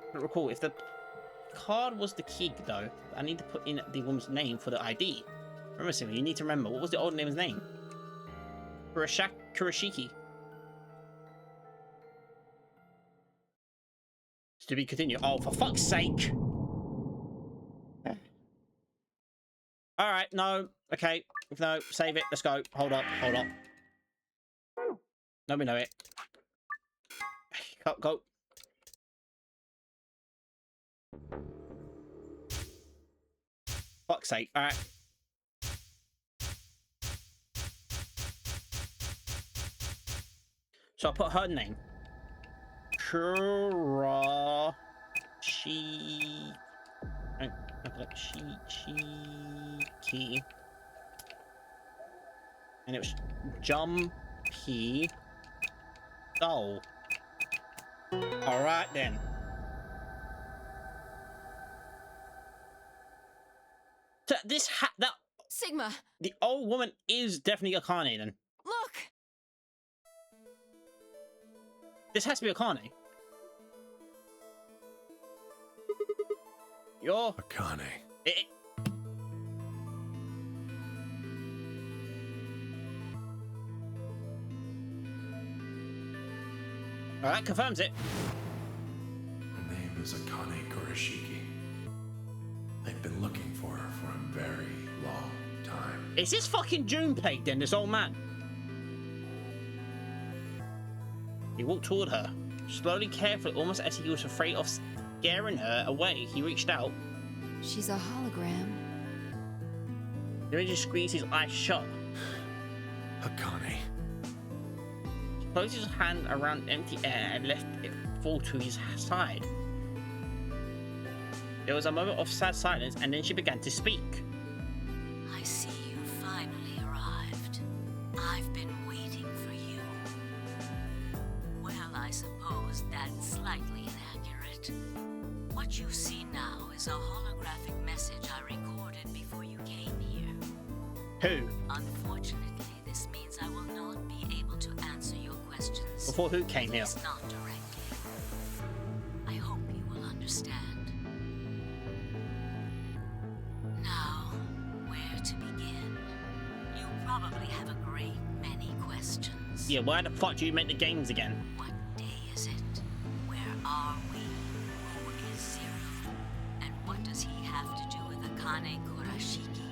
I don't recall if the card was the key though. I need to put in the woman's name for the ID. Remember, Simon, you need to remember what was the old woman's name? Kurashiki. To be continued. Oh, for fuck's sake! All right, no, okay, no, save it. Let's go. Hold up, hold up. No, we know it. Go. Fuck's sake! All right. So I put her name. Kurashi. Cheeky. And it was Jumpy Doll. Alright then. So this that Sigma, the old woman is definitely Akane then. look! This has to be Akane. You're Akane. Well, that confirms it. Her name is Akane Kurashiki. They've been looking for her for a very long time. Is this fucking Junpei then, this old man? He walked toward her, slowly, carefully, almost as if he was afraid of scaring her away. He reached out. She's a hologram. Then he just squeezed his eyes shut. Akane. He closed his hand around empty air and left it fall to his side. There was a moment of sad silence, and then she began to speak. I see you finally arrived. I've been waiting for you. Well, I suppose that's slightly inaccurate. What you see now is a holographic message I recorded before you came here. Who? Unfortunately, this means I will not be able to answer your questions. Before who came here? At least not directly. I hope you will understand. Now, where to begin? You probably have a great many questions. Yeah, why the fuck do you make the games again? What day is it? Where are we? Who is Zero? And what does he have to do with Akane Kurashiki?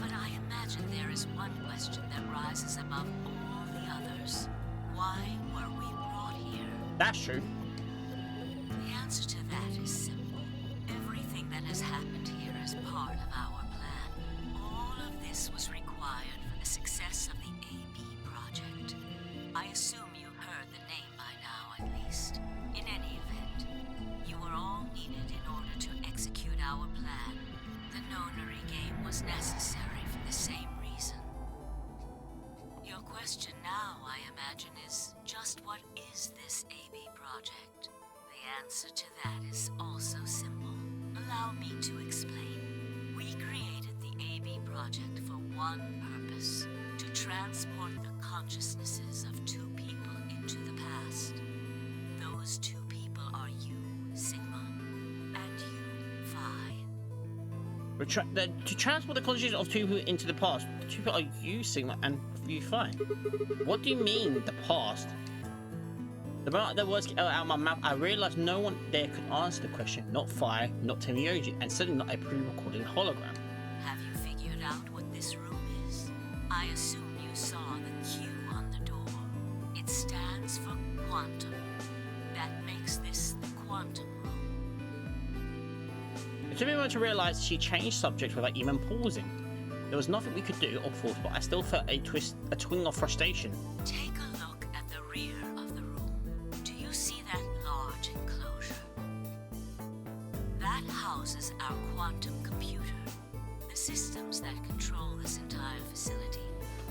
But I imagine there is one question that rises above all the others. Why were we brought here? That's true. The answer to that is simple. Everything that has happened here is part of our plan. All of this was required for the success of the AB project. I assume you heard the name by now, at least. In any event, you were all needed in order to execute our plan. The nonary game was necessary for the same reason. Your question now, I imagine, is just what is this AB project? The answer to that is also simple. Allow me to explain. We created the AB project for one purpose: to transport the consciousnesses of two people into the past. Those two people are you, Sigma, and you, Phi. To transport the consciousness of two people into the past, the two people are you, Sigma, and you, Phi. What do you mean, the past? The moment the words get out of my mouth, I realized no one there could answer the question. Not Phi, not Temioji, and certainly not a pre-recorded hologram. Have you figured out what this room is? I assume you saw the Q on the door. It stands for quantum. That makes this the quantum room. It took me a moment to realize she changed subjects without even pausing. There was nothing we could do or force, but I still felt a twinge of frustration. Take a look at the rear of the room. Do you see that large enclosure? That houses our quantum computer. The systems that control this entire facility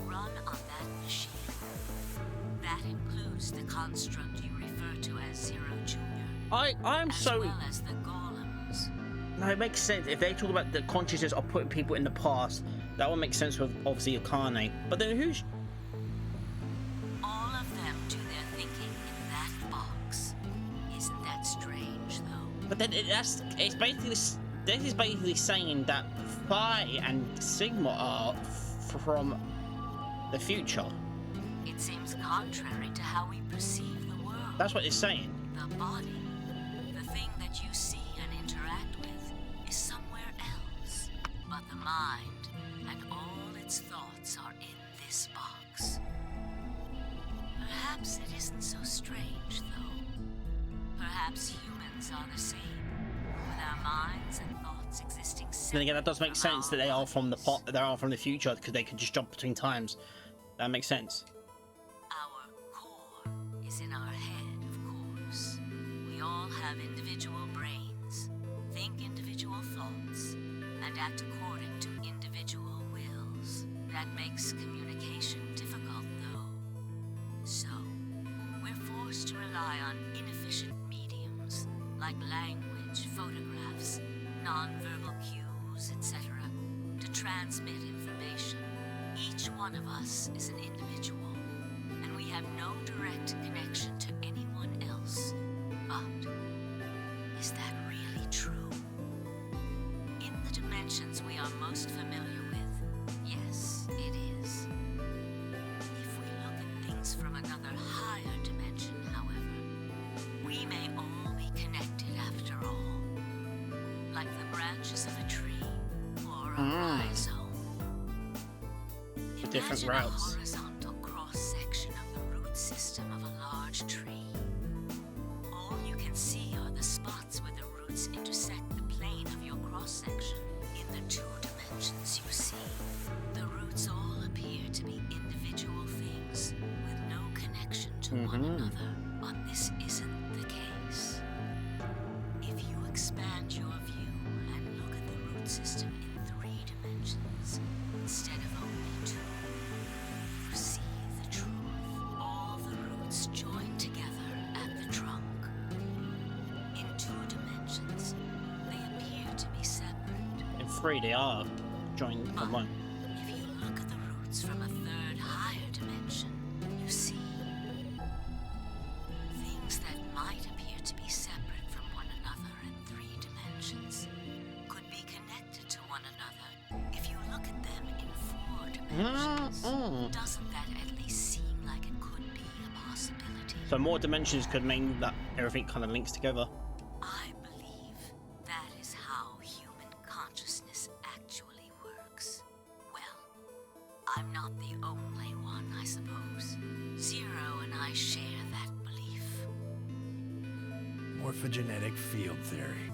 run on that machine. That includes the construct you refer to as Zero Jr. I'm as so... well as the golems. No, it makes sense. If they talk about the consciousness of putting people in the past, that would make sense with obviously Akane. But then who's... All of them do their thinking in that box. Isn't that strange, though? But then it's basically... This is basically saying that Phi and Sigma are from the future. It seems contrary to how we perceive the world. That's what it's saying. The body, the thing that you see and interact with, is somewhere else. But the mind and all its thoughts are in this box. Perhaps it isn't so strange, though. Perhaps humans are the same, with our minds and thoughts existing separately. Then again, that does make sense that they are from the future because they could just jump between times. That makes sense. Our core is in our head, of course. We all have individual brains. think individual thoughts and act according to individual wills. That makes communication difficult, though. So, we're forced to rely on inefficient mediums like language, photographs, non-verbal cues, etc. to transmit information. Each one of us is an individual, and we have no direct connection to anyone else. But is that really true? In the dimensions we are most familiar with, yes, it is. If we look at things from another higher dimension, however, we may all be connected after all, like the branches of a tree or a rhizome. The different Imagine routes. a horizontal cross-section of the root system of a large tree. All you can see are the spots where the roots intersect the plane of your cross-section. In the two dimensions you see, the roots all appear to be individual things with no connection to one another. But this isn't the case. If you expand your view and look at the root system in 3 dimensions instead of only 2, you see the truth. All the roots join together at the trunk. In 2 dimensions, they appear to be separate. In 3 they are joined from one. If you look at the roots from a 3rd higher dimension, you see things that might appear to be separate from one another in 3 dimensions could be connected to one another if you look at them in 4 dimensions. Doesn't that at least seem like it could be a possibility? So more dimensions could mean that everything kind of links together. I believe that is how human consciousness actually works. Well, I'm not the only one, I suppose. Zero and I share that belief. Morphogenetic field theory.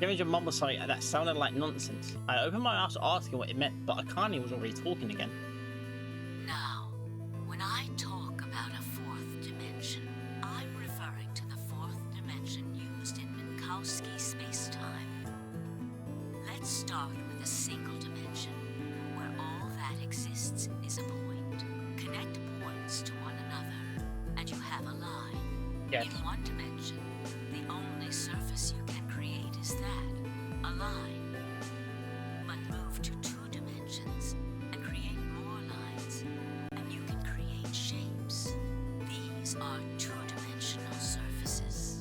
Given your mum was saying that sounded like nonsense. I opened my mouth to ask him what it meant, but Akane was already talking again. Now, when I talk about a 4th dimension, I'm referring to the 4th dimension used in Minkowski space-time. Let's start with a single dimension, where all that exists is a point. Connect points to one another, and you have a line. Yes. In 1 dimension, the only surface you can create is that, a line. But move to 2 dimensions and create more lines, and you can create shapes. These are 2-dimensional surfaces.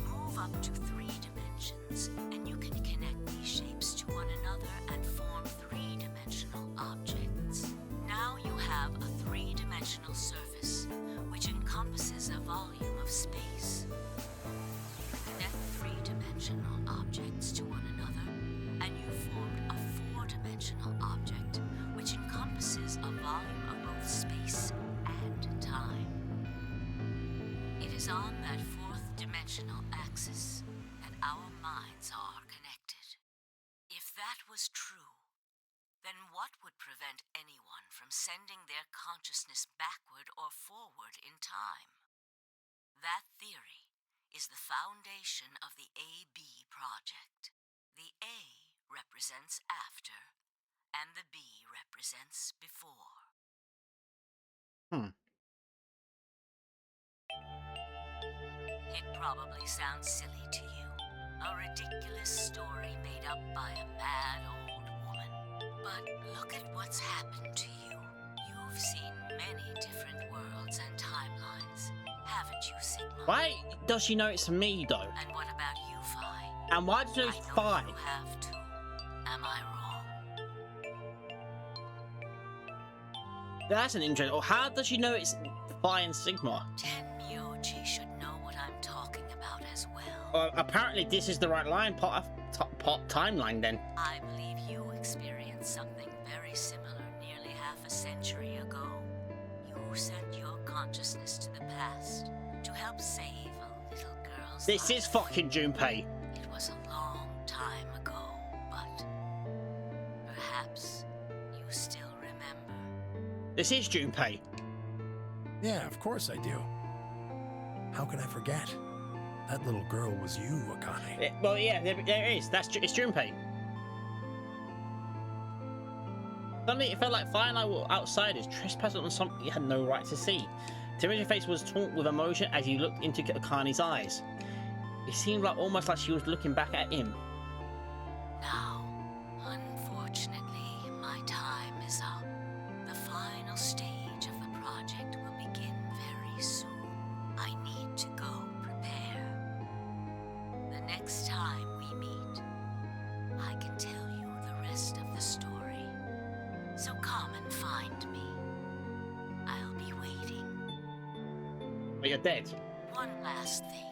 Move up to 3 dimensions, and you can connect these shapes to one another and form 3-dimensional objects. Now you have a 3-dimensional surface, which encompasses a volume of space. Connect 3-dimensional objects to one another, and you formed a 4-dimensional object, which encompasses a volume of both space and time. It is on that 4th dimensional axis that our minds are connected. If that was true, then what would prevent anyone from sending their consciousness backward or forward in time? That theory is the foundation of the AB project. The A represents after, and the B represents before. It probably sounds silly to you. A ridiculous story made up by a mad old woman. But look at what's happened to you. You've seen many different worlds and timelines, haven't you, Sigma? Why does she know it's me, though? And what about you, Phi? And why does she know it's I know Phi? you have too. Am I wrong? That's an interesting. Or how does she know it's Phi and Sigma? Tenmyoji should know what I'm talking about as well. Apparently, this is the right line, part of timeline. Then I believe you experienced something very similar nearly half a century ago. You sent your consciousness to the past to help save a little girl's this life. is fucking Junpei. It was a long time ago, but perhaps you still remember. This is Junpei. Yeah, of course I do. How can I forget? That little girl was you, Akane. Well, yeah, there it is. It's Junpei. Suddenly, it felt like Fire and I were outsiders, trespassing on something you had no right to see. Timiji's face was taut with emotion as he looked into Akane's eyes. It seemed like almost like she was looking back at him. Now, unfortunately, my time is up. The final stage of the project will begin very soon. I need to go prepare. The next time we meet, I can tell you the rest of the story. So come and find me. I'll be waiting. But you're dead. One last thing.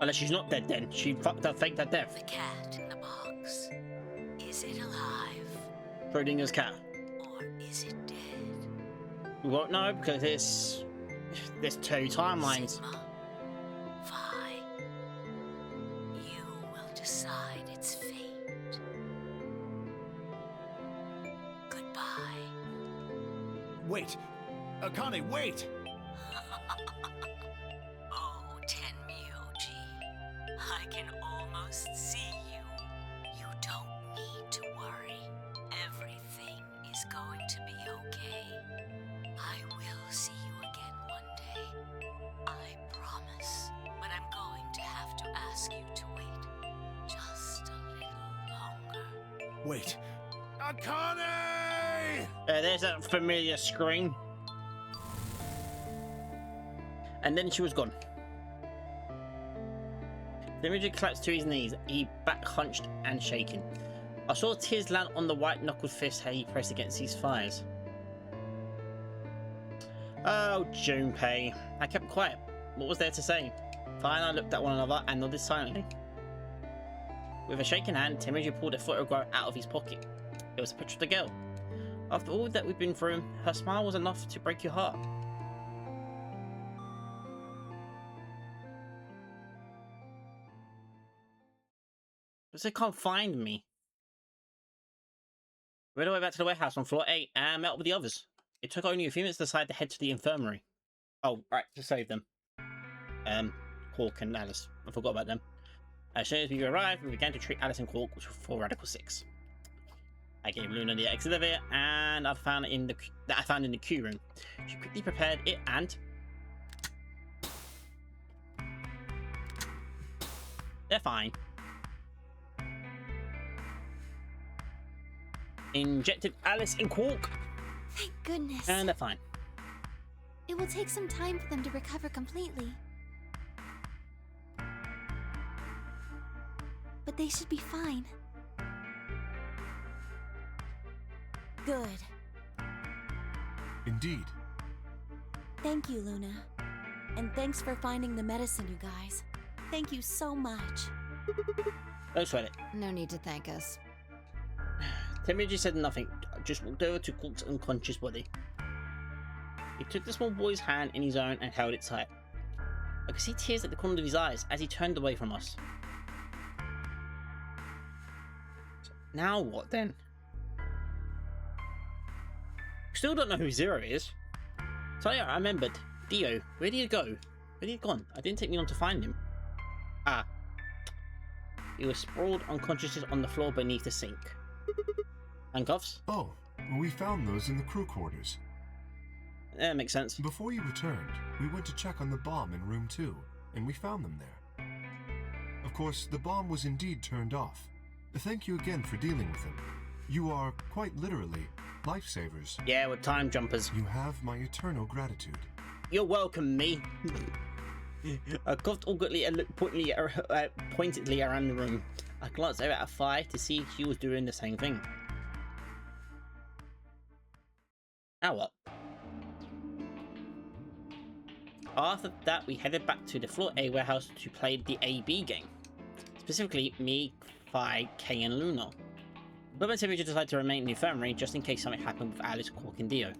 Unless she's not dead then. She faked her death. The cat in the box. Is it alive? Schrodinger's cat. Or is it dead? We won't know because there's two timelines. Sigma, Phi, you will decide its fate. Goodbye. Wait! Akane, wait! Oh, Tenmyoji, I can almost see you. You don't need to worry. Everything is going to be okay. I will see you again one day. I promise. But I'm going to have to ask you to wait just a little longer. Wait! Akane! There's that familiar scream. And then she was gone. Timiji collapsed to his knees, he back hunched and shaking. I saw tears land on the white-knuckled fist he pressed against his thighs. Oh, Junpei. I kept quiet. What was there to say? Fire and I looked at one another and nodded silently. With a shaking hand, Timiji pulled a photograph out of his pocket. It was a picture of the girl. After all that we'd been through, her smile was enough to break your heart. But they can't find me. Ran away back to the warehouse on floor 8 and met up with the others. It took only a few minutes to decide to head to the infirmary. Oh, right, to save them. Hawk and Alice. I forgot about them. As soon as we arrived, we began to treat Alice and Hawk for Radical 6. I gave Luna the exit elevator and I found in the queue room. She quickly prepared it and they're fine. Injected Alice and Quark. Thank goodness. And they're fine. It will take some time for them to recover completely. But they should be fine. Good. Indeed. Thank you, Luna. And thanks for finding the medicine, you guys. Thank you so much. Don't sweat it. No need to thank us. Timmy said nothing, just walked over to Quark's unconscious body. He took the small boy's hand in his own and held it tight. I could see tears at the corner of his eyes as he turned away from us. Now what then? Still don't know who Zero is. So yeah, I remembered. Dio, where did he go? Where did he gone? I didn't take me long to find him. Ah. He was sprawled unconscious on the floor beneath the sink. Handcuffs? Oh, we found those in the crew quarters. That makes sense. Before you returned, we went to check on the bomb in room 2, and we found them there. Of course, the bomb was indeed turned off. Thank you again for dealing with him. You are, quite literally, lifesavers. Yeah, we're time jumpers. You have my eternal gratitude. You're welcome, me. I coughed awkwardly and looked pointedly around the room. I glanced over at Phi to see if she was doing the same thing. Now what? After that, we headed back to the floor A warehouse to play the AB game. Specifically, me, Phi, Kay, and Luna. But Timmy decided to remain in the infirmary just in case something happened with Alice, Quark, and Dio.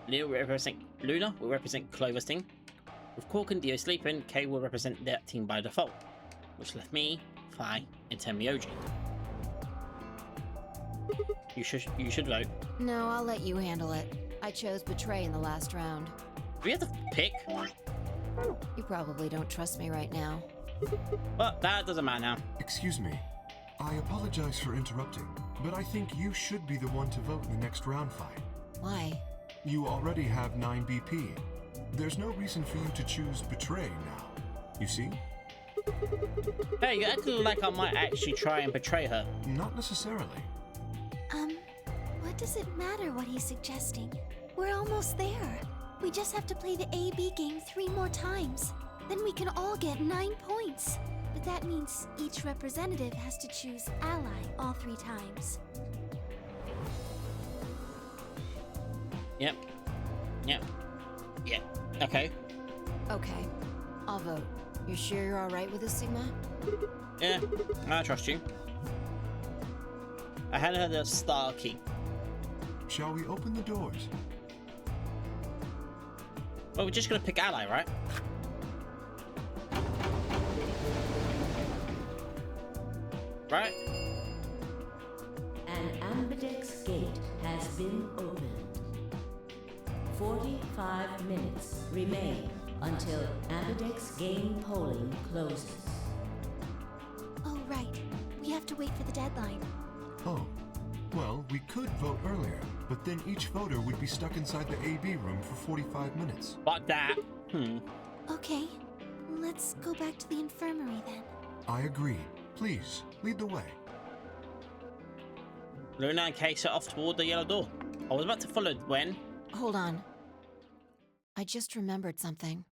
Luna will represent Clover's team. With Quark and Dio sleeping, Kay will represent their team by default, which left me, Phi, and Tenmyoji. You should vote. No, I'll let you handle it. I chose Betray in the last round. Do we have to pick? You probably don't trust me right now. But that doesn't matter now. Excuse me. I apologize for interrupting, but I think you should be the one to vote in the next round fight. Why? You already have 9 BP. There's no reason for you to choose Betray now. You see? Hey, you're acting like I might actually try and betray her. Not necessarily. What does it matter what he's suggesting? We're almost there. We just have to play the AB game 3 more times. Then we can all get 9 points. But that means each representative has to choose ally all 3 times. Yep. Okay. Okay. I'll vote. You sure you're alright with this, Sigma? Yeah, I trust you. I had her the star key. Shall we open the doors? Well, we're just gonna pick ally, right? Right? An ambidex gate has been opened. 45 minutes remain until ambidex game polling closes. Oh, right. We have to wait for the deadline. Oh. Well, we could vote earlier, but then each voter would be stuck inside the AB room for 45 minutes. Like that. Okay. Let's go back to the infirmary then. I agree. Please, lead the way. Luna and Kay set off toward the yellow door. I was about to follow when... Hold on. I just remembered something.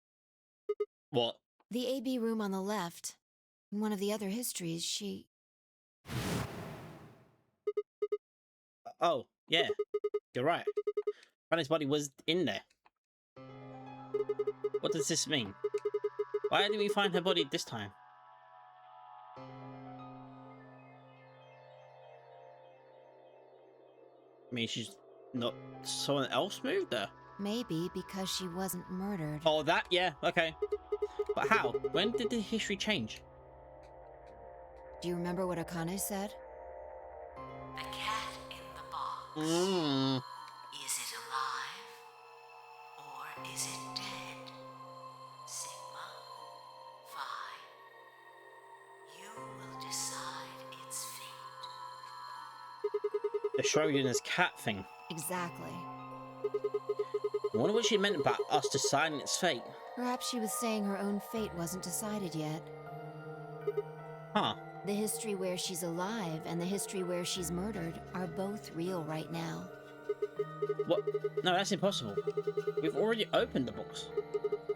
What? The AB room on the left. In one of the other histories, she... Oh, yeah. You're right. Granny's body was in there. What does this mean? Why didn't we find her body this time? I mean, she's not... Someone else moved her? Maybe because she wasn't murdered. Oh, that? Yeah, okay. But how? When did the history change? Do you remember what Akane said? The cat in the box. Is it alive? Or is it dead? Sigma, Phi. You will decide its fate. The Schrodinger's cat thing. Exactly. I wonder what she meant about us deciding its fate. Perhaps she was saying her own fate wasn't decided yet. Huh. The history where she's alive and the history where she's murdered are both real right now. What? No, that's impossible. We've already opened the box.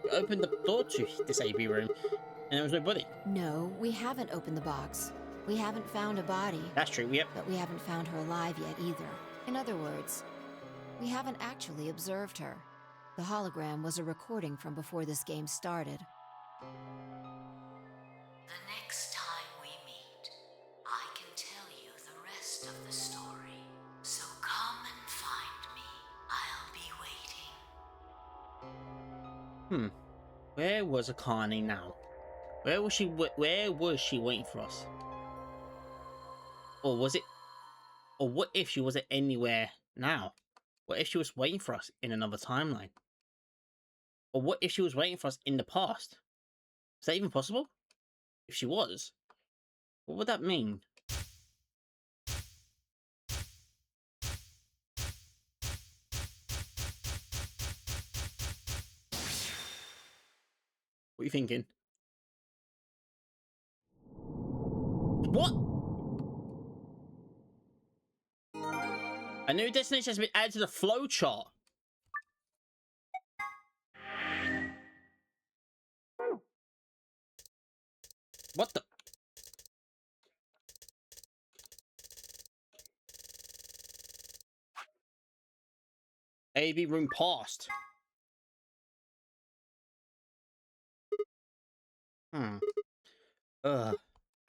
We opened the door to this AB room, and there was no body. No, we haven't opened the box. We haven't found a body. That's true, yep. But we haven't found her alive yet either. In other words, we haven't actually observed her. The hologram was a recording from before this game started. The next time we meet, I can tell you the rest of the story. So come and find me. I'll be waiting. Where was Akane now? Where was she waiting for us? Or was it... Or what if she wasn't anywhere now? What if she was waiting for us in another timeline? Or what if she was waiting for us in the past? Is that even possible? If she was, what would that mean? What are you thinking? What? A new destination has been added to the flowchart. What the? AB room passed. Ugh. Ow.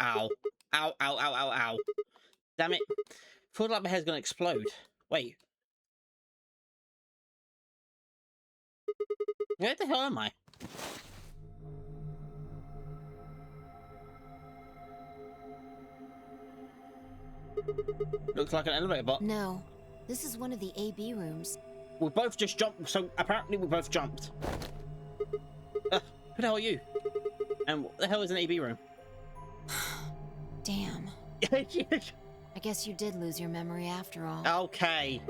Ow, ow, ow, ow, ow. Damn it. Feels like my head's gonna explode. Wait. Where the hell am I? Looks like an elevator, but... No, this is one of the AB rooms. We both just jumped, so apparently we both jumped. Who the hell are you? And what the hell is an AB room? Damn. I guess you did lose your memory after all. Okay.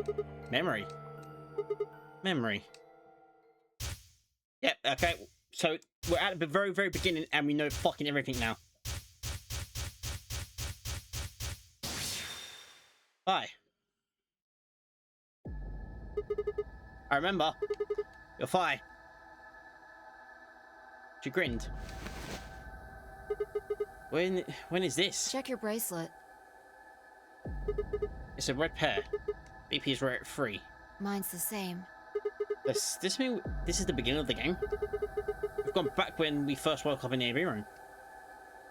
Memory. Memory. Yep, okay. So, we're at the very, very beginning and we know fucking everything now. Hi. I remember. You're fine. She grinned. When is this? Check your bracelet. It's a red pair. BP's rare at 3. Mine's the same. Does this mean this is the beginning of the game? We've gone back when we first woke up in the AV room.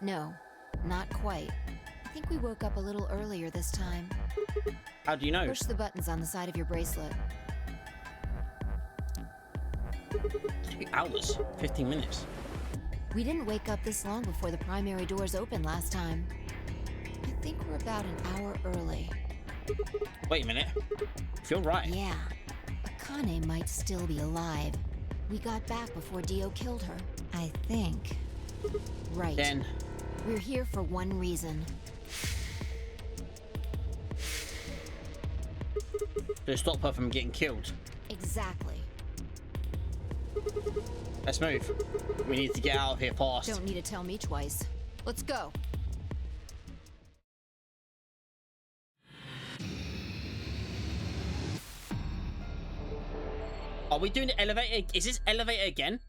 No, not quite. I think we woke up a little earlier this time. How do you know? Push the buttons on the side of your bracelet. 3 hours, 15 minutes. We didn't wake up this long before the primary doors opened last time. I think we're about an hour early. Wait a minute. If you're right. Yeah. Akane might still be alive. We got back before Dio killed her, I think. Right. Then we're here for one reason. to stop her from getting killed. Exactly. Let's move. We need to get out of here fast. Don't need to tell me twice. Let's go. Are we doing the elevator? Is this elevator again?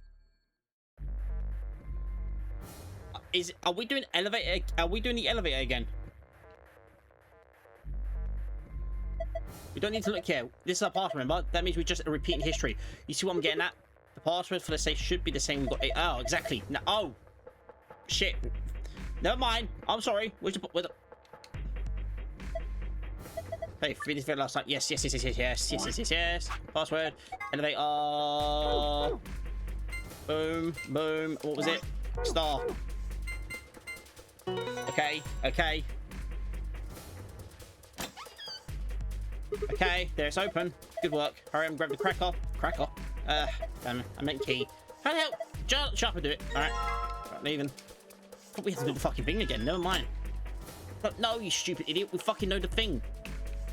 Are we doing elevator? Are we doing the elevator again? We don't need to look here. This is our password, remember? That means we're just repeating history. You see what I'm getting at? The password for the safe should be the same. We've got 8. Oh, exactly. No, oh, shit. Never mind. I'm sorry. Where's the? Hey, read this video last night. Yes. Password. Elevator. Boom. Boom. What was it? Star. Okay. Okay, there, it's open. Good work. Hurry up and grab the cracker. Damn it, I meant key. How the hell? Shut up and do it. Alright, leaving. We have to do the fucking thing again, never mind. But no, you stupid idiot, we fucking know the thing.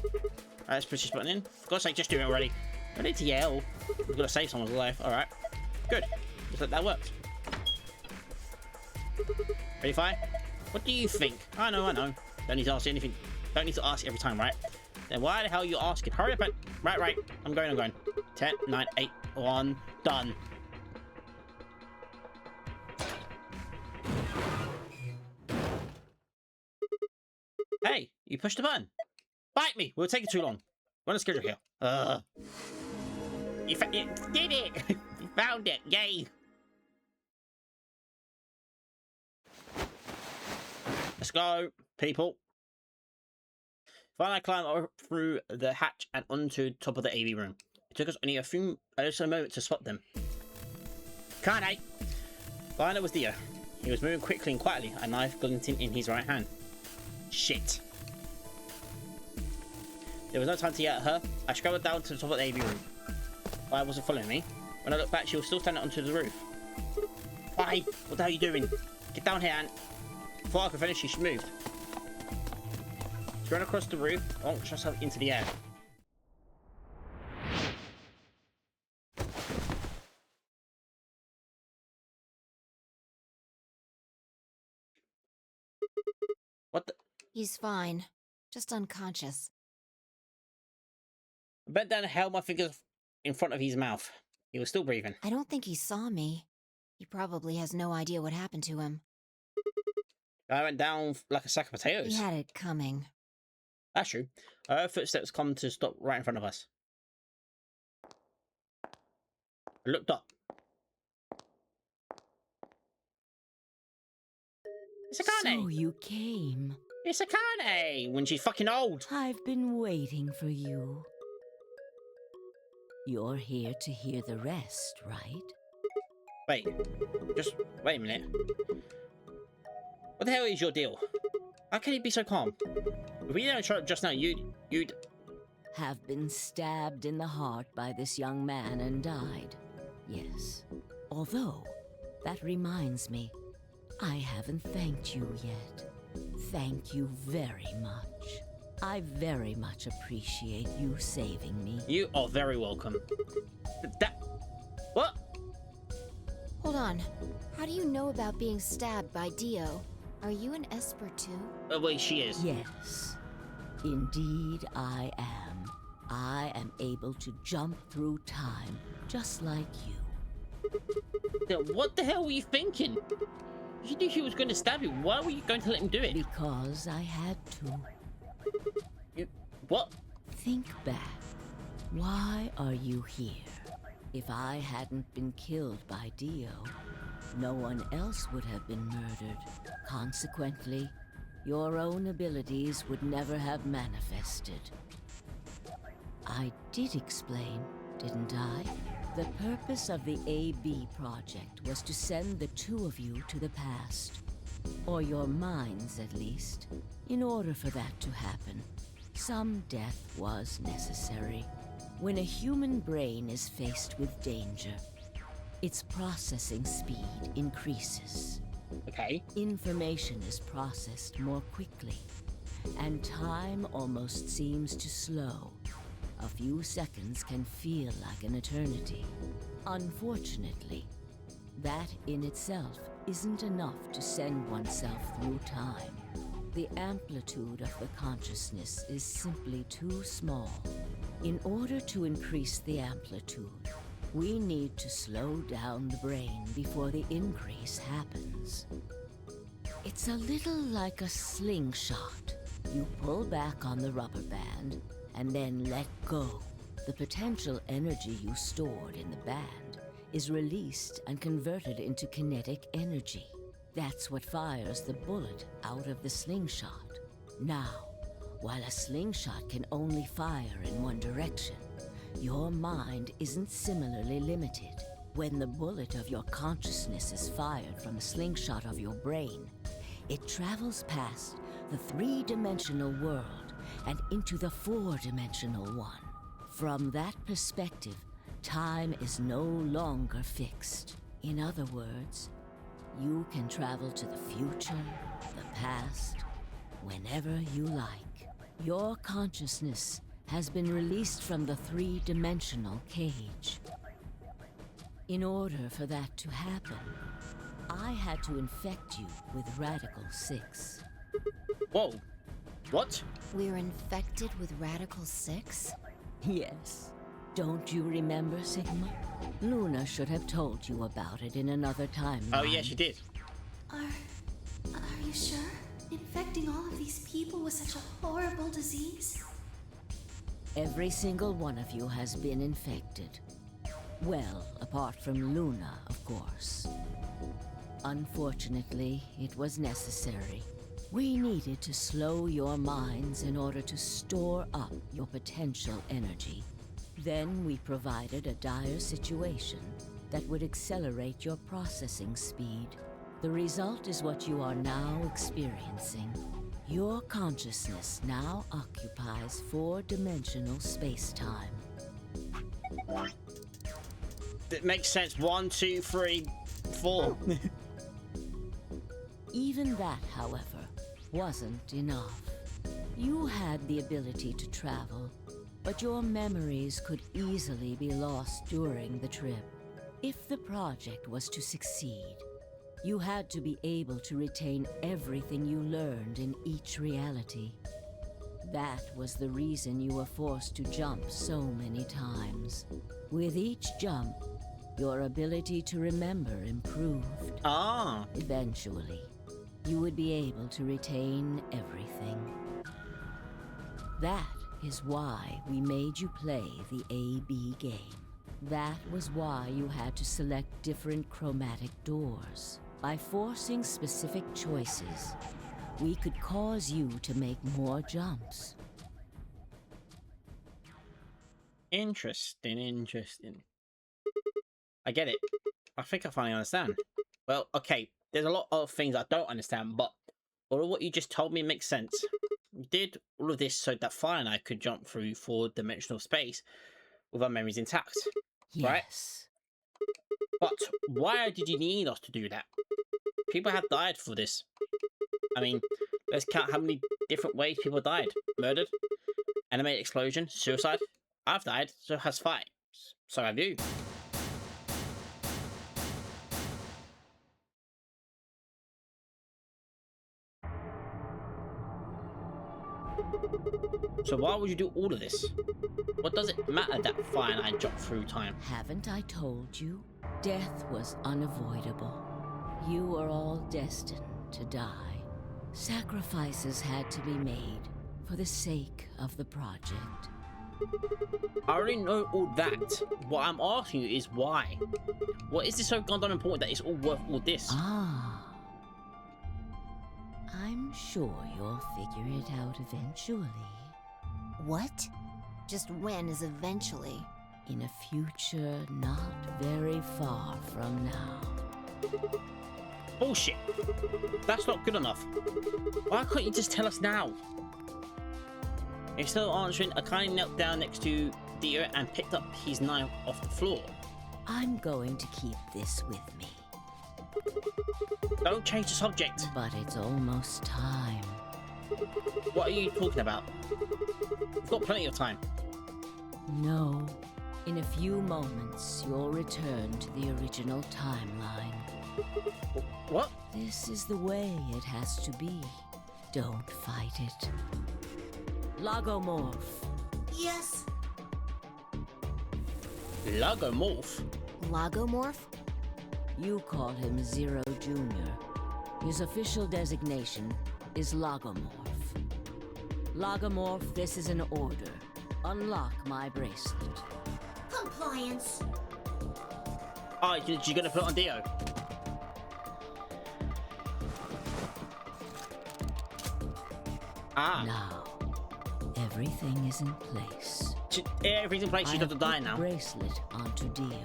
Alright, let's push this button in. For God's sake, just do it already. I need to yell. We've got to save someone's life. Alright, good. Looks like that worked. Ready, fire? What do you think? I know. Don't need to ask anything. Don't need to ask every time, right? Then why the hell are you asking? Hurry up and... Right. I'm going. 10, 9, 8, 1, done. Hey, you pushed the button. Bite me. We'll take it too long. We're on a schedule here. You did it. You found it. Yay. Let's go, people. Finally, I climbed through the hatch and onto the top of the AV room. It took us only a moment to spot them. Kane! Finally, it was Dio. He was moving quickly and quietly, a knife glinting in his right hand. Shit. There was no time to yell at her. I scrambled down to the top of the AV room. Why wasn't following me? When I looked back, she was still standing onto the roof. Why? What the hell are you doing? Get down here, Ant. Before I could finish, she moved. She ran across the roof and launched herself into the air. What the? He's fine. Just unconscious. I bent down and held my fingers in front of his mouth. He was still breathing. I don't think he saw me. He probably has no idea what happened to him. I went down like a sack of potatoes. He had it coming. That's true. I heard footsteps come to stop right in front of us. I looked up. It's Akane! So you came. It's Akane! When she's fucking old! I've been waiting for you. You're here to hear the rest, right? Wait. Just wait a minute. What the hell is your deal? How can you be so calm? If we didn't show up just now, you'd... Have been stabbed in the heart by this young man and died. Yes. Although, that reminds me, I haven't thanked you yet. Thank you very much. I very much appreciate you saving me. You are very welcome. That... What? Hold on. How do you know about being stabbed by Dio? Are you an Esper too? Wait, she is. Yes. Indeed, I am. I am able to jump through time, just like you. What the hell were you thinking? You knew he was going to stab you. Why were you going to let him do it? Because I had to. What? Think back. Why are you here? If I hadn't been killed by Dio, no one else would have been murdered. Consequently, your own abilities would never have manifested. I did explain, didn't I? The purpose of the AB project was to send the two of you to the past. Or your minds, at least. In order for that to happen, some death was necessary. When a human brain is faced with danger, its processing speed increases. Okay. Information is processed more quickly, and time almost seems to slow. A few seconds can feel like an eternity. Unfortunately, that in itself isn't enough to send oneself through time. The amplitude of the consciousness is simply too small. In order to increase the amplitude, we need to slow down the brain before the increase happens. It's a little like a slingshot. You pull back on the rubber band and then let go. The potential energy you stored in the band is released and converted into kinetic energy. That's what fires the bullet out of the slingshot. Now, while a slingshot can only fire in one direction, your mind isn't similarly limited. When the bullet of your consciousness is fired from the slingshot of your brain, it travels past the three-dimensional world and into the four-dimensional one. From that perspective, time is no longer fixed. In other words, you can travel to the future, the past, whenever you like. Your consciousness has been released from the three-dimensional cage. In order for that to happen, I had to infect you with Radical 6. Whoa. What? We're infected with Radical 6? Yes. Don't you remember, Sigma? Luna should have told you about it in another timeline. Oh, yeah, she did. Are you sure? Infecting all of these people with such a horrible disease? Every single one of you has been infected. Well, apart from Luna, of course. Unfortunately, it was necessary. We needed to slow your minds in order to store up your potential energy. Then we provided a dire situation that would accelerate your processing speed. The result is what you are now experiencing. Your consciousness now occupies four-dimensional space-time. That makes sense. 1, 2, 3, 4. Even that, however, wasn't enough. You had the ability to travel, but your memories could easily be lost during the trip. If the project was to succeed, you had to be able to retain everything you learned in each reality. That was the reason you were forced to jump so many times. With each jump, your ability to remember improved. Ah. Eventually, you would be able to retain everything. That is why we made you play the AB game. That was why you had to select different chromatic doors. By forcing specific choices, we could cause you to make more jumps. Interesting. I get it. I think I finally understand. Well, okay, there's a lot of things I don't understand, but all of what you just told me makes sense. You did all of this so that Fire and I could jump through four-dimensional space with our memories intact, yes. right? But why did you need us to do that? People have died for this. I mean, let's count how many different ways people died. Murdered, animated explosion, suicide. I've died, so has Fi. So have you. So why would you do all of this? What does it matter that Fi and I jumped through time? Haven't I told you? Death was unavoidable. You were all destined to die. Sacrifices had to be made for the sake of the project. I already know all that. What I'm asking you is why? What is this so goddamn important that it's all worth all this? Ah. I'm sure you'll figure it out eventually. What? Just when is eventually? In a future not very far from now. Bullshit. That's not good enough. Why can't you just tell us now? Instead of answering, Akane knelt down next to Dio and picked up his knife off the floor. I'm going to keep this with me. Don't change the subject. But it's almost time. What are you talking about? We've got plenty of time. No. In a few moments, you'll return to the original timeline. What? This is the way it has to be. Don't fight it. Logomorph. Yes. Logomorph? Logomorph? You call him Zero Jr. His official designation is Logomorph. Logomorph, this is an order. Unlock my bracelet. Compliance. Oh, you're gonna put it on Dio? Ah. Now, everything is in place. Everything's in place, she doesn't die I now. put the bracelet onto Dio.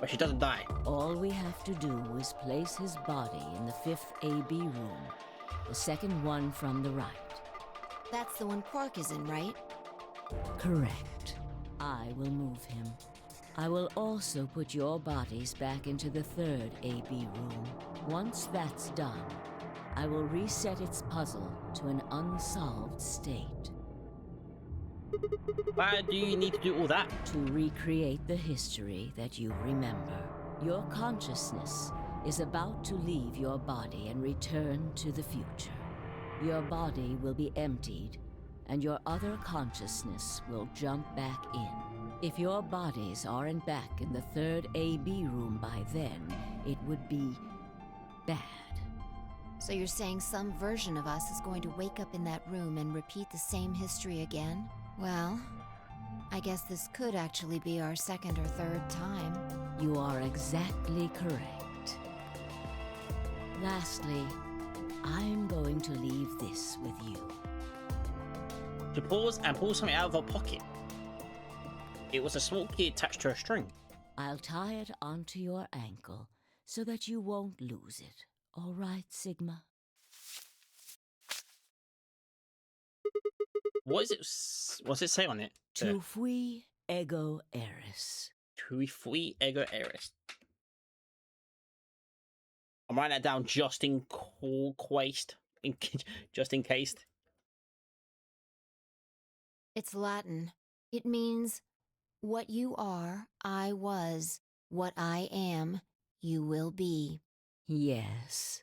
But she doesn't die. All we have to do is place his body in the 5th AB room, the second one from the right. That's the one Quark is in, right? Correct. I will move him. I will also put your bodies back into the 3rd AB room. Once that's done, I will reset its puzzle to an unsolved state. Why do you need to do all that? To recreate the history that you remember. Your consciousness is about to leave your body and return to the future. Your body will be emptied, and your other consciousness will jump back in. If your bodies aren't back in the 3rd AB room by then, it would be bad. So you're saying some version of us is going to wake up in that room and repeat the same history again? Well, I guess this could actually be our 2nd or 3rd time. You are exactly correct. Lastly, I'm going to leave this with you. She paused and pulled something out of her pocket. It was a small key attached to a string. I'll tie it onto your ankle so that you won't lose it. All right, Sigma? What is it? What's it say on it? Tu fui ego eris. Tu fui ego eris. I'm writing that down just in just in case. It's Latin. It means, what you are, I was. What I am, you will be. Yes.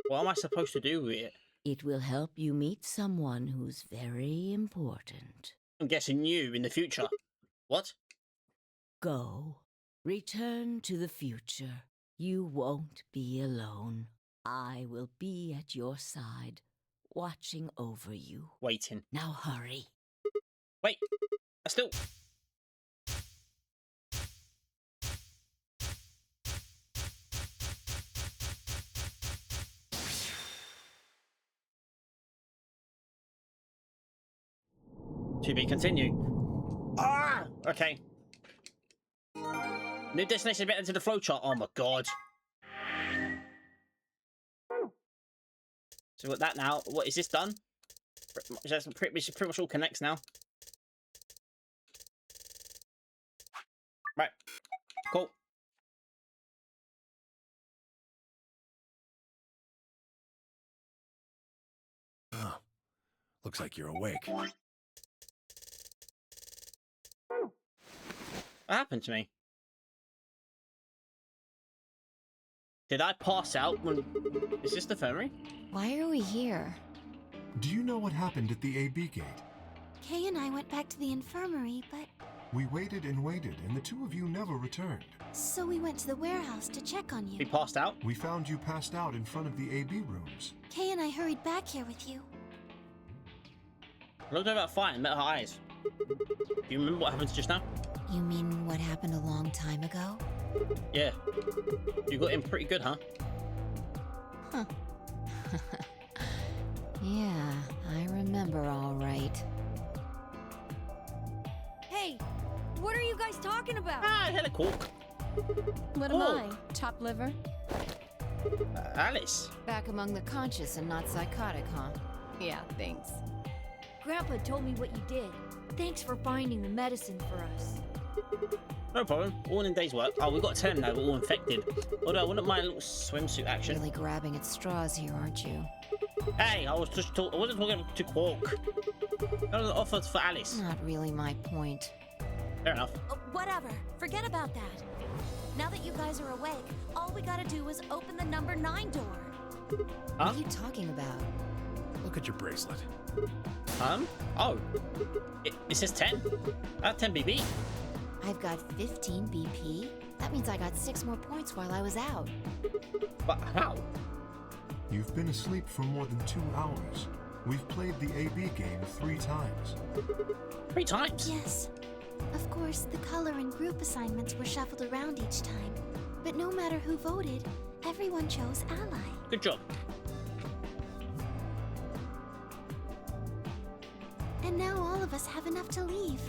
What am I supposed to do with it? It will help you meet someone who's very important. I'm guessing you in the future. What? Go. Return to the future. You won't be alone. I will be at your side, watching over you. Waiting. Now hurry. Wait. I still... To be continued. Ah! Okay. New destination better to the flowchart. Oh my god. So with that now, what is this done? Pretty much all connects now. Right. Cool. Oh, looks like you're awake. What happened to me? Did I pass out when... Is this the infirmary? Why are we here? Do you know what happened at the AB gate? Kay and I went back to the infirmary, but We waited, and the two of you never returned. so we went to the warehouse to check on We you. passed out? We found you passed out in front of the AB rooms. Kay and I hurried back here with you. I looked over that fight and met her eyes. Do you remember what happened just now? You mean what happened a long time ago? Yeah. You got in pretty good, huh? Huh. Yeah, I remember all right. Hey, what are you guys talking about? Ah, I had a cork. What am I? Top liver? Alice. Back among the conscious and not psychotic, huh? Yeah, thanks. Grandpa told me what you did. Thanks for finding the medicine for us. No problem. All in a day's work. Oh, we got 10 now. We're all infected. Although I wouldn't mind a little swimsuit action. Really grabbing at straws here, aren't you? Hey, I wasn't talking to Quark. That was an offer for Alice. Not really my point. Fair enough. Whatever. Forget about that. Now that you guys are awake, all we gotta do is open the number 9 door. Huh? What are you talking about? Look at your bracelet. Oh. It says 10. That's 10 BB. I've got 15 BP. That means I got 6 more points while I was out. But how? You've been asleep for more than 2 hours. We've played the AB game 3 times. 3 times? Yes. Of course, the color and group assignments were shuffled around each time. But no matter who voted, everyone chose Ally. Good job. And now all of us have enough to leave.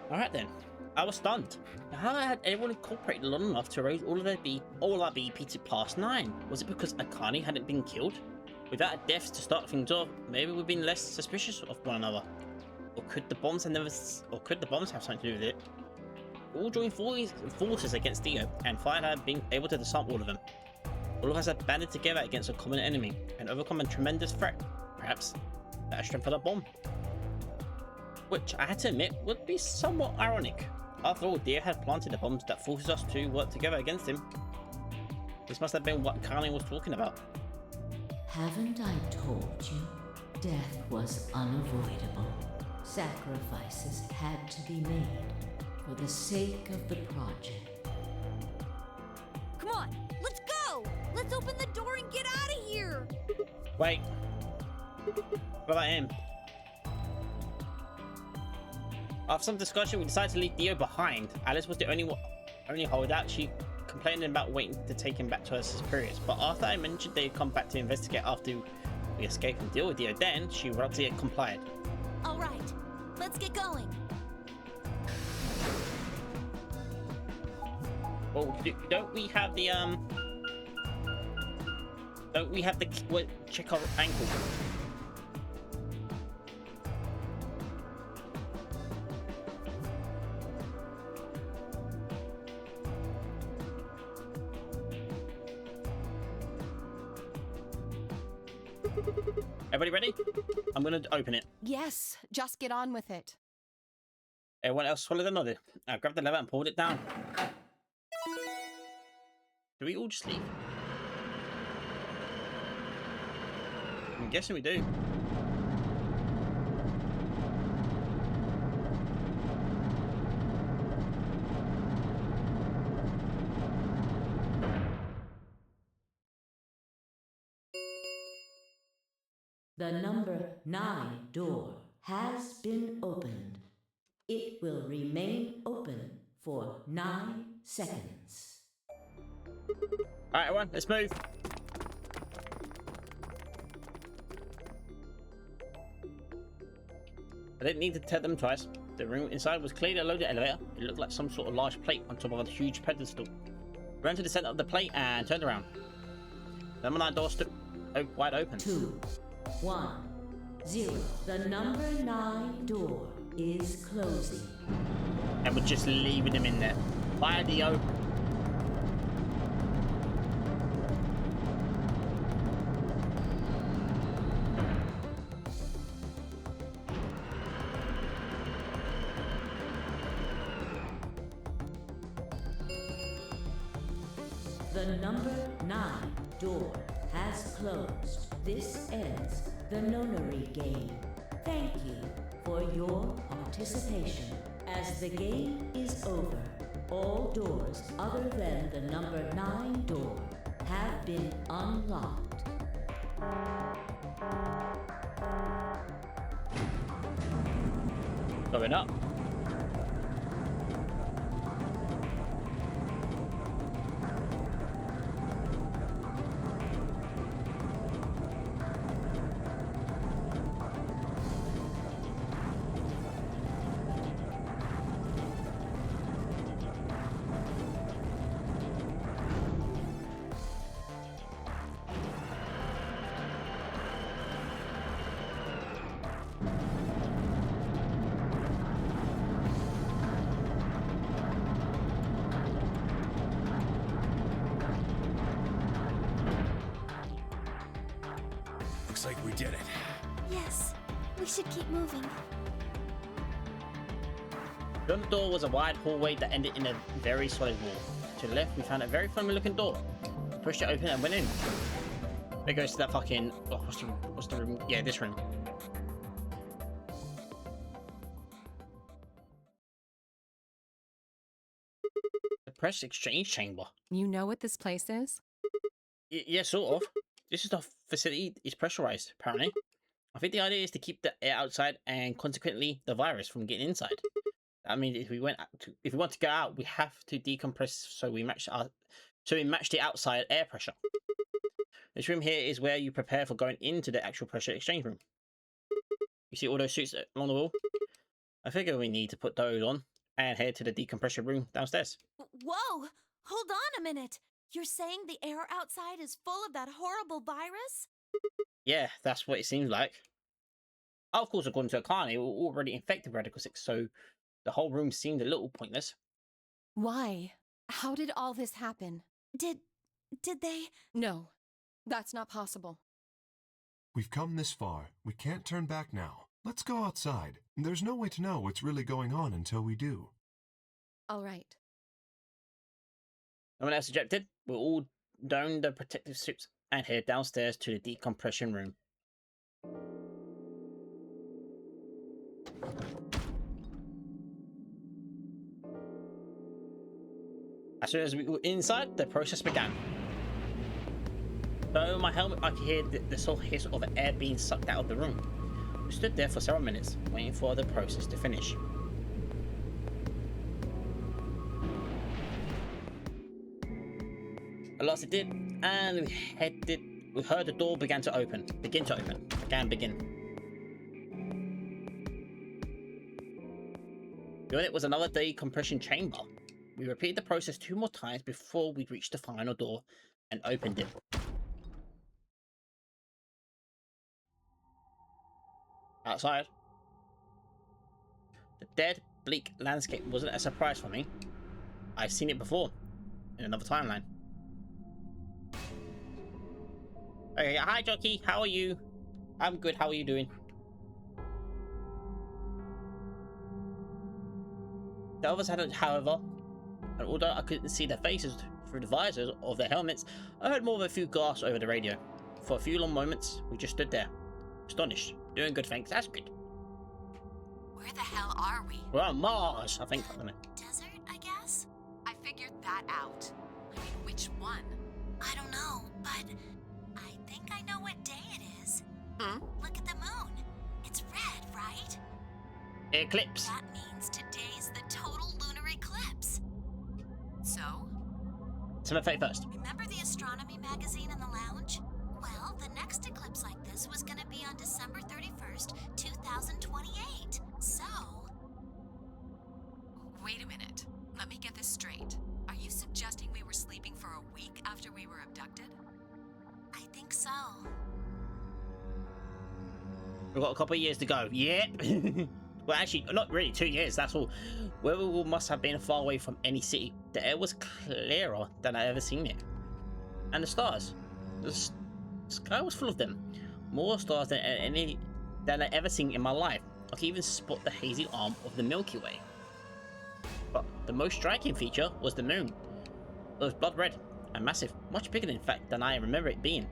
Alright then. I was stunned. How had everyone incorporated long enough to raise all our BP to past 9? Was it because Akane hadn't been killed? Without a death to start things off, maybe we've been less suspicious of one another. Or could the bombs have something to do with it? We all joined forces against Dio, and Fire had been able to disarm all of them. All of us had banded together against a common enemy, and overcome a tremendous threat, perhaps, that strengthened the bomb. Which, I had to admit, would be somewhat ironic. After all, Dio had planted the bombs that forces us to work together against him. This must have been what Kanye was talking about. Haven't I told you? Death was unavoidable. Sacrifices had to be made for the sake of the project. Come on, let's go! Let's open the door and get out of here! Wait. What about him? After some discussion, we decided to leave Dio behind. Alice was the only holdout. She complained about waiting to take him back to her superiors. But after I mentioned they'd come back to investigate after we escaped and deal with Dio, then she reluctantly complied. All right, let's get going. Well, don't we have the check our ankle? Everybody ready? I'm gonna open it. Yes, just get on with it. Everyone else swallowed and nodded. I grabbed the lever and pulled it down. Do we all just leave? I'm guessing we do. The number 9 door has been opened. It will remain open for 9 seconds. Alright, everyone, let's move. I didn't need to tell them twice. The room inside was clearly a loaded elevator. It looked like some sort of large plate on top of a huge pedestal. Ran to the center of the plate and turned around. The number 9 door stood wide open. 2, 1, 0. The number 9 door is closing. And we're just leaving them in there. Fire the open. The number 9 door has closed. This ends the nonary game. Thank you for your participation. As the game is over, all doors other than the number 9 door have been unlocked. Going up. Looks like we did it. Yes, we should keep moving. Beyond the door was a wide hallway that ended in a very solid wall. To the left, we found a very friendly looking door. We pushed it open and went in. It goes to that fucking... Oh, what's the room? Yeah, this room. The press exchange chamber. You know what this place is? Yeah, sort of. This is the facility is pressurized, apparently. I think the idea is to keep the air outside and consequently the virus from getting inside. I mean, if we want to go out, we have to decompress so we match the outside air pressure. This room here is where you prepare for going into the actual pressure exchange room. You see all those suits along the wall? I figure we need to put those on and head to the decompression room downstairs. Whoa! Hold on a minute. You're saying the air outside is full of that horrible virus? Yeah, that's what it seems like. Of course, according to Akane, we're already infected with Radical 6, so the whole room seemed a little pointless. Why? How did all this happen? Did they? No, that's not possible. We've come this far. We can't turn back now. Let's go outside. There's no way to know what's really going on until we do. All right. No one else ejected. We'll all don the protective suits and head downstairs to the decompression room. As soon as we were inside, the process began. Though my helmet, I could hear the soft hiss of air being sucked out of the room. We stood there for several minutes, waiting for the process to finish. At last it did, and we heard the door begin to open. Begin. Beyond it was another decompression chamber. We repeated the process 2 more times before we reached the final door and opened it. Outside, the dead, bleak landscape wasn't a surprise for me. I've seen it before, in another timeline. Okay, hi Jockey, how are you? I'm good, how are you doing? The others hadn't, however, and although I couldn't see their faces through the visors of their helmets, I heard more of a few gasps over the radio. For a few long moments, we just stood there, astonished. Doing good, thanks, that's good. Where the hell are we? We're on Mars, I think. I don't know. Desert, I guess? I figured that out. I mean, which one? I don't know, but I think I know what day it is. Look at the moon. It's red, right? Eclipse. That means today's the total lunar eclipse. So? December 31st. Remember the astronomy magazine in the lounge? Well, the next eclipse like this was gonna be on December 31st, 2028. So... Wait a minute. Let me get this straight. Are you suggesting we were sleeping for a week after we were abducted? I think so. We've got a couple of years to go. Yeah. Well, actually, not really. 2 years. That's all. Weatherwall must have been far away from any city. The air was clearer than I ever seen it, and the stars. The sky was full of them. More stars than I ever seen in my life. I could even spot the hazy arm of the Milky Way. But the most striking feature was the moon. It was blood red and massive, much bigger in fact than I remember it being.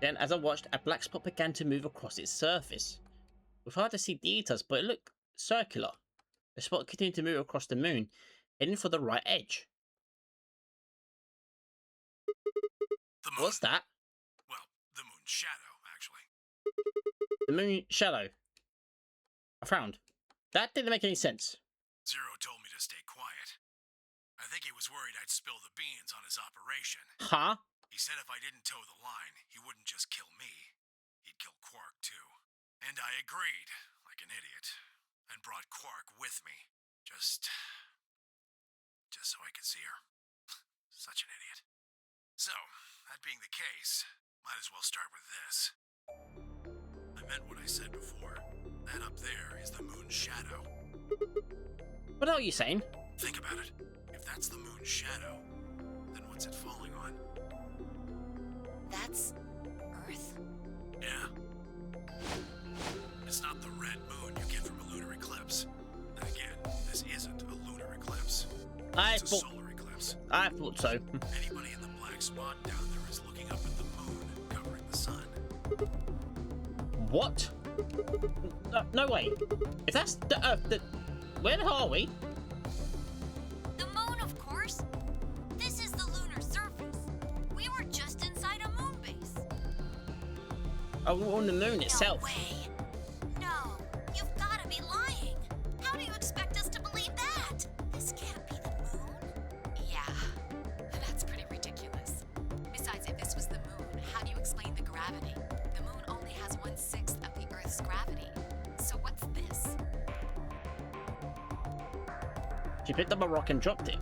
Then, as I watched, a black spot began to move across its surface. It was hard to see details, but it looked circular. The spot continued to move across the moon, heading for the right edge. The moon. What's that? Well, the moon's shadow, actually. The moon shadow. I frowned. That didn't make any sense. Zero told me to stay quiet. I think he was worried I'd spill the beans on his operation. Huh? He said if I didn't toe the line, he wouldn't just kill me. He'd kill Quark, too. And I agreed, like an idiot, and brought Quark with me. Just so I could see her. Such an idiot. So, that being the case, might as well start with this. I meant what I said before. That up there is the moon's shadow. What are you saying? Think about it. If that's the moon's shadow, then what's it falling on? That's Earth? Yeah. It's not the red moon you get from a lunar eclipse. And again, this isn't a lunar eclipse. It's a solar eclipse. I thought so. Anybody in the black spot down there is looking up at the moon, covering the sun. What? No way. If that's the Earth, where the hell are we? The moon, of course. This is the lunar surface. We were just inside a moon base. Oh, we're on the moon itself. No way. No, you've got to be lying. How do you expect us to believe that? This can't be the moon. Yeah, that's pretty ridiculous. Besides, if this was the moon, how do you explain the gravity? The moon only has 1/6 of the Earth's gravity. So what's this? She picked up a rock and dropped it.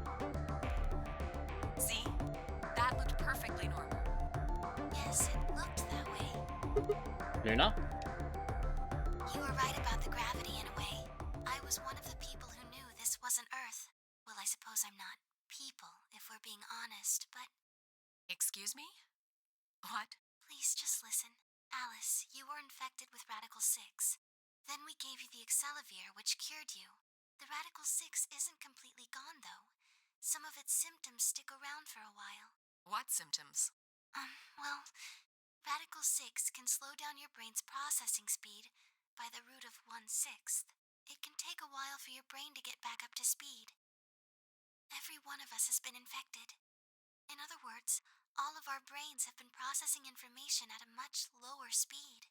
See? That looked perfectly normal. Yes, it looked that way. Luna? You were right about the gravity in a way. I was one of the people who knew this wasn't Earth. Well, I suppose I'm not people, if we're being honest, but... Excuse me? What? Please just listen. Alice, you were infected with Radical 6. Then we gave you the Excelivir, which cured you. The Radical 6 isn't completely gone, though. Some of its symptoms stick around for a while. What symptoms? Well, Radical 6 can slow down your brain's processing speed by the root of 1/6. It can take a while for your brain to get back up to speed. Every one of us has been infected. In other words, all of our brains have been processing information at a much lower speed.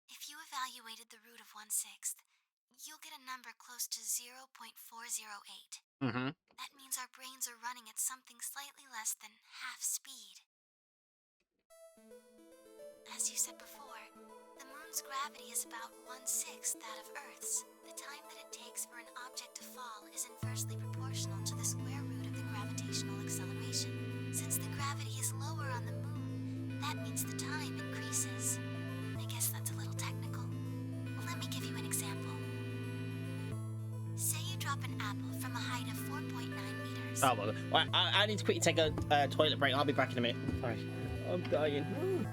If you evaluated the root of 1/6, you'll get a number close to 0.408. That means our brains are running at something slightly less than half speed. As you said before, the moon's gravity is about 1/6 that of Earth's. The time that it takes for an object to fall is inversely proportional to the square root of the gravitational acceleration. Since the gravity is lower on the moon, that means the time increases. I guess that's a little technical. Let me give you an example. Say you drop an apple from a height of 4.9 meters. Oh, well, I need to quickly take a toilet break. I'll be back in a minute. Sorry. I'm dying.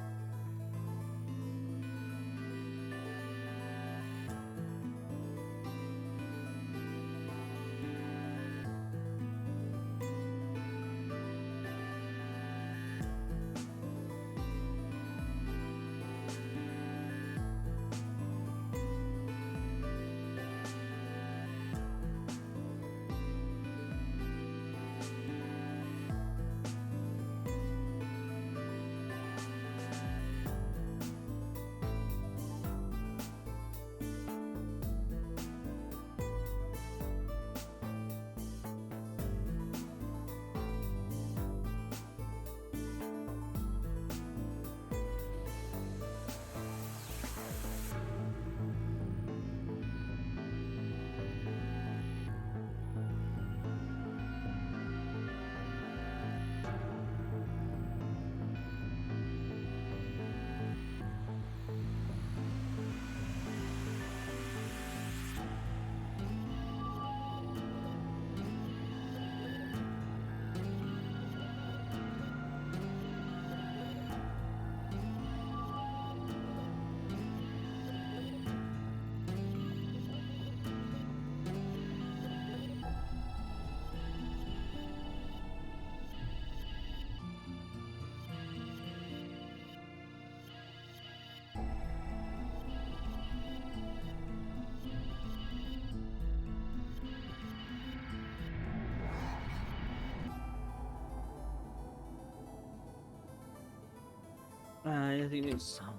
Isaac Newton's song.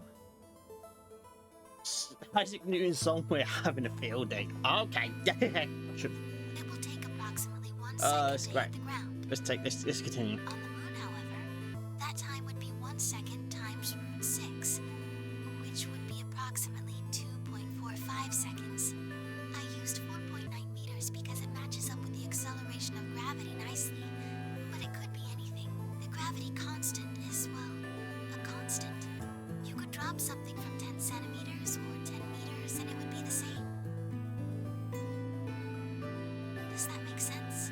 Isaac Newton's song. We're having a field day. Okay. Should... It will take approximately 1 second to right. hit the ground. Let's take this. Let's continue. On the moon, however, that time would be 1 second times root 6, which would be approximately 2.45 seconds. I used 4.9 meters because it matches up with the acceleration of gravity nicely, but it could be anything. The gravity constant is, well, a constant. You could drop something from 10 centimeters or 10 meters and it would be the same. Does that make sense?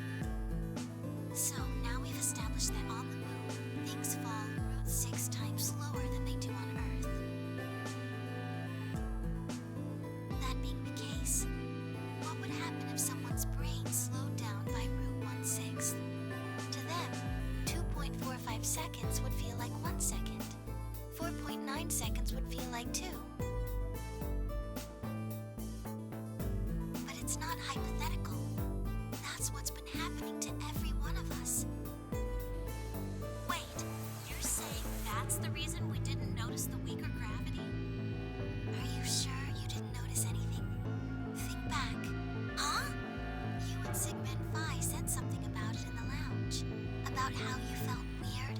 So now we've established that on the moon, things fall root 6 times slower than they do on Earth. That being the case, what would happen if someone's brain slowed down by root 1/6? To them, 2.45 seconds would feel like 1 second. 4.9 seconds would feel like 2. But it's not hypothetical. That's what's been happening to every one of us. Wait, you're saying that's the reason we didn't notice the weaker gravity? Are you sure you didn't notice anything? Think back. Huh? You and Sigmund Phi said something about it in the lounge. About how you felt weird.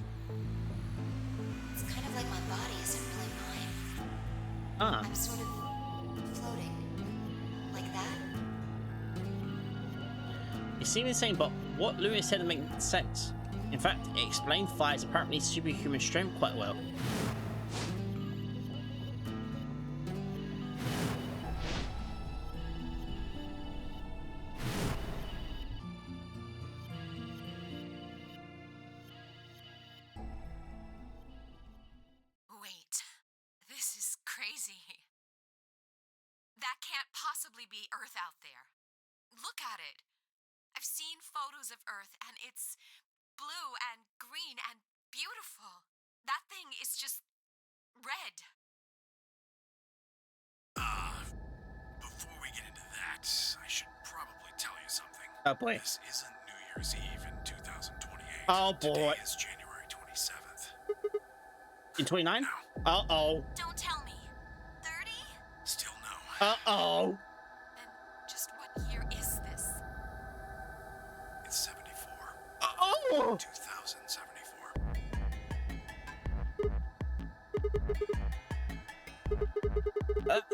It's kind of like my body isn't really mine. Ah. I'm sort of floating. Like that. It seemed insane, but what Lewis said makes sense. In fact, it explained Fire's apparently superhuman strength quite well. Wait, this is crazy. That can't possibly be Earth out there. Look at it. I've seen photos of Earth and it's blue and green and beautiful. That thing is just red. Before we get into that, I should probably tell you something. Oh boy. This isn't New Year's Eve in 2028. Oh boy. Today is January 27th. In 29? No. Uh-oh. Don't tell me. 30? Still no. Uh-oh. And just what year is this? It's 74. Uh-oh. 2074.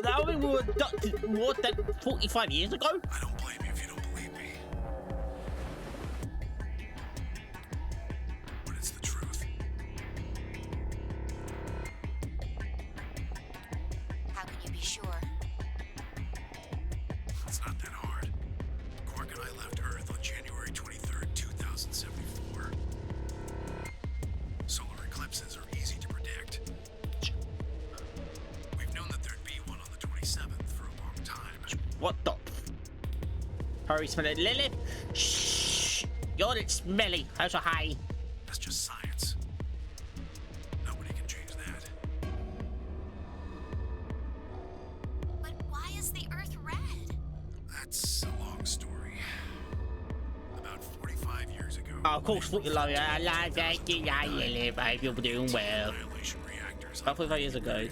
That would be more than 45 years ago? I don't blame you if you don't believe me. But it's the truth. How can you be sure? It's not that hard. Quark and I left Earth on January 23rd, 2074. Solar eclipses are easy to predict. We've known that there'd be one on the 27th for a long time. What the? Hurry, smell it. Lily? Shh. You're smelly. How's your high? That's just science. Nobody can change that. But why is the Earth red? That's a long story. About 45 years ago. Oh, of course, you love it. I like that. Yeah, Lily, babe. You're doing well. Annihilation reactors. About 45 years ago,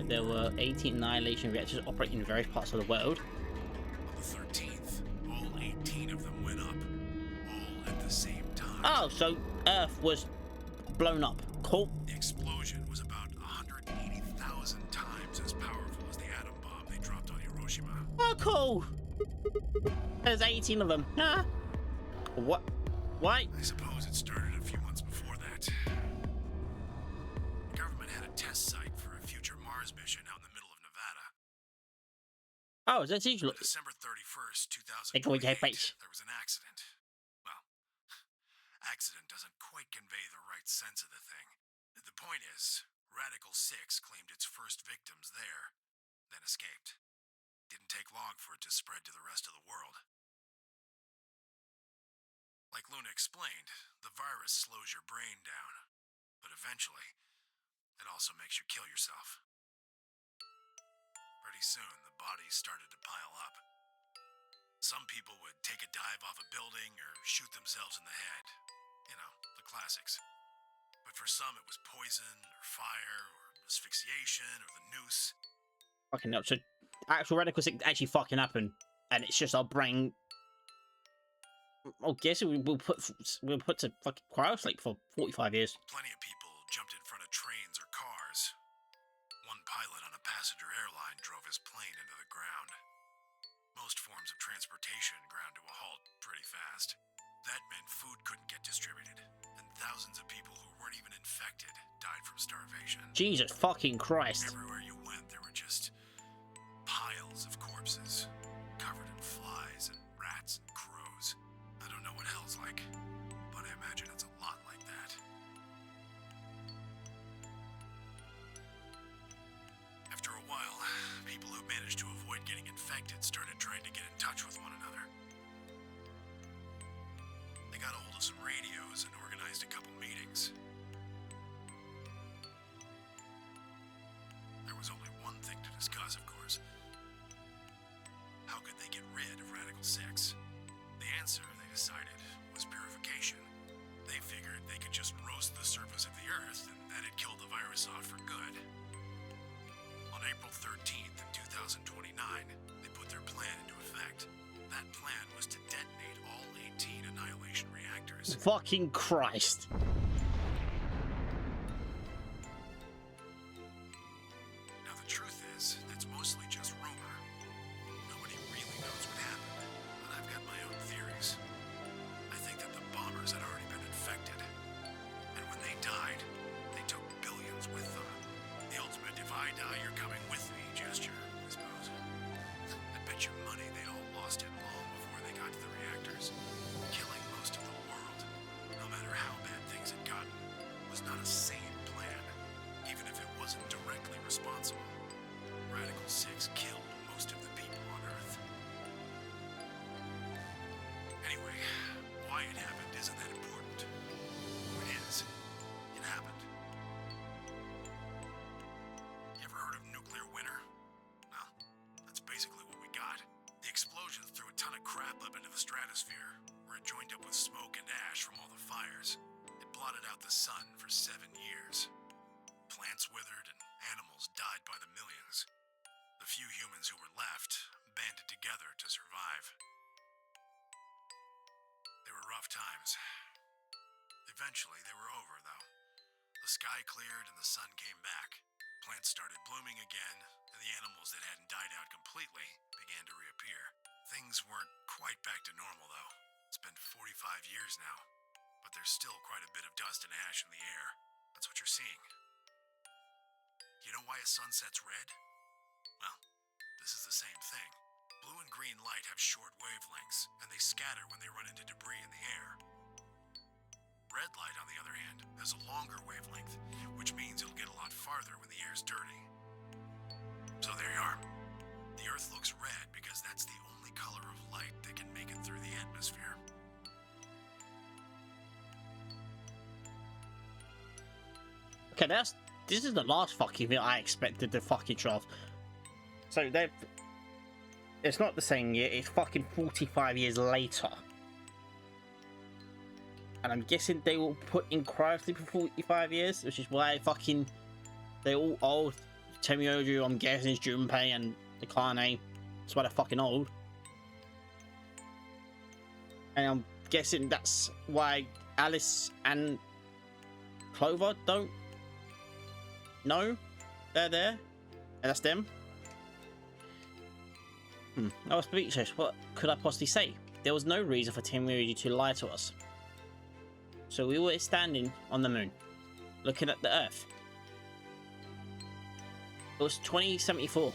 there were 18 annihilation reactors operating in various parts of the world. On the 13th, all 18 of them went up. All at the same time. Oh, so Earth was blown up. Cool. The explosion was about 180,000 times as powerful as the atom bomb they dropped on Hiroshima. Oh, cool. There's 18 of them. Huh? What? Why? I suppose it started a few months before that. The government had a test site for a future Mars mission out in the middle of Nevada. Oh, that's easy. On December 31st, They go with 2028, page. there was an accident. Well, accident doesn't quite convey the right sense of the thing. The point is, Radical 6 claimed its first victims there, then escaped. Didn't take long for it to spread to the rest of the world. Like Luna explained, the virus slows your brain down, but eventually, it also makes you kill yourself. Pretty soon, the bodies started to pile up. Some people would take a dive off a building or shoot themselves in the head. You know, the classics. But for some, it was poison or fire or asphyxiation or the noose. Fucking no. So actual Radical 6 actually fucking happened, and it's just our brain. I guess we'll put to fucking cryosleep for 45 years. Plenty of people jumped in front of trains or cars. One pilot on a passenger airline drove his plane into the ground. Most forms of transportation ground to a halt pretty fast. That meant food couldn't get distributed, and thousands of people who weren't even infected died from starvation. Jesus fucking Christ. Everywhere you went, there were just piles of corpses, covered in flies and rats and crows. I don't know what hell's like, but I imagine it's a lot like that. After a while, people who managed to avoid getting infected started trying to get in touch with one another. They got a hold of some radios and organized a couple meetings. There was only one thing to discuss, of course. How could they get rid of Radical 6? The answer, they decided, was purification. They figured they could just roast the surface of the Earth, and that'd kill the virus off for good. On April 13th, in 2029, they put their plan into effect. That plan was to detonate all 18 annihilation reactors. Fucking Christ. Now the truth is, it's mostly just rumor. Nobody really knows what happened, but I've got my own theories. I think that the bombers had already been infected, and when they died, they took billions with them. The ultimate if I die, you're coming with me gesture, I suppose. I bet you money they'd all lost it long before they got to the reactors. Killing most of the world, no matter how bad things had gotten, was not a sane plan, even if it wasn't directly responsible. Radical 6 killed most of the people on Earth. Anyway, why it happened isn't that important. It is. It happened. You ever heard of nuclear winter? Well, that's basically what we got. The explosions threw a ton of crap up into the stratosphere, where it joined up with smoke and ash from all the fires. It blotted out the sun for 7 years. Plants withered and animals died by the millions. The few humans who were left banded together to survive. They were rough times. Eventually, they were over, though. The sky cleared and the sun came back. Plants started blooming again, and the animals that hadn't died out completely began to reappear. Things weren't quite back to normal, though. It's been 45 years now, but there's still quite a bit of dust and ash in the air. That's what you're seeing. You know why a sunset's red? Well, this is the same thing. Blue and green light have short wavelengths, and they scatter when they run into debris in the air. Red light, on the other hand, has a longer wavelength, which means it'll get a lot farther when the air's dirty. So there you are. The Earth looks red because that's the only color of light that can make it through the atmosphere. Okay, this is the last fucking thing I expected to fucking drop. So it's not the same year, it's fucking 45 years later. And I'm guessing they will put in cryosleep for 45 years, which is why fucking they're all old. Temioju, I'm guessing, is Junpei and Akane. That's why they're fucking old. And I'm guessing that's why Alice and Clover don't know they're there. And that's them. I was speechless. What could I possibly say? There was no reason for Temioju to lie to us. So we were standing on the moon, looking at the Earth. It was 2074,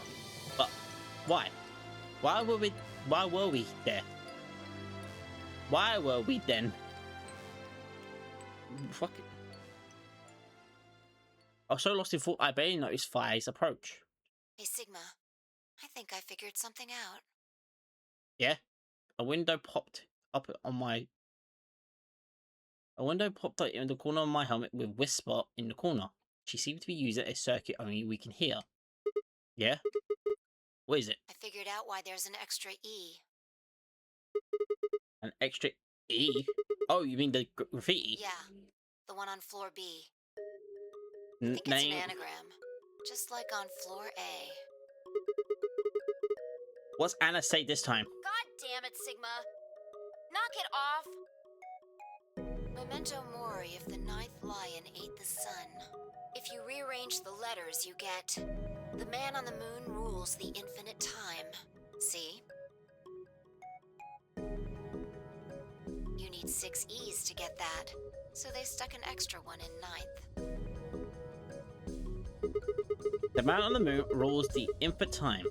but why? Why were we there? Why were we then? Fuck it. I was so lost in thought I barely noticed Fire's approach. Hey, Sigma. I think I figured something out. Yeah? A window popped up in the corner of my helmet with Whisper in the corner. She seemed to be using a circuit only we can hear. Yeah? What is it? I figured out why there's an extra E. An extra E? Oh, you mean the graffiti? Yeah, the one on floor B. I Name? think it's an anagram. just like on floor A. What's Anna say this time? God damn it, Sigma! Knock it off! Memento mori if the ninth lion ate the sun. If you rearrange the letters, you get... The man on the moon rules the infinite time. See? You need 6 E's to get that, so they stuck an extra one in ninth. The man on the moon rules the infinite time.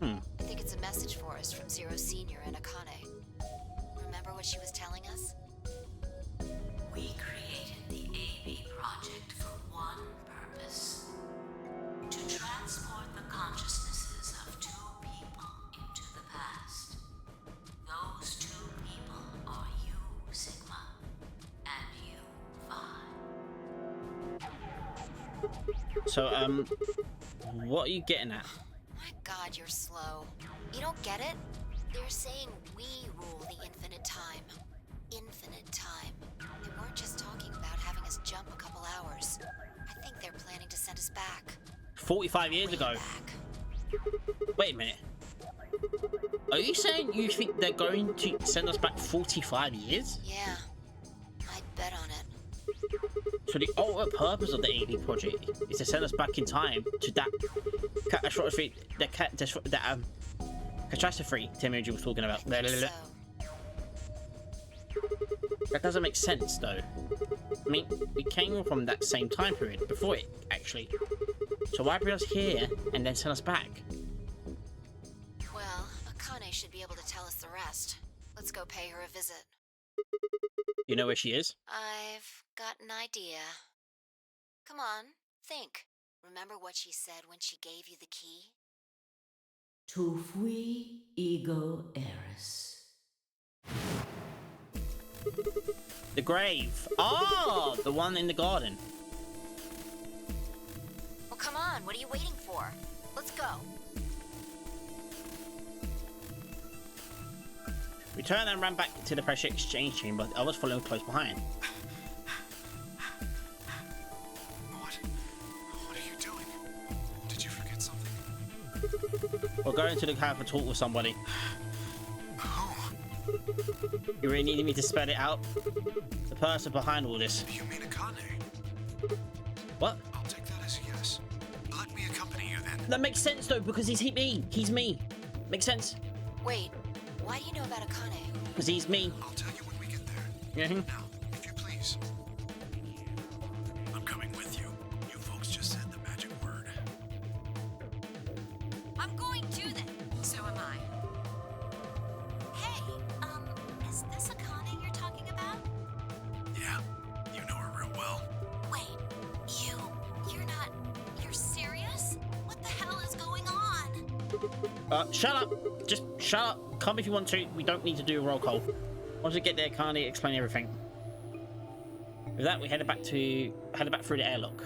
I think it's a message for us from Zero Senior and Akane. Remember what she was telling us? We created the AB project for one purpose. To transport the consciousnesses of 2 people into the past. Those 2 people are you, Sigma, and you, Vi. So, what are you getting at? My God, you're slow. You don't get it? They're saying we rule the infinite time. Infinite time. They weren't just talking about having us jump a couple hours. I think they're planning to send us back. 45 years ago. Wait a minute. Are you saying you think they're going to send us back 45 years? Yeah. I'd bet on it. So the ultimate purpose of the AD project is to send us back in time to that catastrophe, catastrophe Temuji was talking about. That doesn't make sense, though. I mean, we came from that same time period before it, actually. So why bring us here and then send us back? Well, Akane should be able to tell us the rest. Let's go pay her a visit. You know where she is? I've got an idea. Come on, think. Remember what she said when she gave you the key? Tu fui ego eris. The grave. Oh, the one in the garden. Well, come on, what are you waiting for? Let's go. We turned and ran back to the pressure exchange chamber. I was following close behind. What are you doing? Did you forget something? We're going to the café to talk with somebody. Who? You really needed me to spell it out? The person behind all this. You mean Akane? What? I'll take that as a yes. Let me accompany you then. That makes sense though, because he's me. He's me. Makes sense. Wait, why do you know about Akane? Because he's me. I'll tell you when we get there. Mm-hmm. Now, if you please. I'm coming with you. You folks just said the magic word. I'm going to then. So am I. Hey, is this Akane you're talking about? Yeah, you know her real well. Wait, you're serious? What the hell is going on? Shut up. Just shut up. Come if you want to. We don't need to do a roll call. Once we get there, can't explain everything. With that, we headed back through the airlock.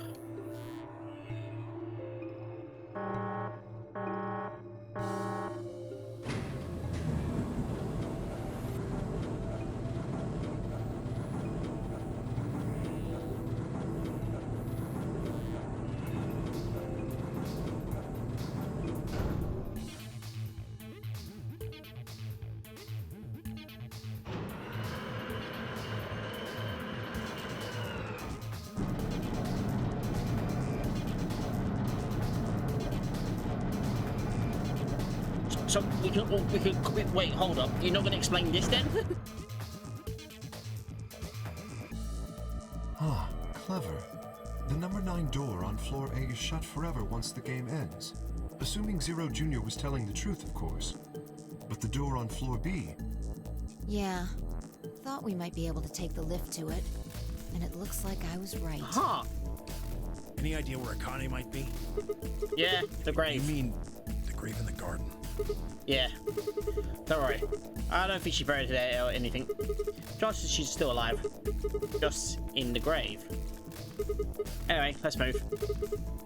So we can wait. Hold up. You're not going to explain this then? Ah, clever. The number 9 door on floor A is shut forever once the game ends. Assuming Zero Jr. was telling the truth, of course. But the door on floor B... Yeah. Thought we might be able to take the lift to it. And it looks like I was right. Huh. Any idea where Akane might be? Yeah, the grave. You mean the grave in the garden? Yeah. Don't worry. I don't think she buried her there or anything. Just she's still alive. Just in the grave. Anyway, let's move.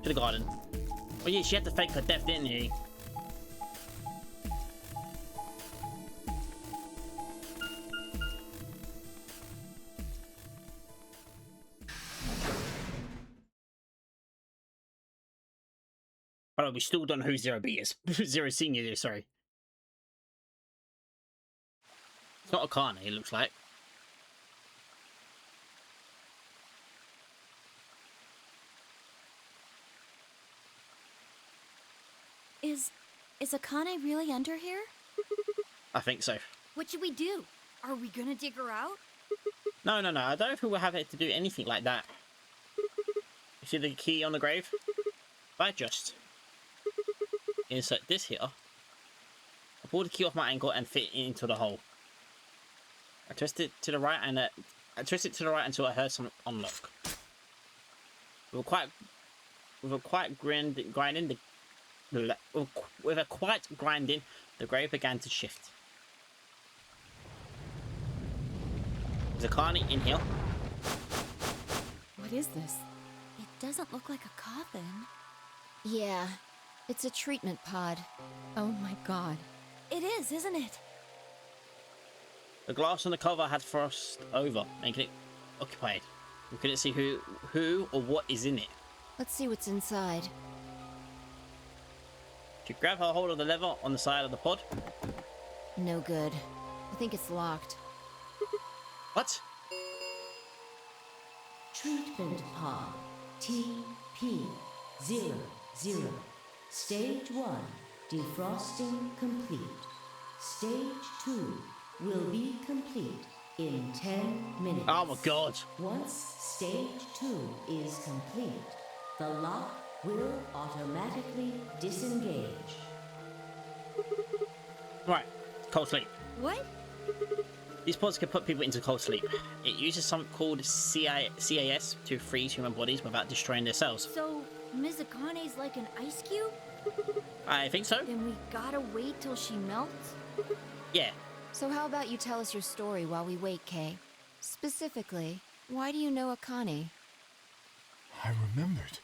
To the garden. Well, yeah, she had to fake her death, didn't she? Hold on, we still don't know who Zero B is. Zero Senior is, sorry. It's not Akane, it looks like. Is Akane really under here? I think so. What should we do? Are we gonna dig her out? No. I don't know if we will have it to do anything like that. You see the key on the grave? If I just insert this here, I pull the key off my ankle and fit it into the hole. I twist it to the right and I twist it to the right until I heard some unlock. With a quiet grinding, the grave began to shift. Is Akane in here? What is this? It doesn't look like a coffin. Yeah, it's a treatment pod. Oh my god. It is, isn't it? The glass on the cover had frost over, making it occupied. We couldn't see who or what is in it. Let's see what's inside. She grabbed her hold of the lever on the side of the pod. No good. I think it's locked. What? Treatment pod TP00. Stage 1 defrosting complete. Stage 2 will be complete in 10 minutes. Oh my god. Once stage 2 is complete, the lock will automatically disengage. Right, cold sleep. What? These pods can put people into cold sleep. It uses something called CAS to freeze human bodies without destroying their cells. So, Ms. Akane's like an ice cube? I think so. Then we gotta wait till she melts? Yeah. So how about you tell us your story while we wait, Kay? Specifically, why do you know Akane? I remembered.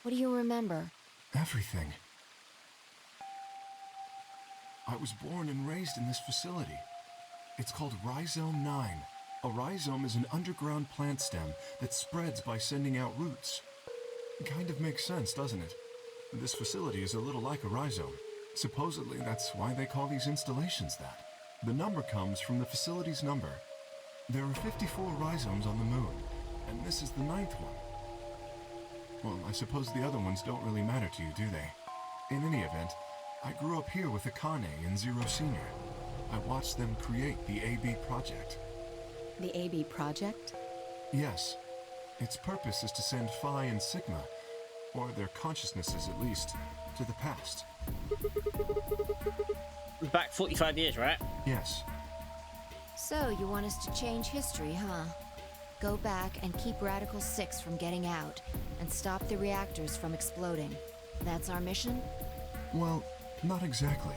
What do you remember? Everything. I was born and raised in this facility. It's called Rhizome 9. A rhizome is an underground plant stem that spreads by sending out roots. Kind of makes sense, doesn't it? This facility is a little like a rhizome. Supposedly, that's why they call these installations that. The number comes from the facility's number. There are 54 rhizomes on the moon, and this is the 9th one. Well, I suppose the other ones don't really matter to you, do they? In any event, I grew up here with Akane and Zero Senior. I watched them create the AB project. The AB project? Yes. Its purpose is to send Phi and Sigma, or their consciousnesses at least, to the past. Back 45 years, right? Yes. So, you want us to change history, huh? Go back and keep Radical 6 from getting out, and stop the reactors from exploding. That's our mission? Well, not exactly.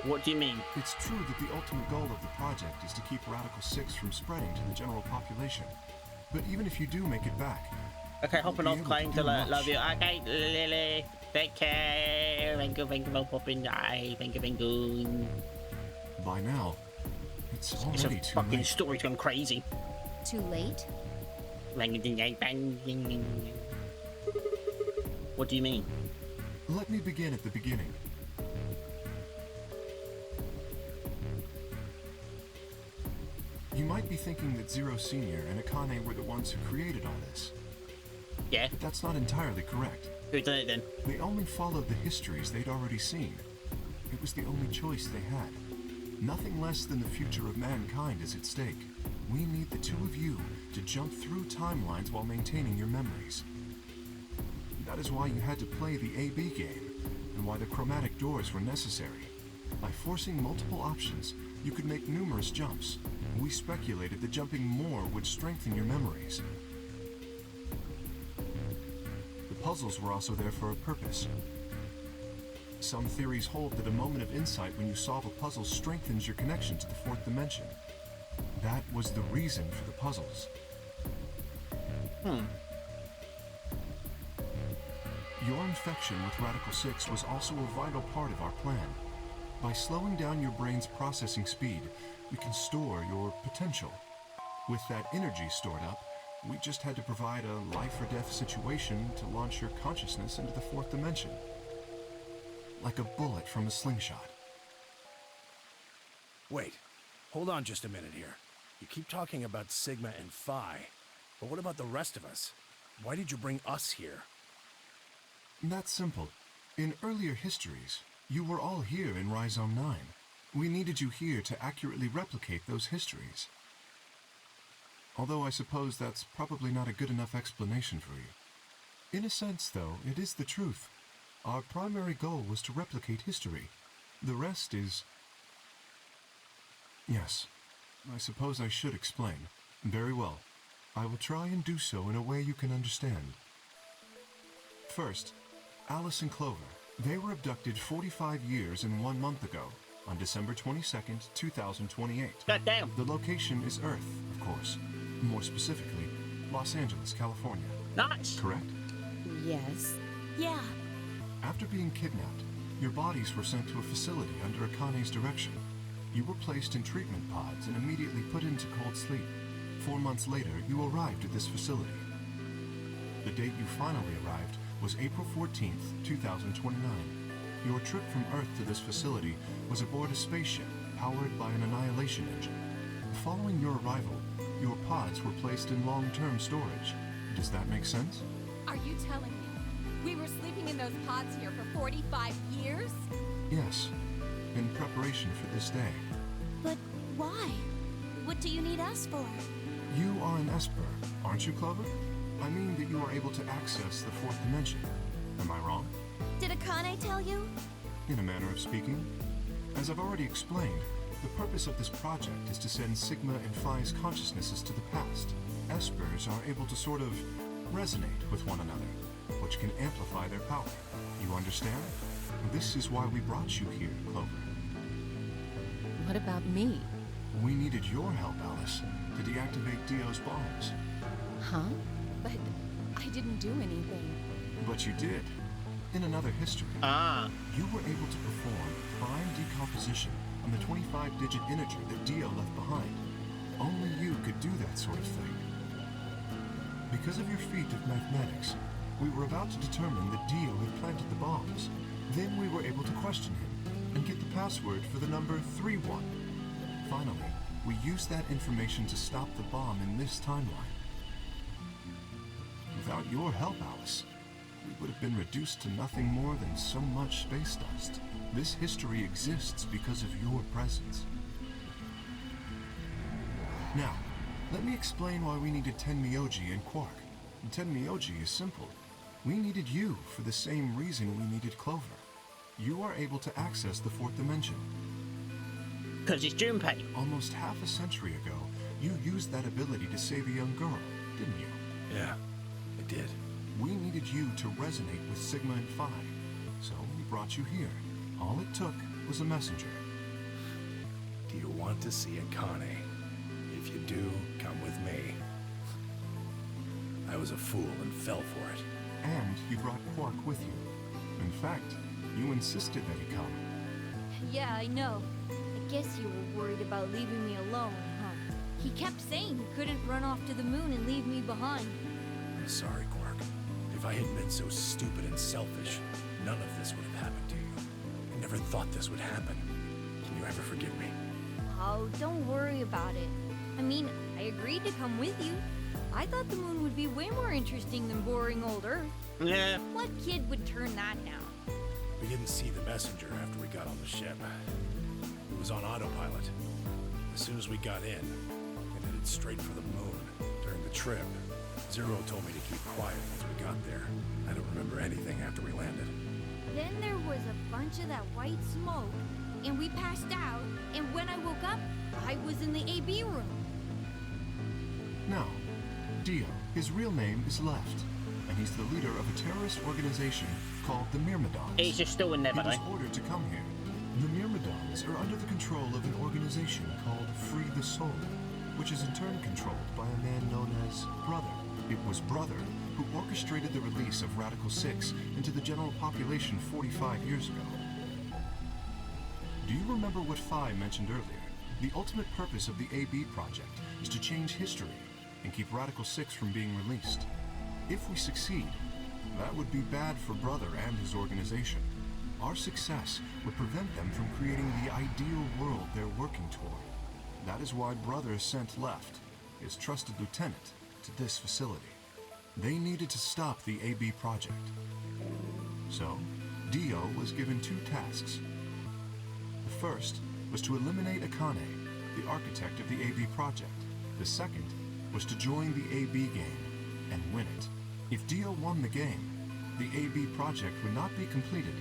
What do you mean? It's true that the ultimate goal of the project is to keep Radical 6 from spreading to the general population. But even if you do make it back... Okay, hopping off, claim to love you. Okay, Lily, take care. Thank you for popping. Thank you. By now, it's already It's a too fucking late. story's gone crazy. Too late? What do you mean? Let me begin at the beginning. You might be thinking that Zero Senior and Akane were the ones who created all this. Yeah. But that's not entirely correct. Who done it then? They only followed the histories they'd already seen. It was the only choice they had. Nothing less than the future of mankind is at stake. We need the two of you to jump through timelines while maintaining your memories. That is why you had to play the AB game, and why the chromatic doors were necessary. By forcing multiple options, you could make numerous jumps. We speculated that jumping more would strengthen your memories. The puzzles were also there for a purpose. Some theories hold that a moment of insight when you solve a puzzle strengthens your connection to the fourth dimension. That was the reason for the puzzles. Your infection with Radical 6 was also a vital part of our plan. By slowing down your brain's processing speed, we can store your potential. With that energy stored up, We just had to provide a life-or-death situation to launch your consciousness into the fourth dimension. Like a bullet from a slingshot. Wait, hold on just a minute here. You keep talking about Sigma and Phi, but what about the rest of us? Why did you bring us here? That's simple. In earlier histories, you were all here in Rhizome 9. We needed you here to accurately replicate those histories. Although I suppose that's probably not a good enough explanation for you. In a sense, though, it is the truth. Our primary goal was to replicate history. The rest is... Yes, I suppose I should explain. Very well. I will try and do so in a way you can understand. First, Alice and Clover. They were abducted 45 years and 1 month ago, on December 22nd, 2028. Goddamn. The location is Earth, of course. More specifically, Los Angeles, California. Nice. Correct? Yes. Yeah. After being kidnapped, your bodies were sent to a facility under Akane's direction. You were placed in treatment pods and immediately put into cold sleep. 4 months later, you arrived at this facility. The date you finally arrived was April 14th, 2029. Your trip from Earth to this facility was aboard a spaceship powered by an annihilation engine. Following your arrival, your pods were placed in long-term storage. Does that make sense? Are you telling me we were sleeping in those pods here for 45 years? Yes, in preparation for this day. But why? What do you need us for? You are an Esper, aren't you, Clover? I mean that you are able to access the fourth dimension. Am I wrong? Did Akane tell you? In a manner of speaking. As I've already explained, the purpose of this project is to send Sigma and Phi's consciousnesses to the past. Espers are able to sort of resonate with one another, which can amplify their power. You understand? This is why we brought you here, Clover. What about me? We needed your help, Alice, to deactivate Dio's bombs. Huh? But I didn't do anything. But you did. In another history, you were able to perform prime decomposition on the 25-digit integer that Dio left behind. Only you could do that sort of thing. Because of your feat of mathematics, we were about to determine that Dio had planted the bombs. Then we were able to question him and get the password for the number 31. Finally, we used that information to stop the bomb in this timeline. Without your help, Alice, we would have been reduced to nothing more than so much space dust. This history exists because of your presence. Now, let me explain why we needed Tenmyoji and Quark. Tenmyoji is simple. We needed you for the same reason we needed Clover. You are able to access the fourth dimension. Because it's Junpei. Almost half a century ago, you used that ability to save a young girl, didn't you? Yeah, I did. We needed you to resonate with Sigma and Phi, so we brought you here. All it took was a messenger. Do you want to see Akane? If you do, come with me. I was a fool and fell for it. And you brought Quark with you. In fact, you insisted that he come. Yeah, I know. I guess you were worried about leaving me alone, huh? He kept saying he couldn't run off to the moon and leave me behind. I'm sorry, Quark. If I hadn't been so stupid and selfish, none of this would have happened to you. I never thought this would happen. Can you ever forgive me? Oh, don't worry about it. I mean, I agreed to come with you. I thought the moon would be way more interesting than boring old Earth. Yeah. What kid would turn that down? We didn't see the messenger after we got on the ship. It was on autopilot. As soon as we got in, and headed straight for the moon. During the trip, Zero told me to keep quiet once we got there. I don't remember anything after we landed. Then there was a bunch of that white smoke, and we passed out, and when I woke up, I was in the AB room. Now, Dio, his real name is Left, and he's the leader of a terrorist organization called the Myrmidons. He's just still in there, by He the was way. ordered to come here. The Myrmidons are under the control of an organization called Free the Soul, which is in turn controlled by a man known as Brother. It was Brother who orchestrated the release of Radical 6 into the general population 45 years ago. Do you remember what Phi mentioned earlier? The ultimate purpose of the AB project is to change history. and keep Radical 6 from being released. If we succeed, that would be bad for Brother and his organization. Our success would prevent them from creating the ideal world they're working toward. That is why Brother sent Left, his trusted lieutenant, to this facility. They needed to stop the AB project. So, Dio was given 2 tasks. The first was to eliminate Akane, the architect of the AB project. The second was to join the AB game and win it. If Dio won the game, the AB project would not be completed,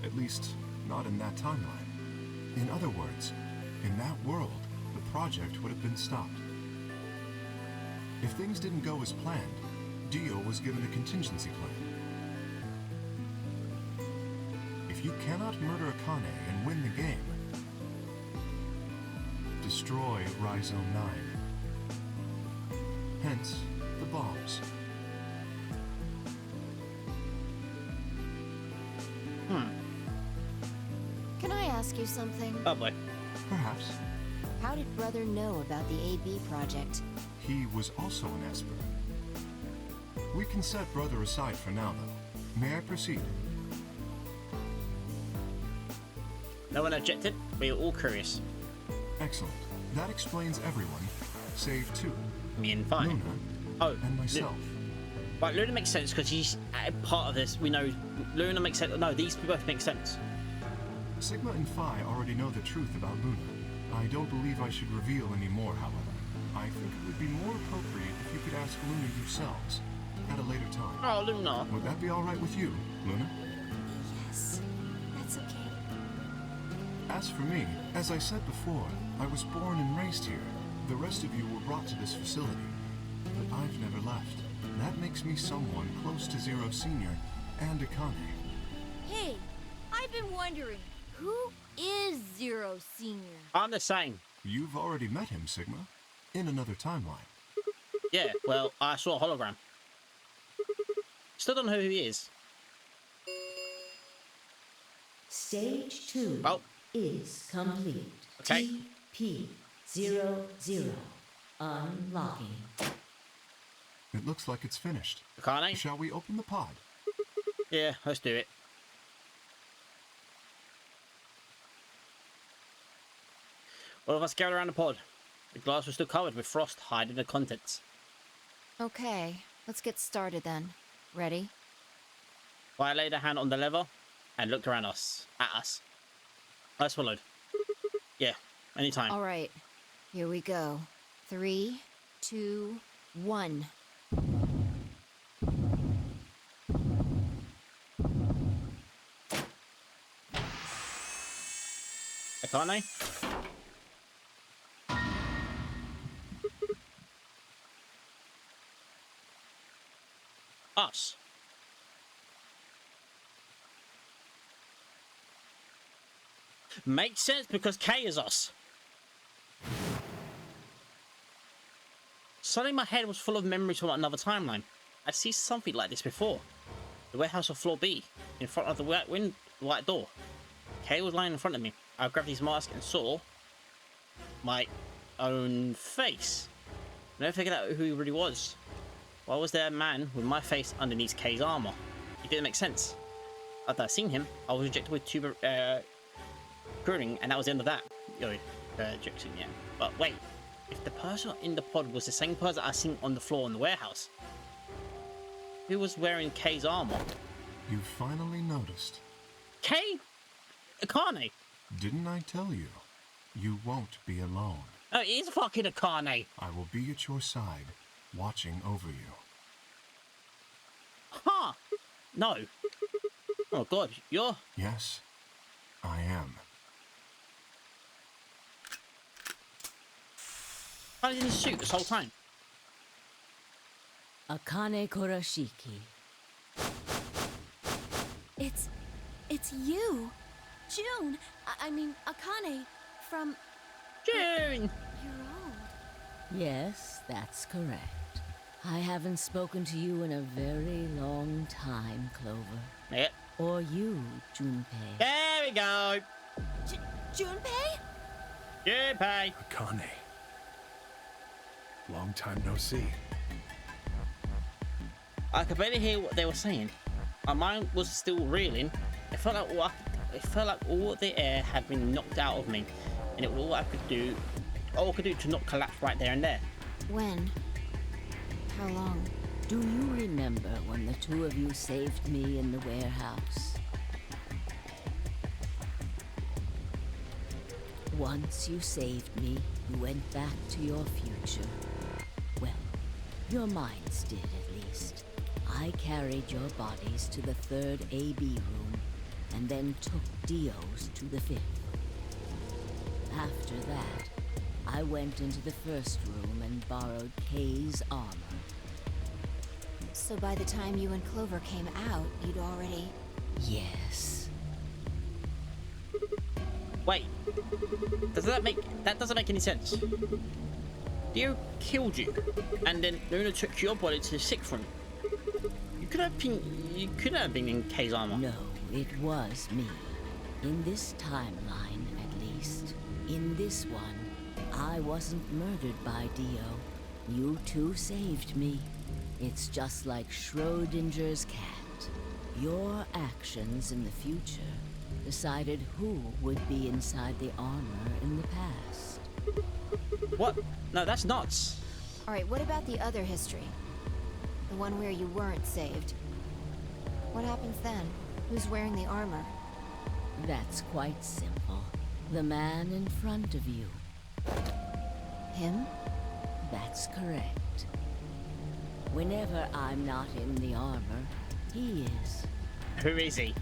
at least not in that timeline. In other words, in that world, the project would have been stopped. If things didn't go as planned, Dio was given a contingency plan. If you cannot murder Akane and win the game, destroy Rhizome 9. Hence, the bombs. Can I ask you something? Oh boy. Perhaps. How did Brother know about the AB project? He was also an Esper. We can set Brother aside for now, though. May I proceed? No one objected. We were all curious. Excellent. That explains everyone, save 2. Me and Fi. Luna and myself. Right, Luna makes sense because she's part of this. We know Luna makes sense. No, these both make sense. Sigma and Phi already know the truth about Luna. I don't believe I should reveal any more, however. I think it would be more appropriate if you could ask Luna yourselves at a later time. Oh, Luna. Would that be all right with you, Luna? Yes, that's okay. As for me, as I said before, I was born and raised here. The rest of you were brought to this facility, but I've never left. That makes me someone close to Zero Senior and Akane. Hey, I've been wondering, who is Zero Senior? I'm the same. You've already met him, Sigma, in another timeline. Yeah, well, I saw a hologram. Still don't know who he is. Stage 2 is complete. Okay. TP00 unlocking. It looks like it's finished. Akane? Shall we open the pod? Yeah, let's do it. All of us gathered around the pod. The glass was still covered with frost, hiding the contents. Okay, let's get started then. Ready? I laid a hand on the lever and looked around us. At us. I swallowed. Yeah, anytime. All right, here we go. 3, 2, 1. Akane? Us. Makes sense because K is us. Suddenly my head was full of memories from another timeline. I'd seen something like this before. The warehouse on floor B, in front of the white door. K was lying in front of me. I grabbed his mask and saw my own face. I never figured out who he really was. Why was there a man with my face underneath K's armor? It didn't make sense. After I seen him, I was injected with tuber pruning, and that was the end of that. Injection, yeah. But wait, if the person in the pod was the same person I seen on the floor in the warehouse, who was wearing K's armor? You finally noticed. K? Akane? Didn't I tell you? You won't be alone. Oh, it is fucking Akane. I will be at your side, watching over you. Huh? No. Oh god, you're... Yes, I am. I was in his suit this whole time. Akane Kurashiki. It's you! June! I mean, Akane, from... June! You're old. Yes, that's correct. I haven't spoken to you in a very long time, Clover. Yep. Or you, Junpei. There we go! Junpei? Junpei! Akane. Long time no see. I could barely hear what they were saying. My mind was still reeling. It felt like all the air had been knocked out of me, and it was all I could do to not collapse right there and there. When? How long? Do you remember when the two of you saved me in the warehouse? Once you saved me, you went back to your future. Well, your minds did at least. I carried your bodies to the 3rd AB room, and then took Dio's to the 5th. After that, I went into the 1st room and borrowed Kay's armor. So by the time you and Clover came out, you'd already... Yes. Wait. That doesn't make any sense. Dio killed you, and then Luna took your body to the 6th room. You could have been in Kay's armor. No, it was me. In this timeline, at least. In this one, I wasn't murdered by Dio. You two saved me. It's just like Schrodinger's cat. Your actions in the future decided who would be inside the armor in the past. What? No, that's nuts. Alright, what about the other history? The one where you weren't saved. What happens then? Who's wearing the armor? That's quite simple. The man in front of you. Him? That's correct. Whenever I'm not in the armor, he is. Who is he?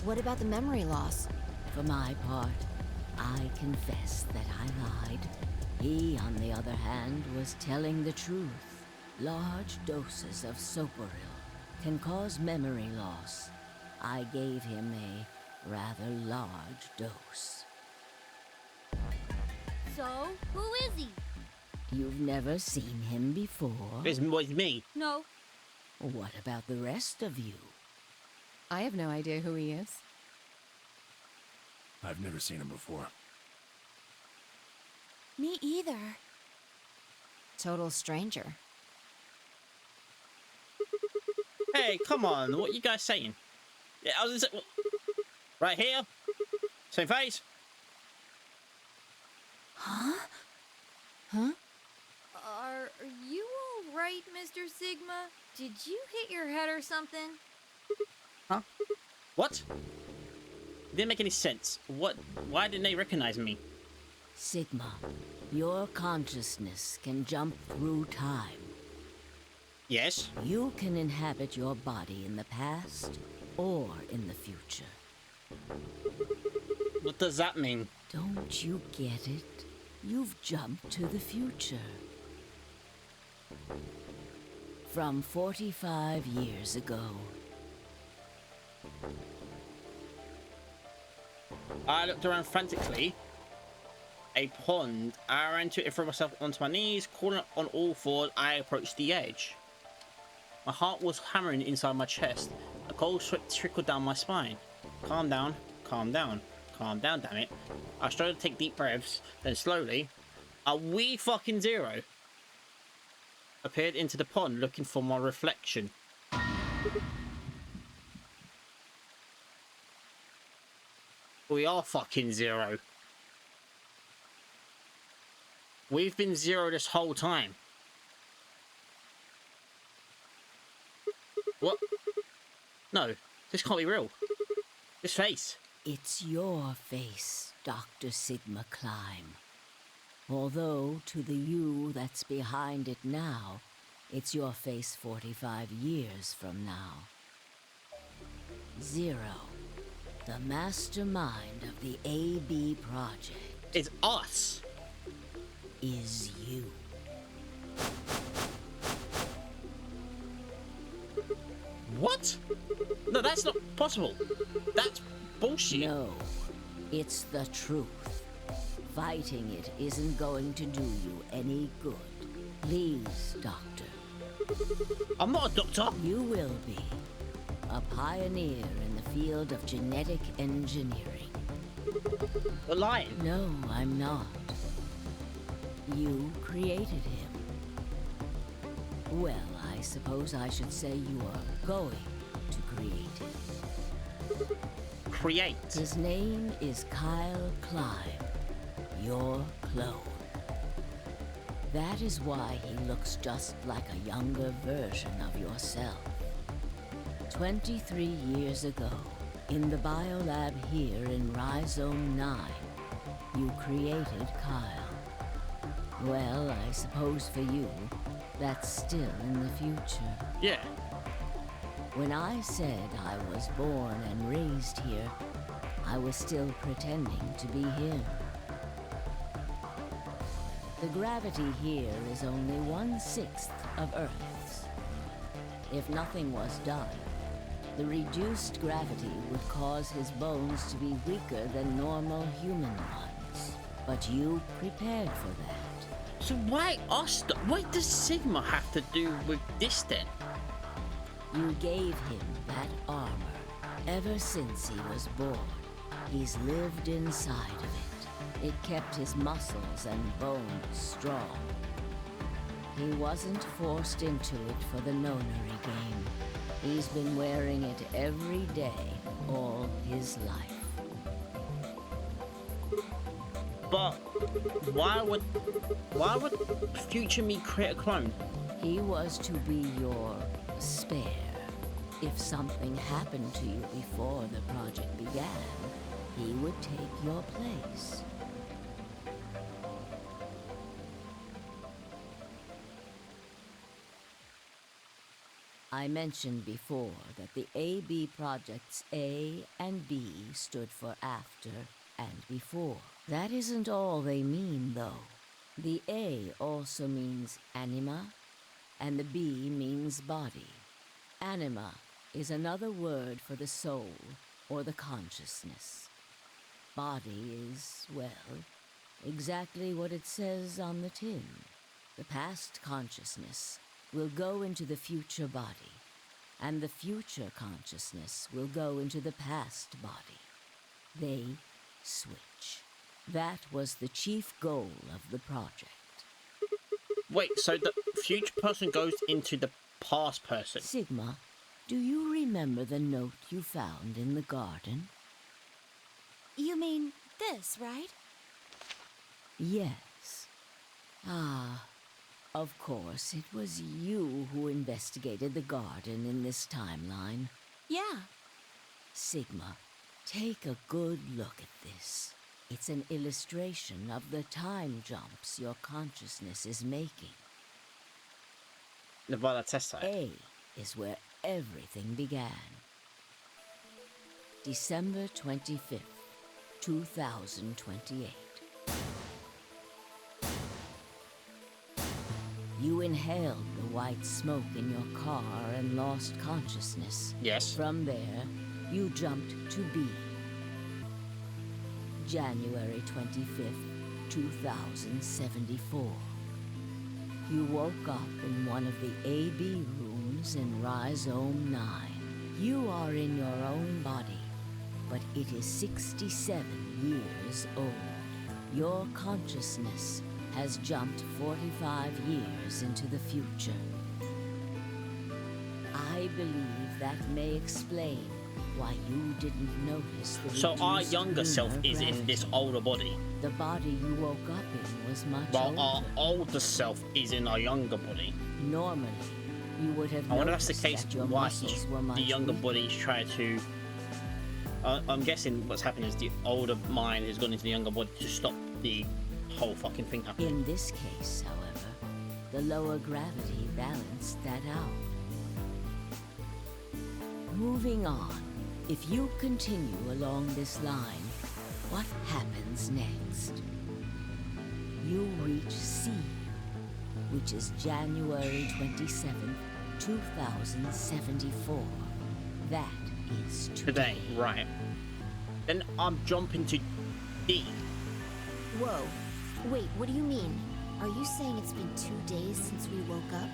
What about the memory loss? For my part, I confess that I lied. He, on the other hand, was telling the truth. Large doses of soporil can cause memory loss. I gave him a rather large dose. So, who is he? You've never seen him before? It's me. No. What about the rest of you? I have no idea who he is. I've never seen him before. Me either. Total stranger. Hey, come on. What are you guys saying? Yeah, I was gonna say, right here. Same face. Huh? Huh? Are you all right, Mr. Sigma? Did you hit your head or something? Huh? What? Didn't make any sense. What? Why didn't they recognize me? Sigma, your consciousness can jump through time. Yes? You can inhabit your body in the past or in the future. What does that mean? Don't you get it? You've jumped to the future. From 45 years ago. I looked around frantically. A pond. I ran to it, threw myself onto my knees, crawling up on all fours. I approached the edge. My heart was hammering inside my chest. A cold sweat trickled down my spine. Calm down, calm down, calm down, damn it. I struggled to take deep breaths, then slowly, a wee fucking zero appeared into the pond looking for my reflection. We are fucking zero. We've been zero this whole time. What? No, this can't be real. This face. It's your face, Dr. Sigma Climb. Although, to the you that's behind it now, it's your face 45 years from now. Zero, the mastermind of the AB project. It's us. Is you. What? No, that's not possible. That's bullshit. No, it's the truth. Fighting it isn't going to do you any good. Please, Doctor. I'm not a doctor. You will be. A pioneer in the field of genetic engineering. You're lying. No, I'm not. You created him. Well, I suppose I should say you are going to create him. Create? His name is Kyle Climb, your clone. That is why he looks just like a younger version of yourself. 23 years ago, in the biolab here in Rhizome 9, you created Kyle. Well, I suppose for you, that's still in the future. Yeah. When I said I was born and raised here, I was still pretending to be him. The gravity here is only 1/6 of Earth's. If nothing was done, the reduced gravity would cause his bones to be weaker than normal human ones. But you prepared for that. So why us? What does Sigma have to do with this then? You gave him that armor. Ever since he was born, he's lived inside of it. It kept his muscles and bones strong. He wasn't forced into it for the nonary game. He's been wearing it every day, all his life. But why would future me create a clone? He was to be your spare. If something happened to you before the project began, he would take your place. I mentioned before that the AB projects A and B stood for after and before. That isn't all they mean, though. The A also means anima, and the B means body. Anima is another word for the soul, or the consciousness. Body is, well, exactly what it says on the tin. The past consciousness will go into the future body, and the future consciousness will go into the past body. They switch. That was the chief goal of the project. Wait, so the future person goes into the past person? Sigma, do you remember the note you found in the garden? You mean this, right? Yes. Ah, of course, it was you who investigated the garden in this timeline. Yeah. Sigma, take a good look at this. It's an illustration of the time jumps your consciousness is making. The Test A is where everything began. December 25th, 2028. You inhaled the white smoke in your car and lost consciousness. Yes. From there, you jumped to B. January 25th, 2074. You woke up in one of the AB rooms in Rhizome 9. You are in your own body, but it is 67 years old. Your consciousness has jumped 45 years into the future. I believe that may explain why you didn't notice the So our reduced younger self lunar is in gravity. this older body. The body you woke up in was much While older. our older self is in our younger body. Normally, you would have I wonder if that's the noticed case that your why muscles were much the younger weaker. body's trying to... I'm guessing what's happened is the older mind has gone into the younger body to stop the whole fucking thing happening. In this case, however, the lower gravity balanced that out. Moving on, if you continue along this line, what happens next? You reach C, which is January 27th, 2074. That is Today, right. Then I'm jumping to D. Whoa. Wait, what do you mean? Are you saying it's been 2 days since we woke up?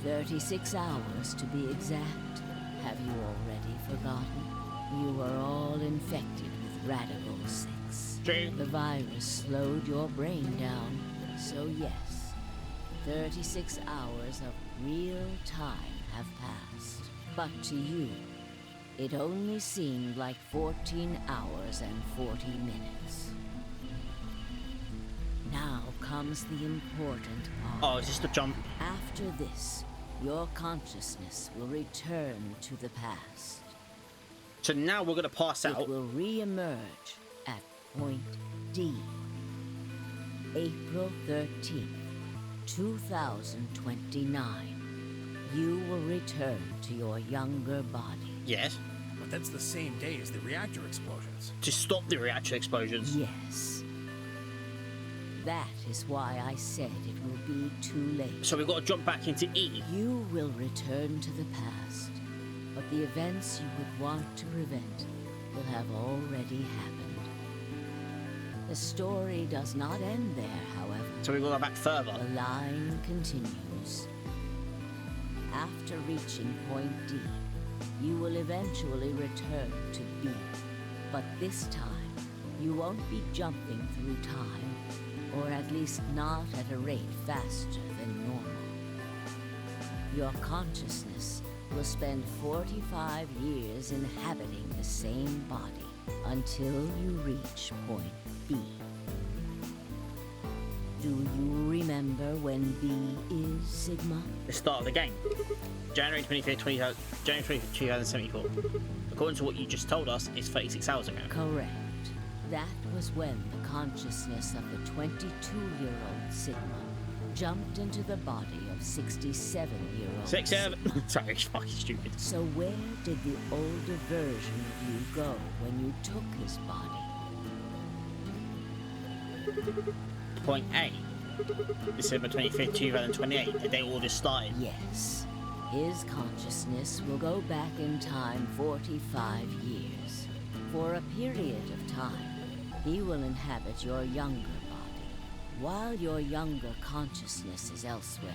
36 hours to be exact. Have you already forgotten? You were all infected with Radical 6. True. The virus slowed your brain down, so yes, 36 hours of real time have passed. But to you, it only seemed like 14 hours and 40 minutes. Now comes the important part. Oh, is this the jump? After this, your consciousness will return to the past. So now we're gonna pass out. It will re-emerge at point D. April 13th, 2029. You will return to your younger body. Yes. But that's the same day as the reactor explosions. To stop the reactor explosions. Yes. That is why I said it will be too late. So we've got to jump back into E. You will return to the past, but the events you would want to prevent will have already happened. The story does not end there, however. So we've got to go back further. The line continues. After reaching point D, you will eventually return to B. But this time, you won't be jumping through time, or at least not at a rate faster than normal. Your consciousness will spend 45 years inhabiting the same body until you reach point B. Do you remember when B is, Sigma? The start of the game. January 25th, 2074. According to what you just told us, it's 36 hours ago. Correct. That was when the consciousness of the 22-year-old Sigma jumped into the body of 67-year-old 67. Sorry, it's fucking stupid. So where did the older version of you go when you took his body? Point A. December 25th, 2028. The day all this started. Yes. His consciousness will go back in time 45 years. For a period of time, he will inhabit your younger body. While your younger consciousness is elsewhere,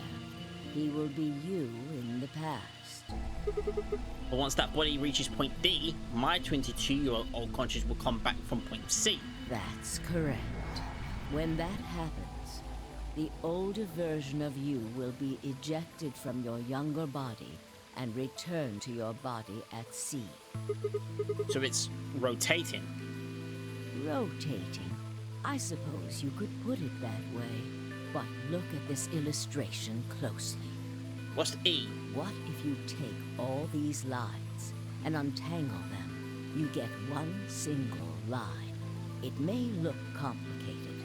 he will be you in the past. But once that body reaches point D, my 22-year-old conscious will come back from point C. That's correct. When that happens, the older version of you will be ejected from your younger body and return to your body at C. So it's rotating. Rotating. I suppose you could put it that way. But look at this illustration closely. What's E? What if you take all these lines and untangle them? You get one single line. It may look complicated,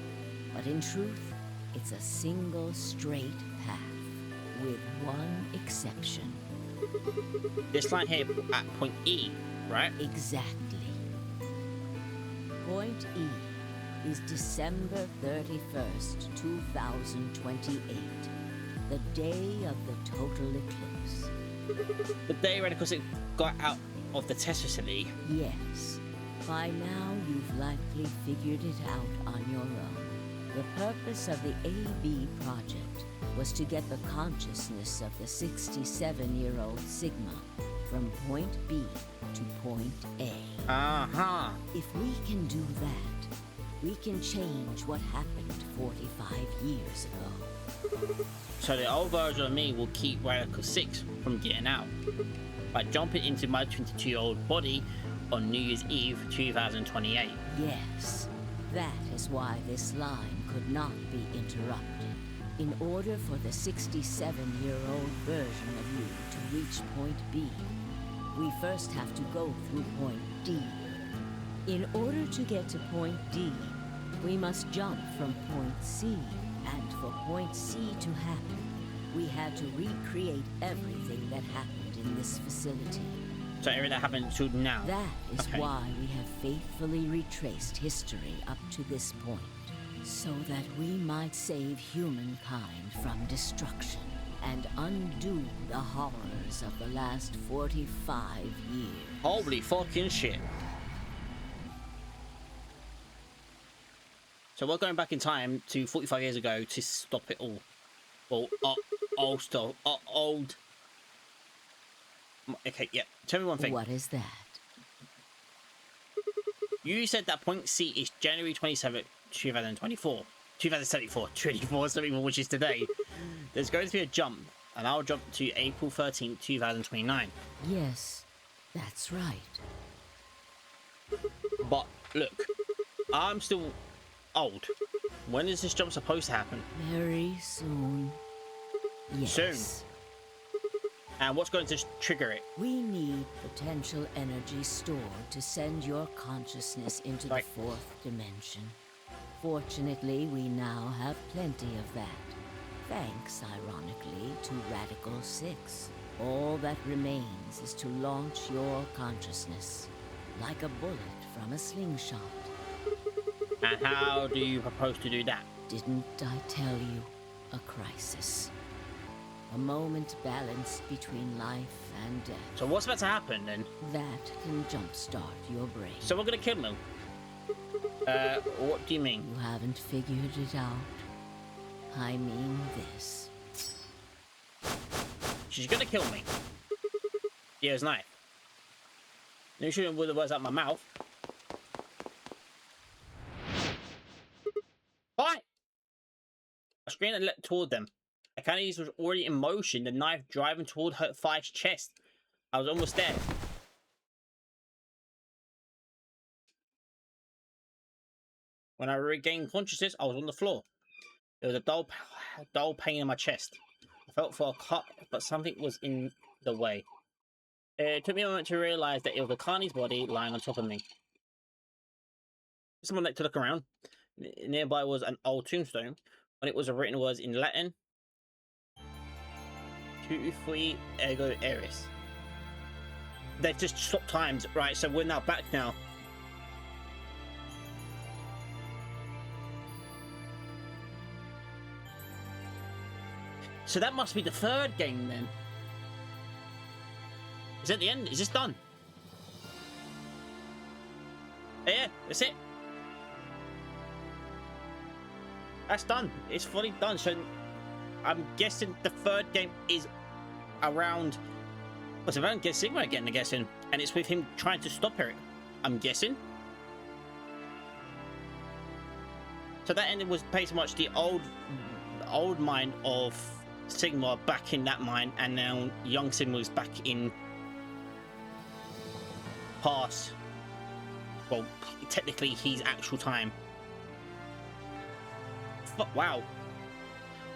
but in truth, it's a single straight path, with one exception. This line here at point E, right? Exactly. Point E is December 31st, 2028, the day of the total eclipse. The day Radical 6 got out of the test facility. Yes. By now, you've likely figured it out on your own. The purpose of the AB project was to get the consciousness of the 67-year-old Sigma from point B to point A. Uh-huh. If we can do that, we can change what happened 45 years ago. So the old version of me will keep Radical 6 from getting out by jumping into my 22-year-old body on New Year's Eve 2028. Yes, that is why this line could not be interrupted. In order for the 67-year-old version of you to reach point B, we first have to go through point D. In order to get to point D, we must jump from point C, and for point C to happen, we had to recreate everything that happened in this facility. So everything that happened to now. That is Okay. why we have faithfully retraced history up to this point, so that we might save humankind from destruction and undo the horrors of the last 45 years. Holy fucking shit. So we're going back in time to 45 years ago to stop it all. Well, old stuff. Old. Okay, yeah. Tell me one thing. What is that? You said that point C is January 27th, 2024. 2074, 24, which is today. There's going to be a jump, and I'll jump to April 13th, 2029. Yes, that's right. But look, I'm still old. When is this jump supposed to happen? Very soon. Yes. Soon. And what's going to trigger it? We need potential energy stored to send your consciousness into the fourth dimension. Fortunately, we now have plenty of that. Thanks, ironically, to Radical 6. All that remains is to launch your consciousness, like a bullet from a slingshot. And how do you propose to do that? Didn't I tell you? A crisis. A moment balanced between life and death. So what's about to happen then? That can jumpstart your brain. So we're gonna kill him? What do you mean? You haven't figured it out. I mean this. She's gonna kill me. Yeah, it's knife. You shouldn't put the words out my mouth. Why? I screamed and leapt toward them. Akani's was already in motion, the knife driving toward her Fi's chest. I was almost there. When I regained consciousness, I was on the floor. There was a dull pain in my chest. I felt for a cut, but something was in the way. It took me a moment to realize that it was Akani's body lying on top of me. Someone like to look around. Nearby was an old tombstone. On it was written words in Latin. Tu fui ego eris. They've just stopped times, right? So we're now back now. So that must be the third game then. Is that the end? Is this done? Yeah, that's it. That's done. It's fully done. So I'm guessing the third game is around. What's around Sigma again? I'm guessing, and it's with him trying to stop her. I'm guessing. So that ended was pretty much the old mind of Sigma back in that mind, and now young Sigma is back in past. Well, technically, he's actual time. Wow.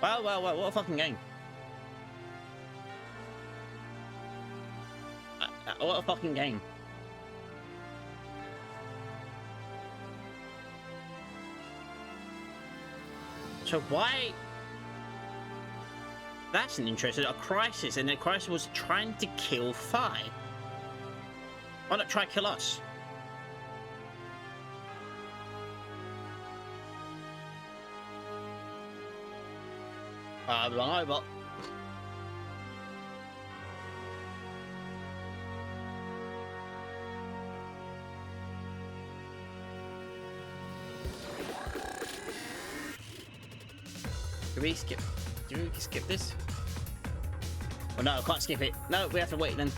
Wow, what a fucking game. What a fucking game. So why... That's an interesting... A crisis, and the crisis was trying to kill Fi. Why not try kill us? I don't know, but... Do we skip this? Oh no, I can't skip it. No, we have to wait then.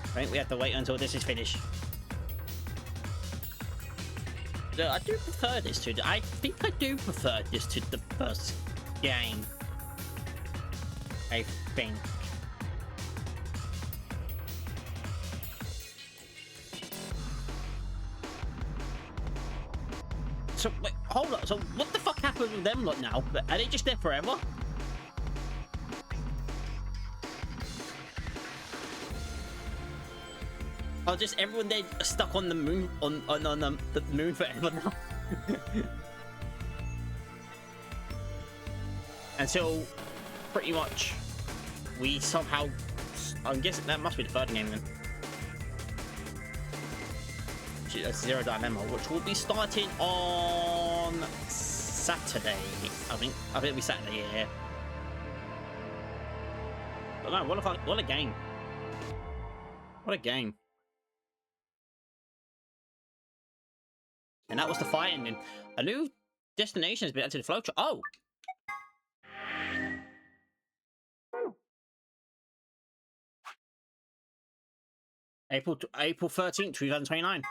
I think we have to wait until this is finished. I do prefer this to... I think I do prefer this to the first game. I think. So, wait, hold on. So, what the fuck happened with them lot now? Are they just there forever? Or just everyone there stuck on the moon, on the moon forever now? Until pretty much we somehow... I'm guessing that must be the third game then. Zero Dilemma, which will be starting on Saturday. I think it'll be Saturday, yeah. But no, what a game. What a game. And that was the fight ending. A new destination has been added to the flowchart. Oh! April 13th, 2029.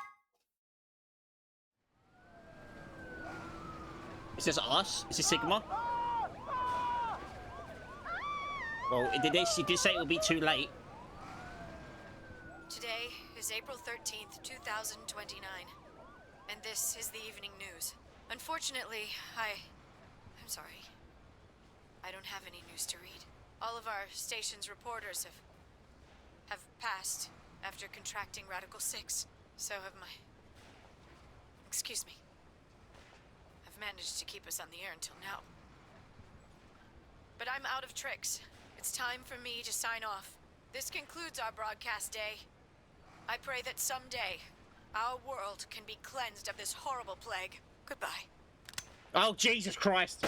Is this us? Is this Sigma? Well, she did say it would be too late. Today is April 13th, 2029, and this is the evening news. Unfortunately, I'm sorry. I don't have any news to read. All of our station's reporters have passed after contracting Radical 6. So have my... Excuse me. I've managed to keep us on the air until now. But I'm out of tricks. It's time for me to sign off. This concludes our broadcast day. I pray that someday our world can be cleansed of this horrible plague. Goodbye. Oh, Jesus Christ.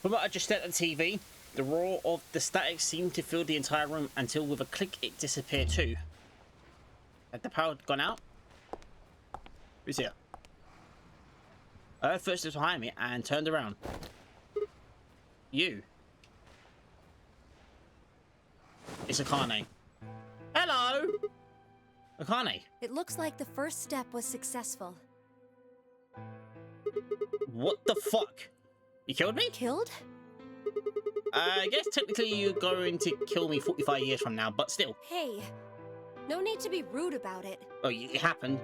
From what I just said on TV, the roar of the static seemed to fill the entire room until with a click it disappeared too. Had the power gone out? Who's here? I heard footsteps behind me and turned around. You. It's Akane. Hello! Akane. It looks like the first step was successful. What the fuck? You killed me? Killed? I guess technically you're going to kill me 45 years from now, but still. Hey, no need to be rude about it. Oh, it happened.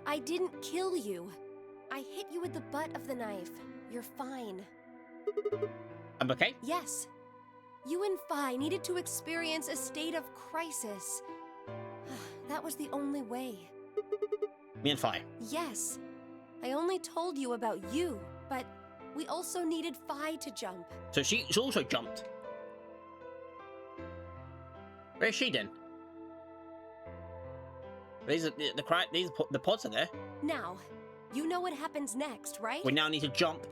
I didn't kill you. I hit you with the butt of the knife. You're fine. I'm okay? Yes. You and Phi needed to experience a state of crisis. That was the only way. Me and Phi? Yes. I only told you about you, but we also needed Phi to jump. So she's also jumped. Where is she then? The pods are there. Now, you know what happens next, right? We now need to jump.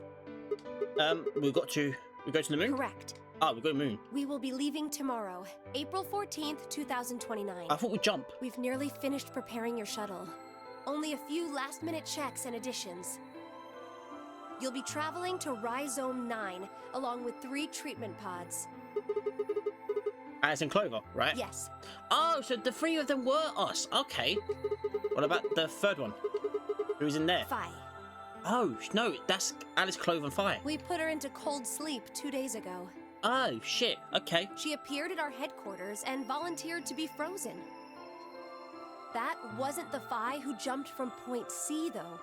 We go to the moon? Correct. Oh, we go to the moon. We will be leaving tomorrow, April 14th, 2029. I thought we'd jump. We've nearly finished preparing your shuttle. Only a few last-minute checks and additions. You'll be traveling to Rhizome 9, along with 3 treatment pods. As in Clover, right? Yes. Oh, so the 3 of them were us. Okay. What about the third one? Who's in there? Phi. Oh, no, that's Alice, Clover, and Phi. We put her into cold sleep 2 days ago. Oh, shit. Okay. She appeared at our headquarters and volunteered to be frozen. That wasn't the Phi who jumped from point C, though.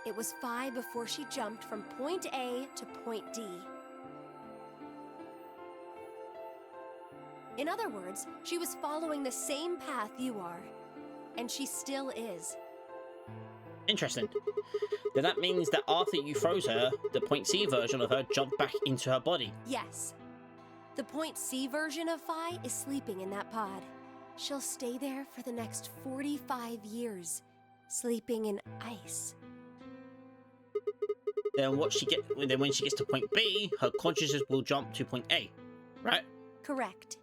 It was Phi before she jumped from point A to point D. In other words, she was following the same path you are. And she still is. Interesting. Then that means that after you froze her, the point C version of her jumped back into her body. Yes. The point C version of Phi is sleeping in that pod. She'll stay there for the next 45 years, sleeping in ice. Then when she gets to point B, her consciousness will jump to point A, right? Correct.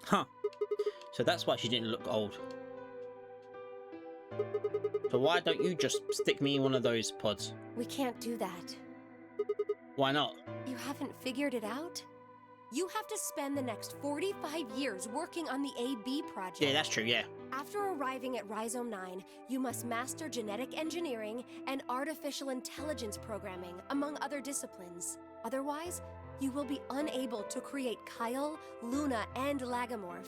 Huh. So that's why she didn't look old. So why don't you just stick me in one of those pods? We can't do that. Why not? You haven't figured it out? You have to spend the next 45 years working on the AB project. Yeah, that's true, yeah. After arriving at Rhizome 9, you must master genetic engineering and artificial intelligence programming, among other disciplines. Otherwise, you will be unable to create Kyle, Luna, and Lagomorph.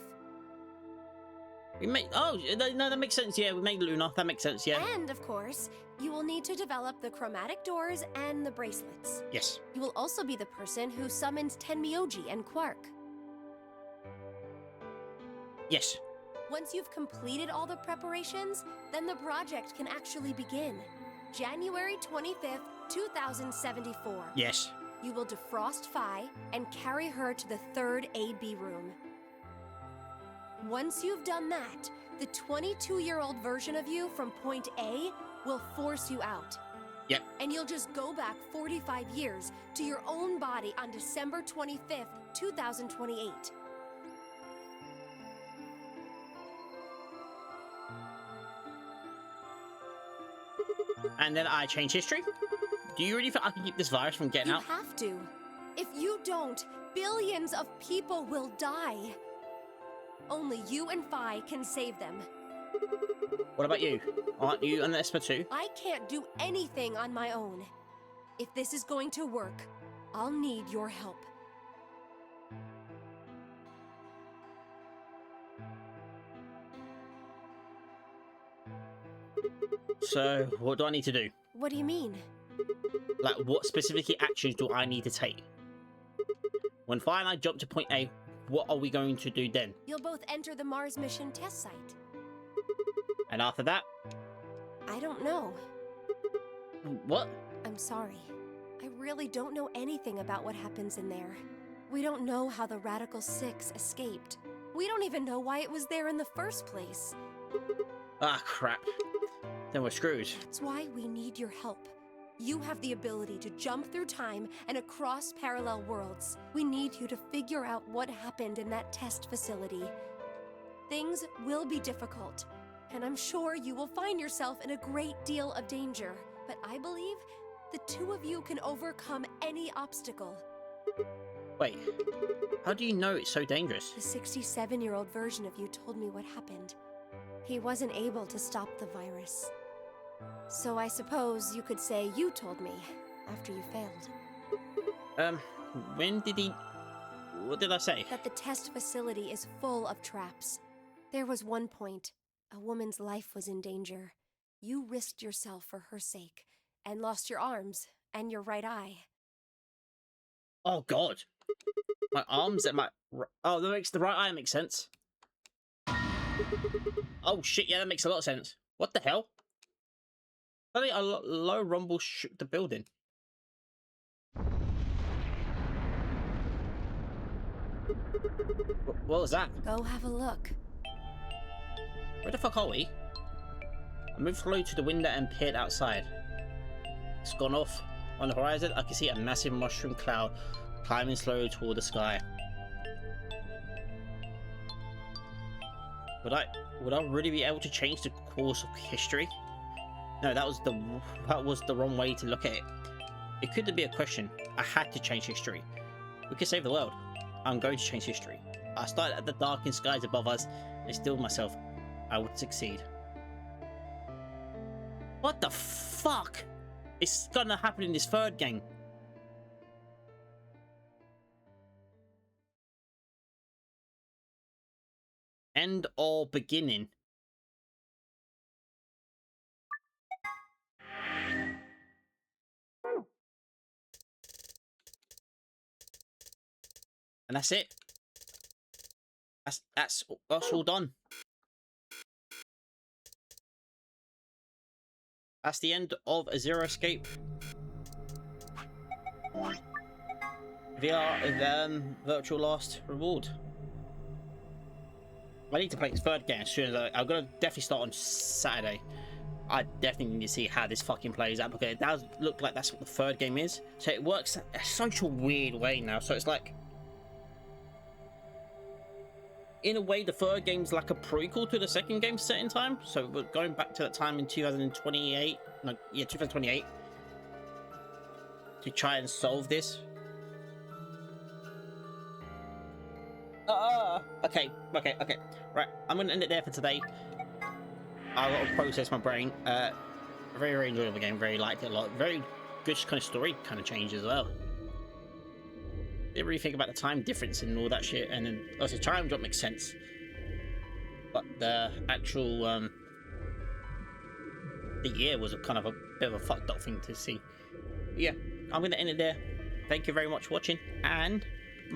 Oh, no, that makes sense, yeah. We made Luna, that makes sense, yeah. And, of course, you will need to develop the chromatic doors and the bracelets. Yes. You will also be the person who summons Tenmyoji and Quark. Yes. Once you've completed all the preparations, then the project can actually begin. January 25th, 2074. Yes. You will defrost Phi and carry her to the 3rd AB room. Once you've done that, the 22-year-old version of you from point A will force you out. Yep. And you'll just go back 45 years to your own body on December 25th, 2028. And then I change history? Do you really think I can keep this virus from getting out? You have to. If you don't, billions of people will die. Only you and Phi can save them. What about you? Aren't you an Esper too? I can't do anything on my own. If this is going to work, I'll need your help. So, what do I need to do? What do you mean? Like, what specific actions do I need to take? When Phi and I jump to point A, what are we going to do then? You'll both enter the Mars mission test site. And after that? I don't know. What? I'm sorry. I really don't know anything about what happens in there. We don't know how the Radical Six escaped. We don't even know why it was there in the first place. Ah, crap. Then we're screwed. That's why we need your help. You have the ability to jump through time and across parallel worlds. We need you to figure out what happened in that test facility. Things will be difficult, and I'm sure you will find yourself in a great deal of danger. But I believe the two of you can overcome any obstacle. Wait, how do you know it's so dangerous? The 67-year-old version of you told me what happened. He wasn't able to stop the virus. So I suppose you could say you told me after you failed. When did he... What did I say? That the test facility is full of traps. There was one point, a woman's life was in danger. You risked yourself for her sake, and lost your arms and your right eye. Oh, God. My arms and my... Oh, that makes the right eye make sense. Oh, shit, yeah, that makes a lot of sense. What the hell? Suddenly, a low rumble shook the building. What was that? Go have a look. Where the fuck are we? I moved slowly to the window and peered outside. It's gone off. On the horizon, I can see a massive mushroom cloud climbing slowly toward the sky. Would I really be able to change the course of history? No, that was the wrong way to look at it. It couldn't be a question. I had to change history. We could save the world. I'm going to change history. I started at the darkened skies above us and stilled myself. I would succeed. What the fuck? It's gonna happen in this third game. End or beginning? And that's it. That's all done. That's the end of a Zero Escape. VR virtual last reward. I need to play this third game as soon as I'm gonna definitely start on Saturday. I definitely need to see how this fucking plays out because it does look like that's what the third game is. So it works in such a weird way now. So it's like, in a way, the third game's like a prequel to the second game set in time. So we're going back to that time in 2028. No, yeah, 2028 to try and solve this. Okay. Right, I'm gonna end it there for today. I've got to process my brain. Very, very enjoyable game. Very liked it a lot. Very good kind of story kind of change as well. Didn't really think about the time difference and all that shit. And then also time jump makes sense, but the actual the year was a kind of a bit of a fucked up thing to see. Yeah, I'm gonna end it there. Thank you very much for watching, and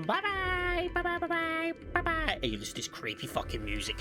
bye bye. Hey, you listen to this creepy fucking music.